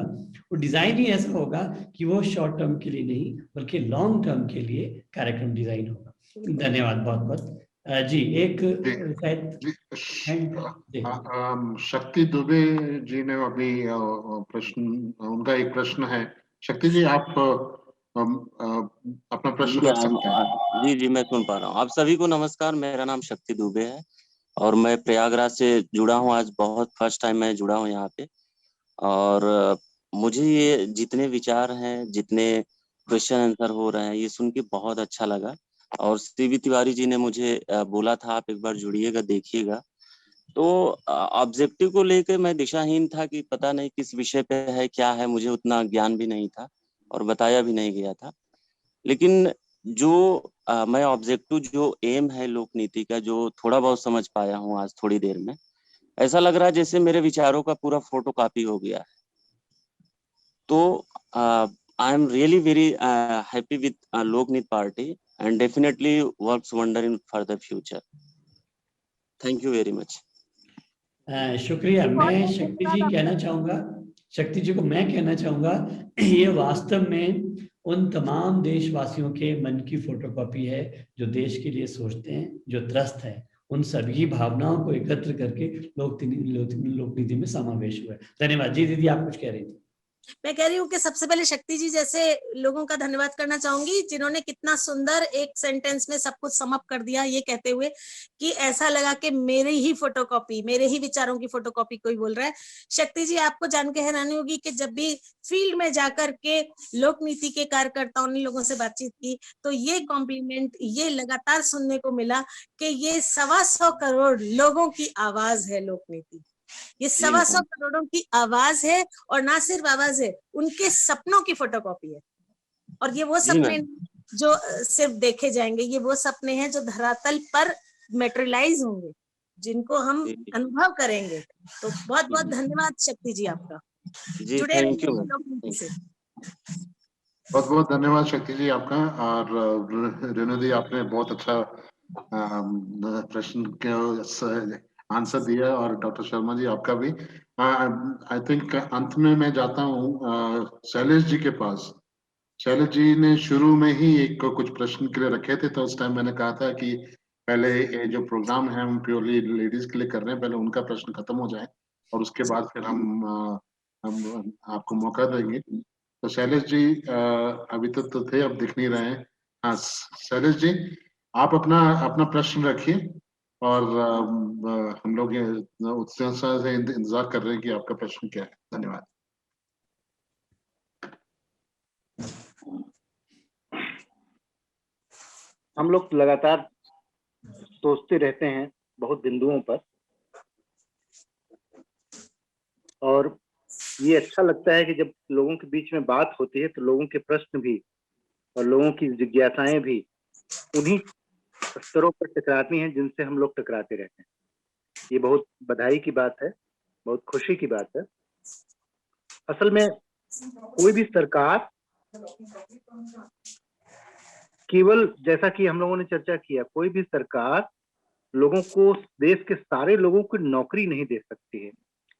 वो डिजाइन ही ऐसा होगा कि वो शॉर्ट टर्म के लिए नहीं बल्कि लॉन्ग टर्म के लिए कार्यक्रम डिजाइन होगा। धन्यवाद बहुत बहुत। जी, एक शक्ति दुबे जी ने अभी प्रश्न, उनका एक प्रश्न है। शक्ति जी, आप अपना प्रश्न कर सकते हैं। जी जी, मैं सुन पा रहा हूँ। आप सभी को नमस्कार। मेरा नाम शक्ति दुबे है और मैं प्रयागराज से जुड़ा हूँ। आज बहुत फर्स्ट टाइम मैं जुड़ा हूँ यहाँ पे, और मुझे ये जितने विचार हैं, जितने क्वेश्चन आंसर हो रहे हैं, ये सुन के बहुत अच्छा लगा। और सीवी तिवारी जी ने मुझे बोला था आप एक बार जुड़िएगा, देखिएगा। तो ऑब्जेक्टिव को लेकर मैं दिशाहीन था कि पता नहीं किस विषय पे है, क्या है, मुझे उतना ज्ञान भी नहीं था और बताया भी नहीं गया था। लेकिन जो मैं ऑब्जेक्टिव, जो एम है लोक नीति का, जो थोड़ा बहुत समझ पाया हूँ आज थोड़ी देर में, ऐसा लग रहा है जैसे मेरे विचारों का पूरा फोटोकॉपी हो गया है। तो I am really very happy with Lok Nit Party and definitely works wonder in for the future. Thank you very much. शुक्रिया। मैं शक्ति जी कहना चाहूंगा, शक्ति जी को मैं कहना चाहूंगा, ये वास्तव में उन तमाम देशवासियों के मन की फोटोकॉपी है जो देश के लिए सोचते हैं, जो त्रस्त है, उन सभी भावनाओं को एकत्र करके लोक नीति में समावेश हुआ है। धन्यवाद जी। दीदी आप कुछ कह रही थी? मैं कह रही हूँ कि सबसे पहले शक्ति जी जैसे लोगों का धन्यवाद करना चाहूंगी जिन्होंने कितना सुंदर एक सेंटेंस में सब कुछ समअप कर दिया, ये कहते हुए कि ऐसा लगा कि मेरे ही फोटोकॉपी, मेरे ही विचारों की फोटोकॉपी कोई बोल रहा है। शक्ति जी आपको जान के हैरानी होगी कि जब भी फील्ड में जाकर के लोक नीति के कार्यकर्ताओं ने लोगों से बातचीत की तो ये कॉम्प्लीमेंट ये लगातार सुनने को मिला कि ये 125 करोड़ लोगों की आवाज है लोक नीति। ये 125 करोड़ों की आवाज है और ना सिर्फ आवाज है, उनके सपनों की फोटोकॉपी है। और ये वो सपने जो सिर्फ देखे जाएंगे, ये वो सपने हैं जो धरातल पर मेटेरियलाइज होंगे, जिनको हम अनुभव करेंगे। तो बहुत बहुत धन्यवाद शक्ति जी आपका। जुड़े रहिए से। बहुत बहुत धन्यवाद शक्ति जी आपका। और रेणु दी आपने बहुत अच्छा प्रश्न के आंसर दिया, और डॉक्टर शर्मा जी आपका भी। आई थिंक अंत में मैं जाता हूँ शैलेश जी के पास। शैलेश जी ने शुरू में ही एक कुछ प्रश्न के लिए रखे थे, तो उस टाइम मैंने कहा था कि पहले ये जो प्रोग्राम है हम प्योरली लेडीज के लिए कर रहे हैं, पहले उनका प्रश्न खत्म हो जाए और उसके बाद फिर हम आपको मौका देंगे। तो शैलेश जी अभी तक तो थे, अब दिख नहीं रहे हैं। हाँ शैलेश जी, आप अपना प्रश्न रखिए और हम लोग उत्साह से इंतजार कर रहे हैं कि आपका प्रश्न क्या है। धन्यवाद। हम लोग लगातार सोचते रहते हैं बहुत बिंदुओं पर, और ये अच्छा लगता है कि जब लोगों के बीच में बात होती है तो लोगों के प्रश्न भी और लोगों की जिज्ञासाएं भी उन्हीं स्तरों पर टकराती हैं जिनसे हम लोग टकराते रहते हैं। ये बहुत बधाई की बात है, बहुत खुशी की बात है। असल में कोई भी सरकार केवल, जैसा कि हम लोगों ने चर्चा किया, कोई भी सरकार लोगों को, देश के सारे लोगों को नौकरी नहीं दे सकती है,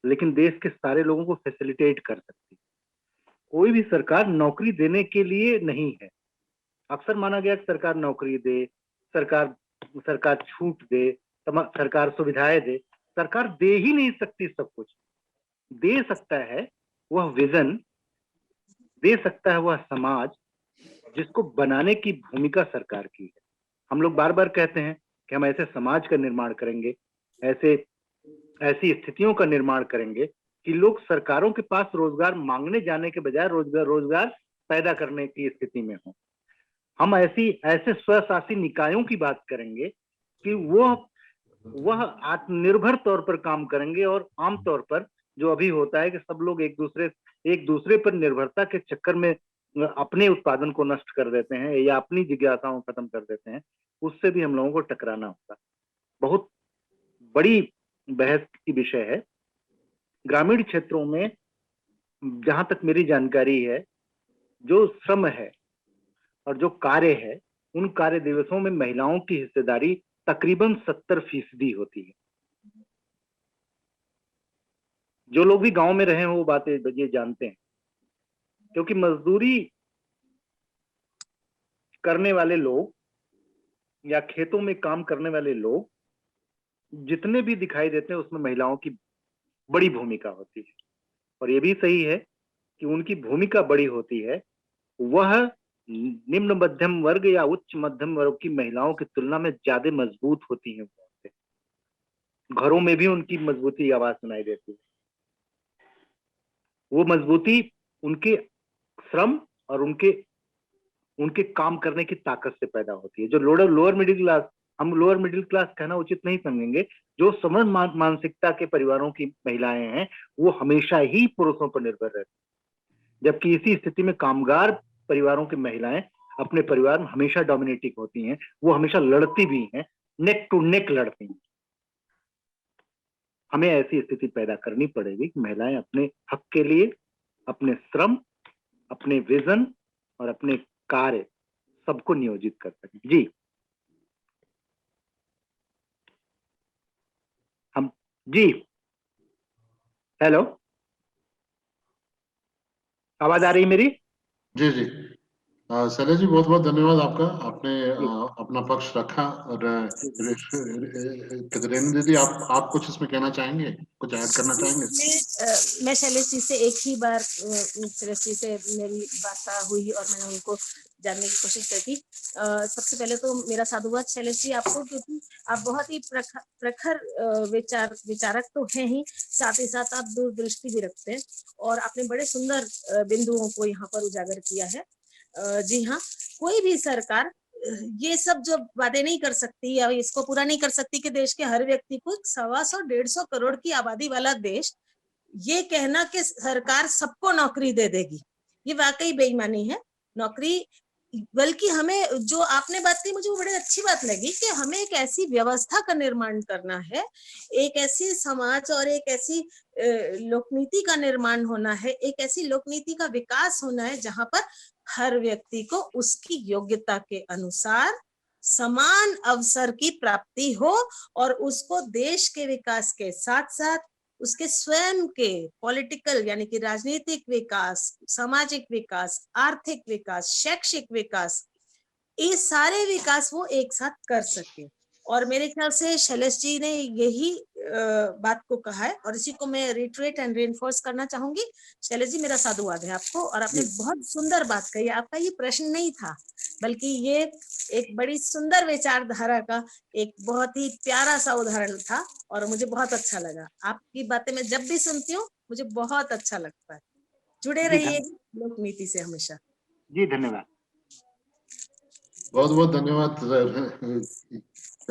लेकिन देश के सारे लोगों को फैसिलिटेट कर सकती है। कोई भी सरकार नौकरी देने के लिए नहीं है। अक्सर माना गया कि सरकार नौकरी दे, सरकार छूट दे, सरकार सुविधाएं दे। सरकार दे ही नहीं सकती सब कुछ। दे सकता है वह विजन, दे सकता है वह समाज जिसको बनाने की भूमिका सरकार की है। हम लोग बार बार कहते हैं कि हम ऐसे समाज का निर्माण करेंगे, ऐसी स्थितियों का निर्माण करेंगे कि लोग सरकारों के पास रोजगार मांगने जाने के बजाय रोजगार पैदा करने की स्थिति में हों। हम ऐसे स्वशासी निकायों की बात करेंगे कि वह आत्मनिर्भर तौर पर काम करेंगे, और आमतौर पर जो अभी होता है कि सब लोग एक दूसरे पर निर्भरता के चक्कर में अपने उत्पादन को नष्ट कर देते हैं या अपनी जिज्ञासाओं खत्म कर देते हैं, उससे भी हम लोगों को टकराना होगा। बहुत बड़ी बहस की विषय है। ग्रामीण क्षेत्रों में जहां तक मेरी जानकारी है, जो श्रम है और जो कार्य है, उन कार्य दिवसों में महिलाओं की हिस्सेदारी तकरीबन 70% होती है। जो लोग भी गांव में रहे हैं वो बातें ये जानते हैं, क्योंकि मजदूरी करने वाले लोग या खेतों में काम करने वाले लोग जितने भी दिखाई देते हैं उसमें महिलाओं की बड़ी भूमिका होती है। और ये भी सही है कि उनकी भूमिका बड़ी होती है। वह निम्न मध्यम वर्ग या उच्च मध्यम वर्ग की महिलाओं की तुलना में ज्यादा मजबूत होती हैं। घरों में भी उनकी मजबूती आवाज सुनाई देती है। वो मजबूती उनके श्रम और उनके काम करने की ताकत से पैदा होती है। जो लोअर मिडिल क्लास, हम लोअर मिडिल क्लास कहना उचित नहीं समझेंगे, जो समान मानसिकता के परिवारों की महिलाएं हैं वो हमेशा ही पुरुषों पर निर्भर रहती हैं, जबकि इसी स्थिति में कामगार परिवारों की महिलाएं अपने परिवार में हमेशा डोमिनेटिंग होती हैं। वो हमेशा लड़ती भी हैं, नेक टू नेक लड़ती हैं। हमें ऐसी स्थिति पैदा करनी पड़ेगी कि महिलाएं अपने हक के लिए, अपने श्रम अपने विजन और अपने कार्य सबको नियोजित कर सकें। जी हम जी हेलो, आवाज आ रही है मेरी? जी जी शैलेश जी, बहुत बहुत धन्यवाद आपका। आपने अपना पक्ष रखा। और रेणु दीदी, आप कुछ इसमें कहना चाहेंगे, कुछ ऐड करना चाहेंगे? मैं शैलेश जी से एक ही बार शैलेश जी से मेरी वार्ता हुई और मैंने उनको जानने की कोशिश की। सबसे पहले तो मेरा साधुवाद शैलेश जी आपको, क्योंकि आप बहुत ही प्रखर विचारक तो हैं ही, साथ ही साथ आप दूरदृष्टि भी रखते हैं और आपने बड़े सुंदर बिंदुओं को यहाँ पर उजागर किया है। जी हाँ, कोई भी सरकार ये सब जो बातें नहीं कर सकती या इसको पूरा नहीं कर सकती कि देश के हर व्यक्ति को 125-150 करोड़ की आबादी वाला देश, ये कहना कि सरकार सबको नौकरी दे देगी, ये वाकई बेईमानी है। नौकरी बल्कि हमें, जो आपने बात की मुझे वो बड़ी अच्छी बात लगी कि हमें एक ऐसी व्यवस्था का निर्माण करना है, एक ऐसी समाज और एक ऐसी लोकनीति का निर्माण होना है, एक ऐसी लोकनीति का विकास होना है जहां पर हर व्यक्ति को उसकी योग्यता के अनुसार समान अवसर की प्राप्ति हो और उसको देश के विकास के साथ साथ उसके स्वयं के पॉलिटिकल यानी कि राजनीतिक विकास, सामाजिक विकास, आर्थिक विकास, शैक्षिक विकास, ये सारे विकास वो एक साथ कर सके। और मेरे ख्याल से शैलेश जी ने यही बात को कहा है और इसी को मैं रिट्रेट एंड रेनफोर्स करना चाहूंगी। शैलेश जी, मेरा साधुवाद है आपको और आपने बहुत सुंदर बात कही। आपका ये प्रश्न नहीं था, बल्कि ये एक बड़ी सुंदर विचारधारा का एक बहुत ही प्यारा सा उदाहरण था और मुझे बहुत अच्छा लगा। आपकी बातें मैं जब भी सुनती हूँ मुझे बहुत अच्छा लगता है। जुड़े रहिए लोकनीति से हमेशा। जी धन्यवाद, बहुत बहुत धन्यवाद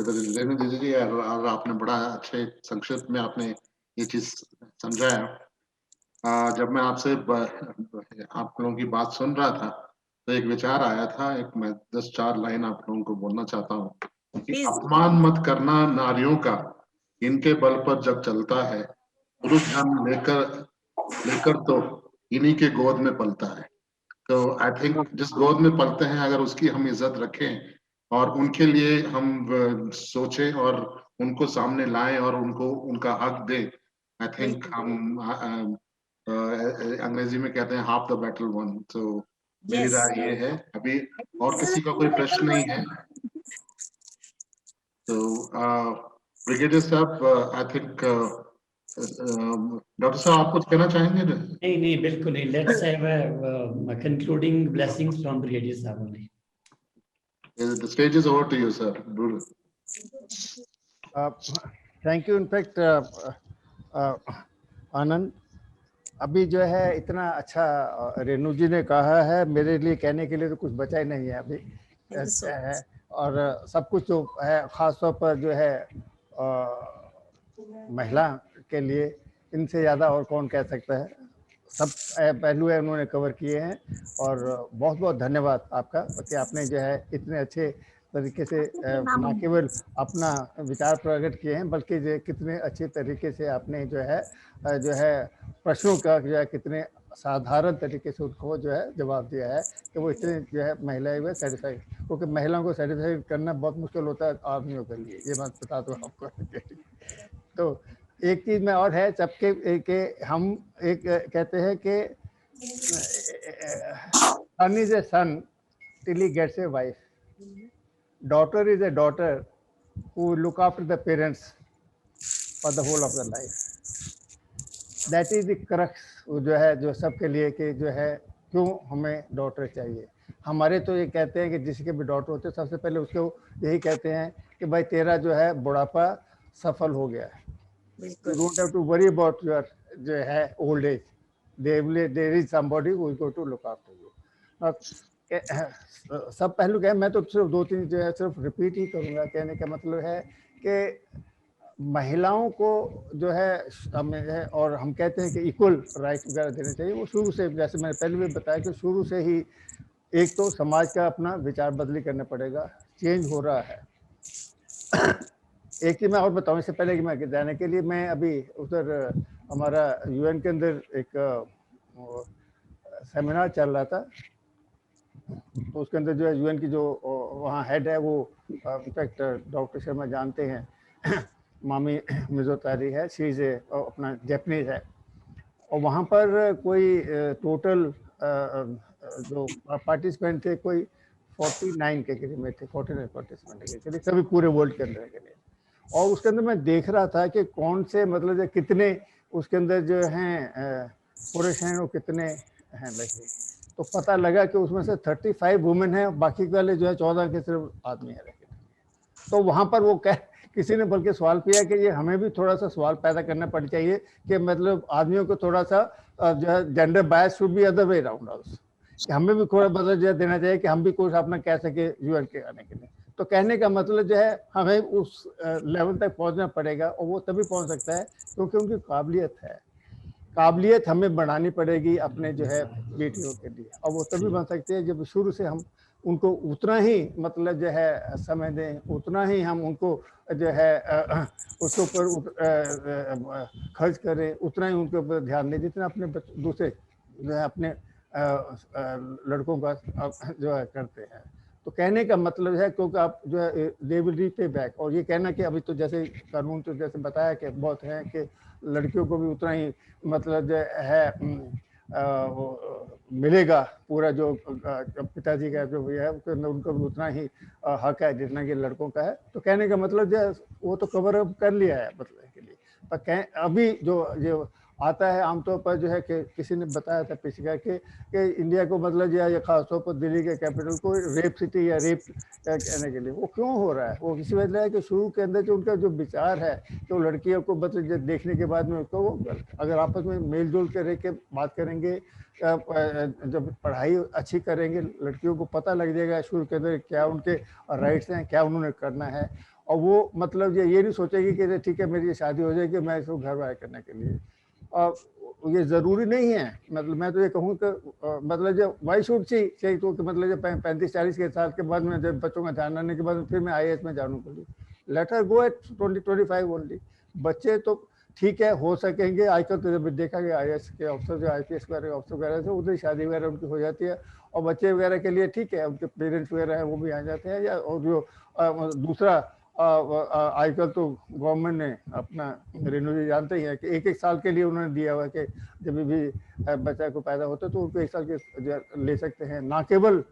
रेणु दीदी जी। और आपने बड़ा अच्छे संक्षिप्त में आपने ये चीज समझाया। जब मैं आपसे आप लोगों की बात सुन रहा था तो एक विचार आया था, एक मैं 10-4 लाइन आप लोगों को बोलना चाहता हूँ कि अपमान मत करना नारियों का, इनके बल पर जग चलता है, पुरुष जन्म लेकर तो इन्हीं के गोद में पलता है। तो आई थिंक जिस गोद में पलते हैं अगर उसकी हम इज्जत रखें और उनके लिए हम सोचें और उनको सामने लाएं और उनको उनका हक दें, आई थिंक हम अंग्रेजी में कहते हैं हाफ द बैटल वन। तो मेरी राय ये है। अभी और किसी का कोई प्रश्न नहीं है तो ब्रिगेडियर साहब, आई थिंक डॉक्टर साहब आप कुछ कहना चाहेंगे? नहीं बिल्कुल नहीं। Let's have a concluding blessings from brigadier साहब only. The stage is over to you, sir. Thank you. In fact, आनंद, अभी जो है इतना अच्छा रेणु जी ने कहा है, मेरे लिए कहने के लिए तो कुछ बचा ही नहीं है अभी है। और सब कुछ जो है खासतौर पर जो है महिला के लिए, इनसे ज़्यादा और कौन कह सकता है। सब पहलू है उन्होंने कवर किए हैं और बहुत बहुत धन्यवाद आपका कि आपने जो है इतने अच्छे तरीके से न केवल अपना विचार प्रकट किए हैं बल्कि जो कितने अच्छे तरीके से आपने जो है प्रश्नों का जो है कितने साधारण तरीके से उनको जो है जवाब दिया है कि वो इतने जो है महिलाएं हुए सेटिस्फाइड, क्योंकि महिलाओं को सेटिस्फाइड करना बहुत मुश्किल होता है आदमियों के लिए, ये बात बता दो आपको। तो एक चीज में और है सबके के हम एक कहते हैं कि son is a son till he gets a wife, daughter is a daughter who look after the parents for the whole of the life. That is the crux जो है जो सबके लिए कि जो है क्यों हमें डॉटर चाहिए। हमारे तो ये कहते हैं कि जिसके भी डॉटर होते सबसे पहले उसको यही कहते हैं कि भाई तेरा जो है बुढ़ापा सफल हो गया है, you don't have to worry about your जो है old age, there is somebody who is going to look after you। सब पहलू क्या है, मैं तो सिर्फ 2-3 जो है सिर्फ रिपीट ही करूँगा। कहने का मतलब है कि महिलाओं को जो है और हम कहते हैं कि इक्वल राइट वगैरह देने चाहिए। वो शुरू से, जैसे मैंने पहले भी बताया कि शुरू से ही एक तो समाज का अपना विचार बदली करना पड़ेगा, चेंज हो रहा है। एक चीज मैं और बताऊं इससे पहले कि मैं जाने के लिए, मैं अभी उधर हमारा यूएन के अंदर एक सेमिनार चल रहा था, तो उसके अंदर जो है यूएन की जो वहाँ हेड है वो इनफैक्ट डॉक्टर शर्मा जानते हैं, मामी मिजोतारी है, शी इज अपना जापानीज है, और वहाँ पर कोई टोटल जो पार्टिसिपेंट थे कोई 49 के करीब में थे, 49 पार्टिसिपेंट के करीब, सभी पूरे वर्ल्ड के अंदर के लिए। और उसके अंदर मैं देख रहा था कि कौन से मतलब कितने उसके अंदर जो हैं पुरुष हैं और कितने हैं लड़के, तो पता लगा कि उसमें से 35 वुमेन है, बाकी वाले जो है 14 के सिर्फ आदमी है। तो वहाँ पर वो किसी ने बल्कि सवाल किया कि ये हमें भी थोड़ा सा सवाल पैदा करना पड़ चाहिए कि मतलब आदमियों को थोड़ा सा जो है gender bias should be other way around also, कि हमें भी थोड़ा बदल जो देना चाहिए कि हम भी कुछ अपना कह सके यूएन के आने के लिए। तो कहने का मतलब जो है हमें उस लेवल तक पहुंचना पड़ेगा, और वो तभी पहुंच सकता है क्योंकि उनकी काबिलियत है, काबिलियत हमें बढ़ानी पड़ेगी अपने जो है बेटियों के लिए, और वो तभी बन सकते हैं जब शुरू से हम उनको उतना ही मतलब जो है समय दें, उतना ही हम उनको जो है उसके ऊपर खर्च करें, उतना ही उनके ऊपर ध्यान दें जितना अपने दूसरे जो है अपने लड़कों का जो है करते हैं। तो कहने का मतलब है क्योंकि आप जो है दे विल रीपे बैक, और ये कहना कि अभी तो जैसे कानून तो जैसे बताया कि बहुत है कि लड़कियों को भी उतना ही मतलब जो है मिलेगा, पूरा जो पिताजी का जो है उनको भी उतना ही हक है जितना कि लड़कों का है। तो कहने का मतलब जो वो तो कवर अप कर लिया है मतलब के लिए, पर अभी जो आता है आमतौर पर जो है कि किसी ने बताया था पिछले कि इंडिया को मतलब जो है खासतौर पर दिल्ली के कैपिटल को रेप सिटी या रेप कहने के लिए वो क्यों हो रहा है, वो इसी वजह है कि शुरू के अंदर जो उनका जो विचार है तो लड़कियों को मतलब देखने के बाद में उसको अगर आपस में मेल जोल कर के बात करेंगे, जब पढ़ाई अच्छी करेंगे लड़कियों को पता लग जाएगा शुरू के अंदर क्या उनके राइट्स हैं, क्या उन्होंने करना है, और वो मतलब ये नहीं सोचेगी कि ठीक है मेरी शादी हो जाएगी मैं इसको घर वार करने के लिए। ये जरूरी नहीं है, मतलब मैं तो ये कहूँ कि मतलब जब वाई शुड सी चाहिए तो कि मतलब जब 35-40 के साल के बाद में जब बच्चों का ध्यान आने के बाद फिर मैं IAS में जानूँ बोली, let her go at 20-25 only. बच्चे तो ठीक है हो सकेंगे, आजकल तो जब देखा गया IAS के अफसर जो IPS वगैरह अफसर वगैरह से उधर शादी वगैरह उनकी हो जाती है, और बच्चे वगैरह के लिए ठीक है उनके पेरेंट्स वगैरह हैं वो भी आ जाते हैं, या और जो दूसरा आजकल तो गवर्नमेंट ने अपना रेनू जी जानते ही है कि 1-1 साल के लिए उन्होंने दिया हुआ कि जब भी बच्चा को पैदा होता है तो उनको 1 साल के ले सकते हैं, ना केवल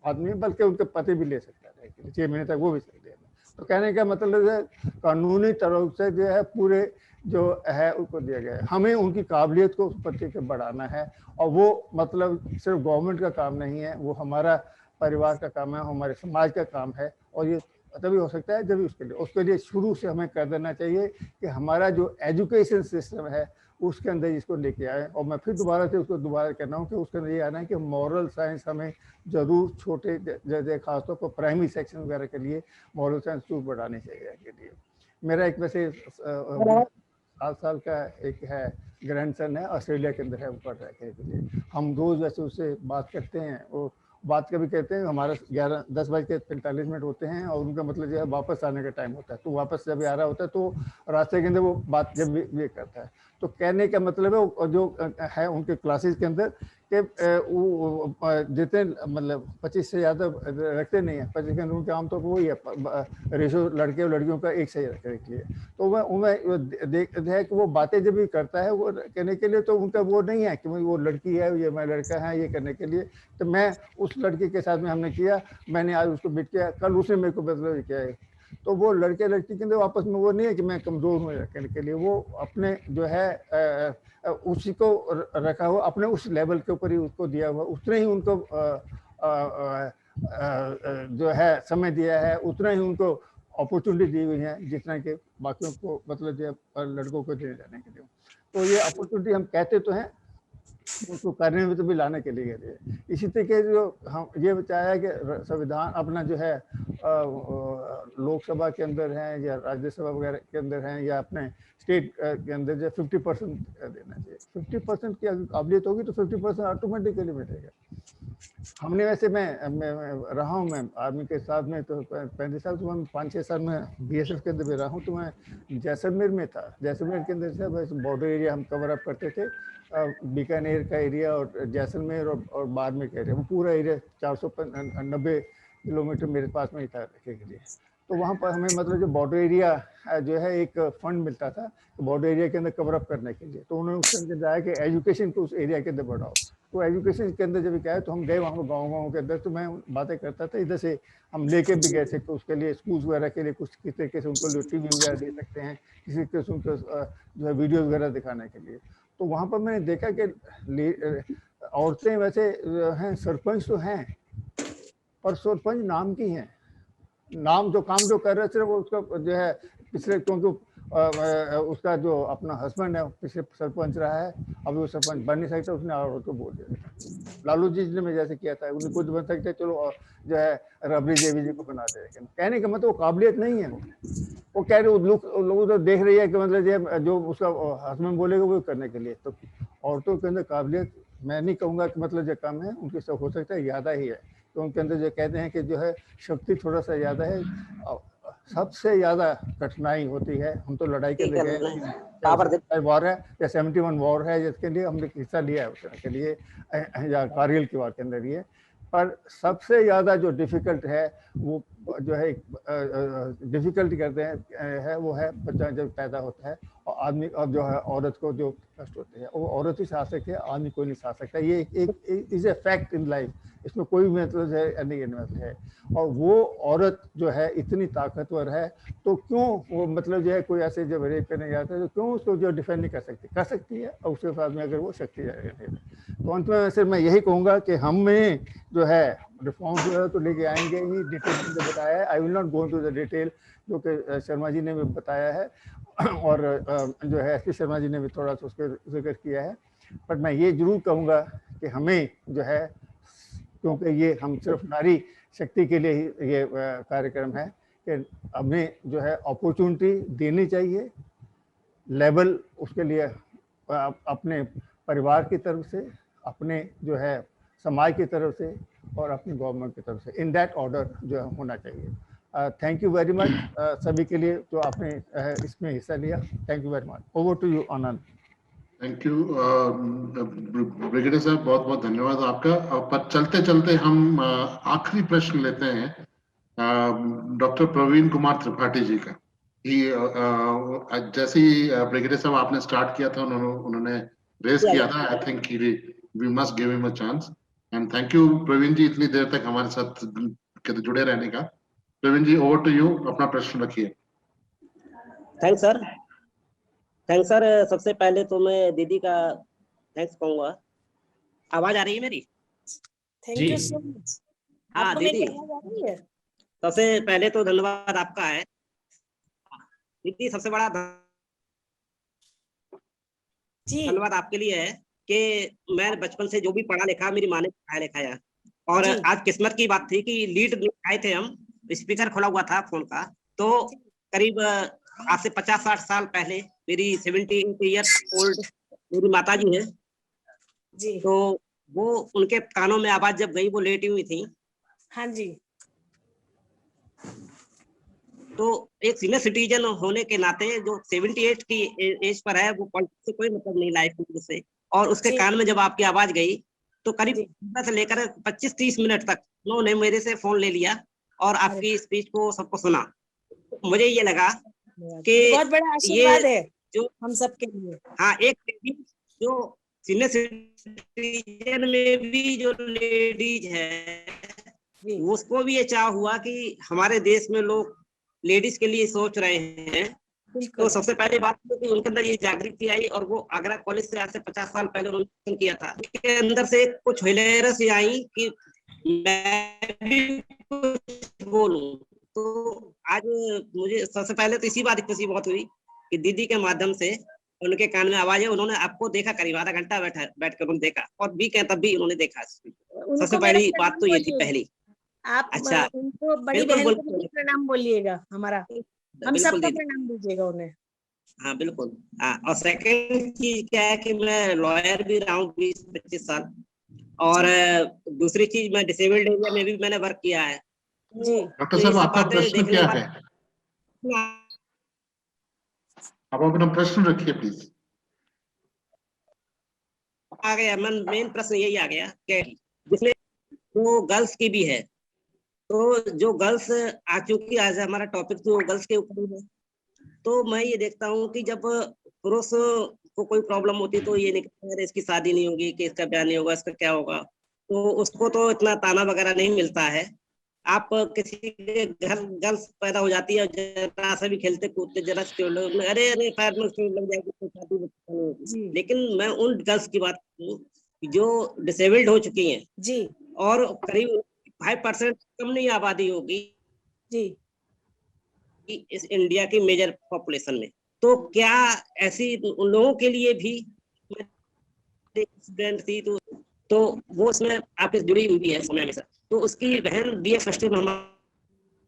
आदमी बल्कि उनके पति भी ले सकते हैं 6 महीने तक वो भी सकते हैं। तो कहने का मतलब है कानूनी तरफ से जो है पूरे जो है उसको दिया गया है, हमें उनकी काबिलियत को उस पति के बढ़ाना है, और वो मतलब सिर्फ गवर्नमेंट का काम नहीं है, वो हमारा परिवार का काम है, हमारे समाज का काम है, और ये तभी हो सकता है जब उसके लिए शुरू से हमें कर देना चाहिए कि हमारा जो एजुकेशन सिस्टम है उसके अंदर इसको लेके आए। और मैं फिर दोबारा से उसको दोबारा कहना हूँ कि उसके अंदर ये आना है कि मॉरल साइंस हमें जरूर छोटे जैसे खासतौर पर प्राइमरी सेक्शन वगैरह के लिए मॉरल साइंस जरूर बढ़ानी चाहिए के लिए। मेरा एक वैसे 7 साल का एक है ग्रैंडसन है, ऑस्ट्रेलिया के अंदर है, वो पढ़ रहा है के लिए। हम रोज वैसे उससे बात करते हैं, वो बात कभी कहते हैं हमारा 10:45 होते हैं और उनका मतलब जो है वापस आने का टाइम होता है, तो वापस जब आ रहा होता है तो रास्ते के अंदर वो बात जब भी करता है, तो कहने का मतलब है जो है उनके क्लासेस के अंदर कि वो जितने मतलब 25 से ज़्यादा रखते नहीं है, 25 के अंदर उनके आमतौर पर वही है रेशो लड़के और लड़कियों का एक सही रखने के लिए। तो वह देख है कि वो बातें जब भी करता है वो कहने के लिए तो उनका वो नहीं है कि वो लड़की है ये मैं लड़का है ये करने के लिए। तो मैं उस लड़की के साथ में हमने किया, मैंने आज उसको बीट किया, कल उसने मेरे को मतलब किया है, तो वो लड़के लड़की के अंदर आपस में वो नहीं है कि मैं कमजोर हूँ रखने के लिए, वो अपने जो है उसी को रखा हुआ अपने उस लेवल के ऊपर ही उसको दिया हुआ, उतने ही उनको जो है समय दिया है, उतना ही उनको अपॉर्चुनिटी दी हुई है जितना कि बाकियों को मतलब जो लड़कों को दिए जाने के लिए। तो ये अपॉर्चुनिटी हम कहते तो हैं, उसको करने में तो भी लाने के लिए इसी तरीके जो हम ये चाहे कि संविधान अपना जो है लोकसभा के अंदर है या राज्यसभा वगैरह के अंदर है या अपने स्टेट के अंदर जो 50% देना चाहिए। 50% की अगर काबिलियत होगी तो 50% ऑटोमेटिकली मिलेगा। हमने वैसे मैं रहा हूँ, मैं आर्मी के साथ में तो 35 साल, तो मैं 5-6 साल में BSF के अंदर भी रहा हूँ, तो मैं जैसलमेर में था, जैसलमेर के अंदर से बस बॉर्डर एरिया हम कवर अप करते थे, बीकानेर ग्वालियर का एरिया और जैसलमेर और बाड़मेर का एरिया, वो पूरा एरिया 490 किलोमीटर मेरे पास में ही था रखने के लिए। तो वहाँ पर हमें मतलब जो बॉर्डर एरिया जो है एक फंड मिलता था बॉर्डर एरिया के अंदर कवर अप करने के लिए। तो उन्होंने उसके अंदर जाया कि एजुकेशन को उस एरिया के अंदर बढ़ाओ। तो एजुकेशन के अंदर जब क्या है तो हम गए वहाँ गाँव के अंदर, तो मैं बातें करता था, इधर से हम लेके भी गए थे तो उसके लिए स्कूल्स वगैरह के लिए कुछ किस तरीके से उनको टीवी वगैरह दे सकते हैं, किसी तरीके से उनको जो है वीडियो वगैरह दिखाने के लिए। तो वहाँ पर मैंने देखा कि औरतें वैसे हैं, सरपंच तो हैं पर सरपंच नाम की हैं, नाम जो काम जो कर रहे सिर्फ उसका जो है पिछले, क्योंकि उसका जो अपना हस्बैंड है पिछले सरपंच रहा है, अभी वो सरपंच बन नहीं सकता, उसने औरत को बोल दिया। लालू जी ने मैं जैसे किया था, उन्हें खुद बन सकते, चलो जो है रबड़ी देवी जी को बना दे। कहने का मतलब वो काबिलियत नहीं है, वो कह रहे लोग तो देख रही है कि मतलब जो उसका हस्बैंड बोलेगा वो करने के लिए। तो औरतों के अंदर काबिलियत मैं नहीं कहूँगा कि मतलब जो कम है, उनके सब हो सकता है ज़्यादा ही है। तो उनके अंदर जो कहते हैं कि जो है शक्ति थोड़ा सा ज़्यादा है। सबसे ज़्यादा कठिनाई होती है, हम तो लड़ाई के लिए गए, वॉर है या 71 वॉर है जिसके लिए हमने हिस्सा लिया है उसके लिए, या कारगिल की वॉर के अंदर ये। पर सबसे ज़्यादा जो डिफ़िकल्ट है वो जो है डिफ़िकल्टी करते हैं है वो है बच्चा जब पैदा होता है और आदमी, अब जो है औरत को जो कष्ट होते हैं वो औरत ही सहा सकती है, आदमी कोई नहीं सहा सकता। ये एक is a fact in life, इसमें कोई मतलब है नहीं है। और वो औरत जो है इतनी ताकतवर है तो क्यों वो मतलब जो है कोई ऐसे जब रेप करने जाता है तो क्यों उसको जो डिफेंड नहीं कर सकती, कर सकती है, और उसके साथ में अगर वो शक्ति है। तो अंत में सिर्फ मैं यही कहूँगा कि हमें जो है रिफॉर्म जो है तो लेके आएंगे ही, डिटेल में बताया है। I will not go to the detail, जो कि शर्मा जी ने भी बताया है और जो है एसपी शर्मा जी ने भी थोड़ा सा उसके जिक्र किया है। बट मैं ये जरूर कहूँगा कि हमें जो है, क्योंकि ये हम सिर्फ नारी शक्ति के लिए ही ये कार्यक्रम है, कि हमें जो है अपॉर्चुनिटी देनी चाहिए, लेवल उसके लिए अपने परिवार की तरफ से, अपने जो है समाज की तरफ से और अपनी गवर्नमेंट की तरफ से, इन दैट ऑर्डर जो होना चाहिए। थैंक यू वेरी मच सभी के लिए जो आपने इसमें हिस्सा लिया। Thank you very much. Over to you Anand. Thank you brigadier साहब, बहुत बहुत धन्यवाद आपका। पर चलते चलते हम आखिरी प्रश्न लेते हैं डॉक्टर प्रवीण कुमार त्रिपाठी जी का। जैसे ही ब्रिगेडियर साहब आपने स्टार्ट किया था, उन्होंने रेस किया था, I think we must give him a chance. And thank you Praveen ji इतनी देर तक हमारे साथ जुड़े रहने का। Praveen ji, over to you, अपना प्रश्न रखिए। Thanks sir. Thanks sir. सबसे पहले तो मैं दीदी का थैंक्स कहूँगा। आवाज आ रही है मेरी? Thank you so much. हाँ दीदी, सबसे पहले तो धन्यवाद आपका है दीदी। सबसे बड़ा धन्यवाद आपके लिए है कि मैं बचपन से जो भी पढ़ा लिखा मेरी माँ ने पढ़ाया लिखाया, और आज किस्मत की बात थी कि लीड आए थे हम, स्पीकर खुला हुआ था फोन का, तो करीब आज से 50-60 साल पहले मेरी 78 ईयर्स ओल्ड मेरी माता जी है जी, तो वो उनके कानों में आवाज जब गई, वो लेटी हुई थी। हाँ जी। तो एक सीनियर सिटीजन होने के नाते जो 78 की एज पर है, वो पॉलिटिक्स से कोई मतलब नहीं लाइफ में से, और उसके कान में जब आपकी आवाज गई तो करीब से लेकर 25-30 मिनट तक उन्होंने मेरे से फोन ले लिया और आपकी स्पीच को सबको सुना। मुझे ये लगा कि बहुत बड़ा आशीर्वाद है जो हम सबके लिए। हाँ, एक जो सीनियर सिटीजन में भी जो लेडीज है, उसको भी ये चाह हुआ कि हमारे देश में लोग लेडीज के लिए सोच रहे हैं। तो सबसे पहले बात कि उनके अंदर ये जागृति आई, और वो आगरा कॉलेज से आज से 50 साल पहले उन्होंने किया था। उसके अंदर से कुछ हिलेरस आई कि मैं भी कुछ बोलूं। तो आज मुझे सबसे पहले तो इसी बात की खुशी बहुत हुई कि दीदी के माध्यम से उनके कान में आवाज है। उन्होंने आपको देखा, करीब आधा घंटा बैठ कर उन्होंने देखा, और भी कहें तब भी उन्होंने देखा। सबसे पहली बात तो ये थी पहली। आप अच्छा, उनको बड़ी बहन को भी प्रणाम बोलिएगा, हमारा हम सबका प्रणाम दीजिएगा उन्हें। हाँ बिल्कुल। हाँ, और सेकंड चीज क्या है कि मैं लॉयर भी रहा हूँ 20-25 साल, और दूसरी चीज मैं डिसेबल्ड एरिया में भी मैंने वर्क किया है। जी डॉक्टर साहब, आपका प्रश्न क्या है? आप अपना प्रश्न रखिए प्लीज। आ गया, मेन प्रश्न यही आ गया कि जिसमें वो गर्ल्स की भी है। तो जो गर्ल्स चूंकि आज हमारा टॉपिक तो गर्ल्स के ऊपर है, तो मैं ये देखता हूँ कि जब पुरुष को कोई प्रॉब्लम होती है तो ये नहीं कहते अरे इसकी शादी नहीं होगी, कि इसका ब्याह नहीं होगा, इसका क्या होगा, तो उसको तो इतना ताना वगैरह नहीं मिलता है। आप किसी के घर गर्ल्स पैदा हो जाती है, जरा सा भी खेलते कूदते जरा अरे अरे पैर में लग जाएगी तो शादी नहीं होगी। लेकिन मैं उन गर्ल्स की बात करूं जो डिसेबल्ड हो चुकी हैं जी, और करीब 5% कम नहीं आबादी होगी जी इस इंडिया की मेजर पॉपुलेशन में। तो क्या ऐसी उन लोगों के लिए भी स्टूडेंट थी तो वो उसमें आपसे जुड़ी हुई है समय में, तो उसकी बहन BA फर्स्ट ईयर में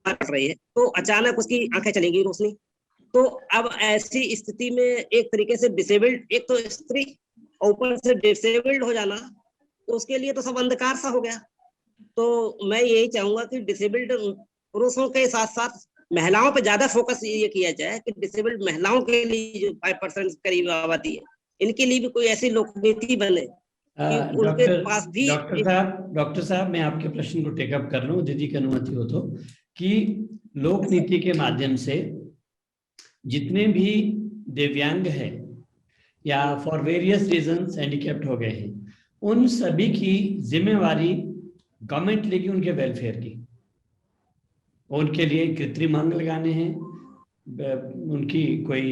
पढ़ रही है, तो अचानक उसकी आंखें चलेंगी रोशनी। तो अब ऐसी स्थिति में एक तरीके से डिसेबल्ड, एक तो स्त्री ऊपर से डिसेबल्ड हो जाना, तो उसके लिए तो सब अंधकार सा हो गया। तो मैं यही चाहूंगा कि डिसेबल्ड पुरुषों के साथ साथ महिलाओं पे ज्यादा फोकस ये किया जाए कि डिसेबल्ड महिलाओं के लिए जो 5% करीब आबादी है, इनके लिए भी कोई ऐसी लोक नीति बने कि उनके पास भी। डॉक्टर साहब मैं आपके प्रश्न को टेकअप कर लूं, दीदी की अनुमति हो तो, कि लोक नीति के माध्यम से जितने भी दिव्यांग हैं या फॉर वेरियस रीजंस हैंडीकैप्ड हो गए हैं, उन सभी की जिम्मेवारी गवर्नमेंट लेगी उनके वेलफेयर की। उनके लिए कृत्रिम अंग लगाने हैं, उनकी कोई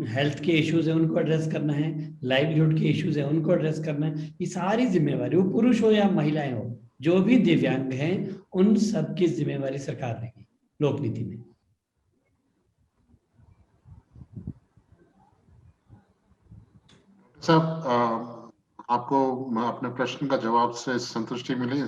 हेल्थ के इश्यूज है उनको एड्रेस करना है, लाइवलीहुड के इश्यूज है उनको एड्रेस करना है। ये सारी जिम्मेवारी, वो पुरुष हो या महिलाएं हो, जो भी दिव्यांग हैं उन सब की जिम्मेवारी सरकार लेगी लोक नीति में। साहब आपको अपने प्रश्न का जवाब से संतुष्टि मिली?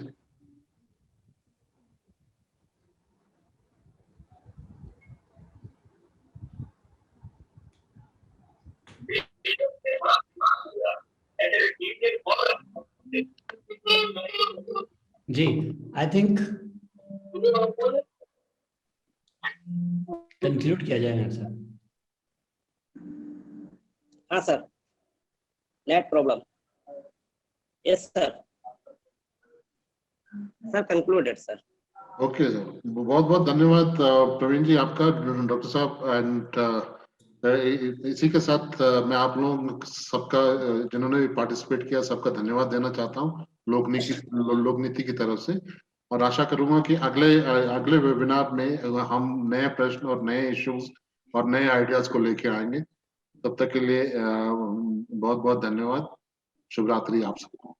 जी, आई थिंक कंक्लूड किया जाए सर। हाँ sir, net problem. Yes sir, sir concluded sir. Okay sir, बहुत बहुत धन्यवाद प्रवीण जी आपका, डॉक्टर साहब। एंड इसी के साथ मैं आप लोग सबका जिन्होंने भी पार्टिसिपेट किया सबका धन्यवाद देना चाहता हूँ लोक नीति की तरफ से। और आशा करूंगा कि अगले वेबिनार में हम नए प्रश्न और नए इश्यूज और नए आइडियाज को लेके आएंगे। तब तक के लिए बहुत बहुत धन्यवाद। शुभ रात्रि आप सबको।